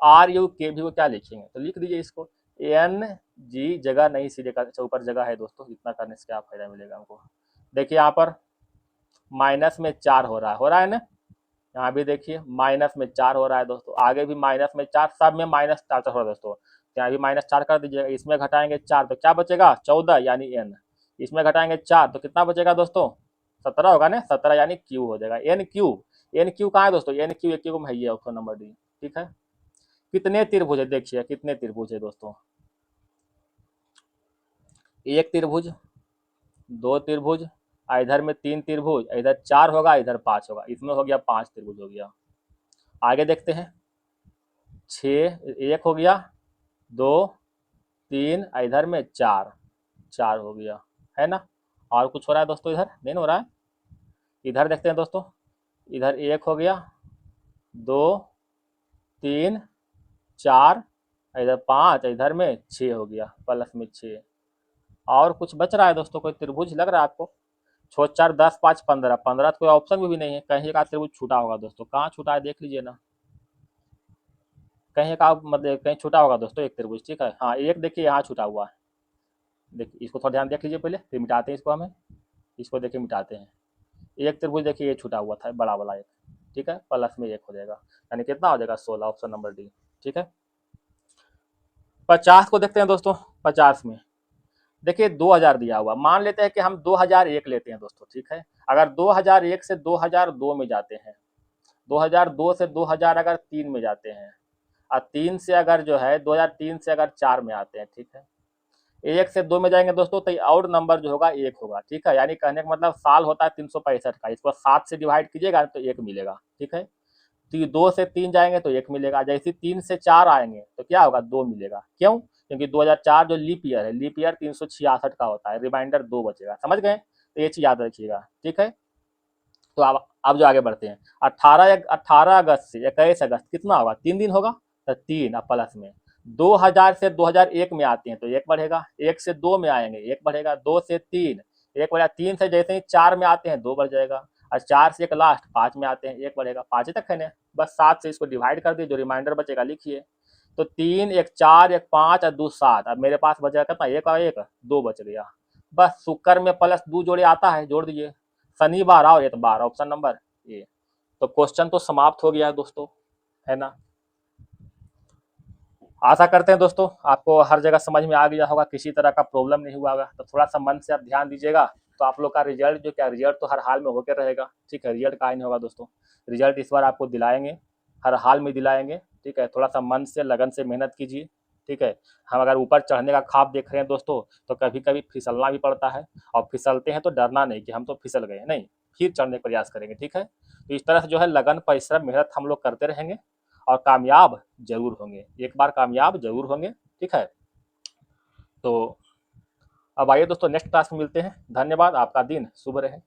RUKV को क्या लिखेंगे, तो लिख दीजिए इसको NG जगह नहीं, सीधे का ऊपर जगह है दोस्तों, इतना करने से क्या फायदा मिलेगा हमको। देखिए यहाँ पर माइनस में 4 हो रहा है ना, यहाँ भी देखिए माइनस में 4 हो रहा है दोस्तों, आगे भी माइनस में 4, सब में माइनस 4 हो रहा है दोस्तों, यहाँ भी -4 कर दीजिएगा, इसमें घटाएंगे 4 तो क्या बचेगा 14 यानी N, इसमें घटाएंगे 4 तो कितना बचेगा दोस्तों 17 होगा ना, 17 यानी Q हो जाएगा, NQ कहाँ है दोस्तों, NQ एक को है ऑप्शन नंबर डी, ठीक है। कितने त्रिभुज है, देखिए कितने त्रिभुज है दोस्तों, एक त्रिभुज, 2 त्रिभुज, इधर में 3 त्रिभुज, इधर 4 होगा, इधर 5 होगा, इसमें हो गया 5 त्रिभुज हो गया। आगे देखते हैं 6 1 हो गया, 2 3 इधर में 4 4 हो गया, है ना, और कुछ हो रहा है दोस्तों, इधर नहीं हो रहा है, इधर देखते हैं दोस्तों, इधर 1 हो गया, 2 3 4 इधर 5, इधर में 6 हो गया, प्लस में 6, और कुछ बच रहा है दोस्तों, कोई त्रिभुज लग रहा है आपको, 6 4 10 5 15, 15 तो कोई ऑप्शन में भी नहीं है, कहीं का त्रिभुज छूटा होगा दोस्तों, कहाँ छूटा है देख लीजिए ना, कहीं का मतलब कहीं छूटा होगा दोस्तों एक त्रिभुज, ठीक है, हाँ एक देखिए यहाँ छूटा हुआ है, देखिए इसको थोड़ा ध्यान देख लीजिए पहले, फिर मिटाते हैं इसको, हमें इसको देखिए मिटाते हैं, एक त्रिभुज देखिए ये छूटा हुआ था बड़ा वाला एक, ठीक है, प्लस में 1 हो जाएगा, यानी कितना हो जाएगा 16, ऑप्शन नंबर डी, ठीक है। 50 को देखते हैं दोस्तों, 50 में देखिए 2000 दिया हुआ, मान लेते हैं कि हम 2001 लेते हैं दोस्तों, ठीक है, अगर 2001 से 2002 में जाते हैं, 2002 से 2000 अगर 3 में जाते हैं, और 3 से अगर जो है 2003 से अगर 4 में आते हैं, ठीक है, 1 से 2 में जाएंगे दोस्तों तो और नंबर जो होगा 1 होगा, ठीक है, यानी कहने का मतलब साल होता है 365 का, इसको 7 से डिवाइड कीजिएगा तो 1 मिलेगा, ठीक है, तो 2 से 3 जाएंगे तो 1 मिलेगा, जैसे 3 से 4 आएंगे तो क्या होगा 2 मिलेगा, क्यों, क्योंकि 2004 जो लीप ईयर है, लीप ईयर 366 का होता है, रिमाइंडर 2 बचेगा, समझ गए, तो ये चीज याद रखिएगा, ठीक है। तो अब जो आगे बढ़ते हैं, 18 अगस्त से 21 अगस्त कितना होगा, 3 दिन होगा, तो 3 अब प्लस में 2000 से 2001 में आते हैं तो 1 बढ़ेगा, 1 से 2 में आएंगे 1 बढ़ेगा, 2 से 3 1 बढ़ेगा, 3 से जैसे ही 4 में आते हैं 2 बढ़ जाएगा, और 4 से एक लास्ट 5 में आते हैं 1 बढ़ेगा, 5 तक है ना। बस 7 से इसको डिवाइड कर दिए, जो रिमाइंडर बचेगा लिखिए। तो 3 1 4 1 5 और 2 7, अब मेरे पास बचेगा कितना, 1 और 1 2 बच गया। बस शुक्र में प्लस 2 जोड़े आता है, जोड़ दीजिए। शनिवार और इतवार, ऑप्शन नंबर ए। तो क्वेश्चन तो समाप्त हो गया है दोस्तों, है ना। आशा करते हैं दोस्तों आपको हर जगह समझ में आ गया होगा, किसी तरह का प्रॉब्लम नहीं हुआ होगा। तो थोड़ा सा मन से आप ध्यान दीजिएगा, तो आप लोग का रिजल्ट जो क्या, रिजल्ट तो हर हाल में होकर रहेगा, ठीक है। रिजल्ट काहे नहीं होगा दोस्तों, रिजल्ट इस बार आपको दिलाएंगे, हर हाल में दिलाएंगे, ठीक है। थोड़ा सा मन से लगन से मेहनत कीजिए, ठीक है। हम अगर ऊपर चढ़ने का ख्वाब देख रहे हैं दोस्तों, तो कभी कभी फिसलना भी पड़ता है, और फिसलते हैं तो डरना नहीं कि हम तो फिसल गए, नहीं, फिर चढ़ने का प्रयास करेंगे, ठीक है। तो इस तरह से जो है लगन परिश्रम मेहनत हम लोग करते रहेंगे, और कामयाब जरूर होंगे, एक बार कामयाब जरूर होंगे, ठीक है। तो अब आइए दोस्तों नेक्स्ट क्लास में मिलते हैं। धन्यवाद, आपका दिन शुभ रहे।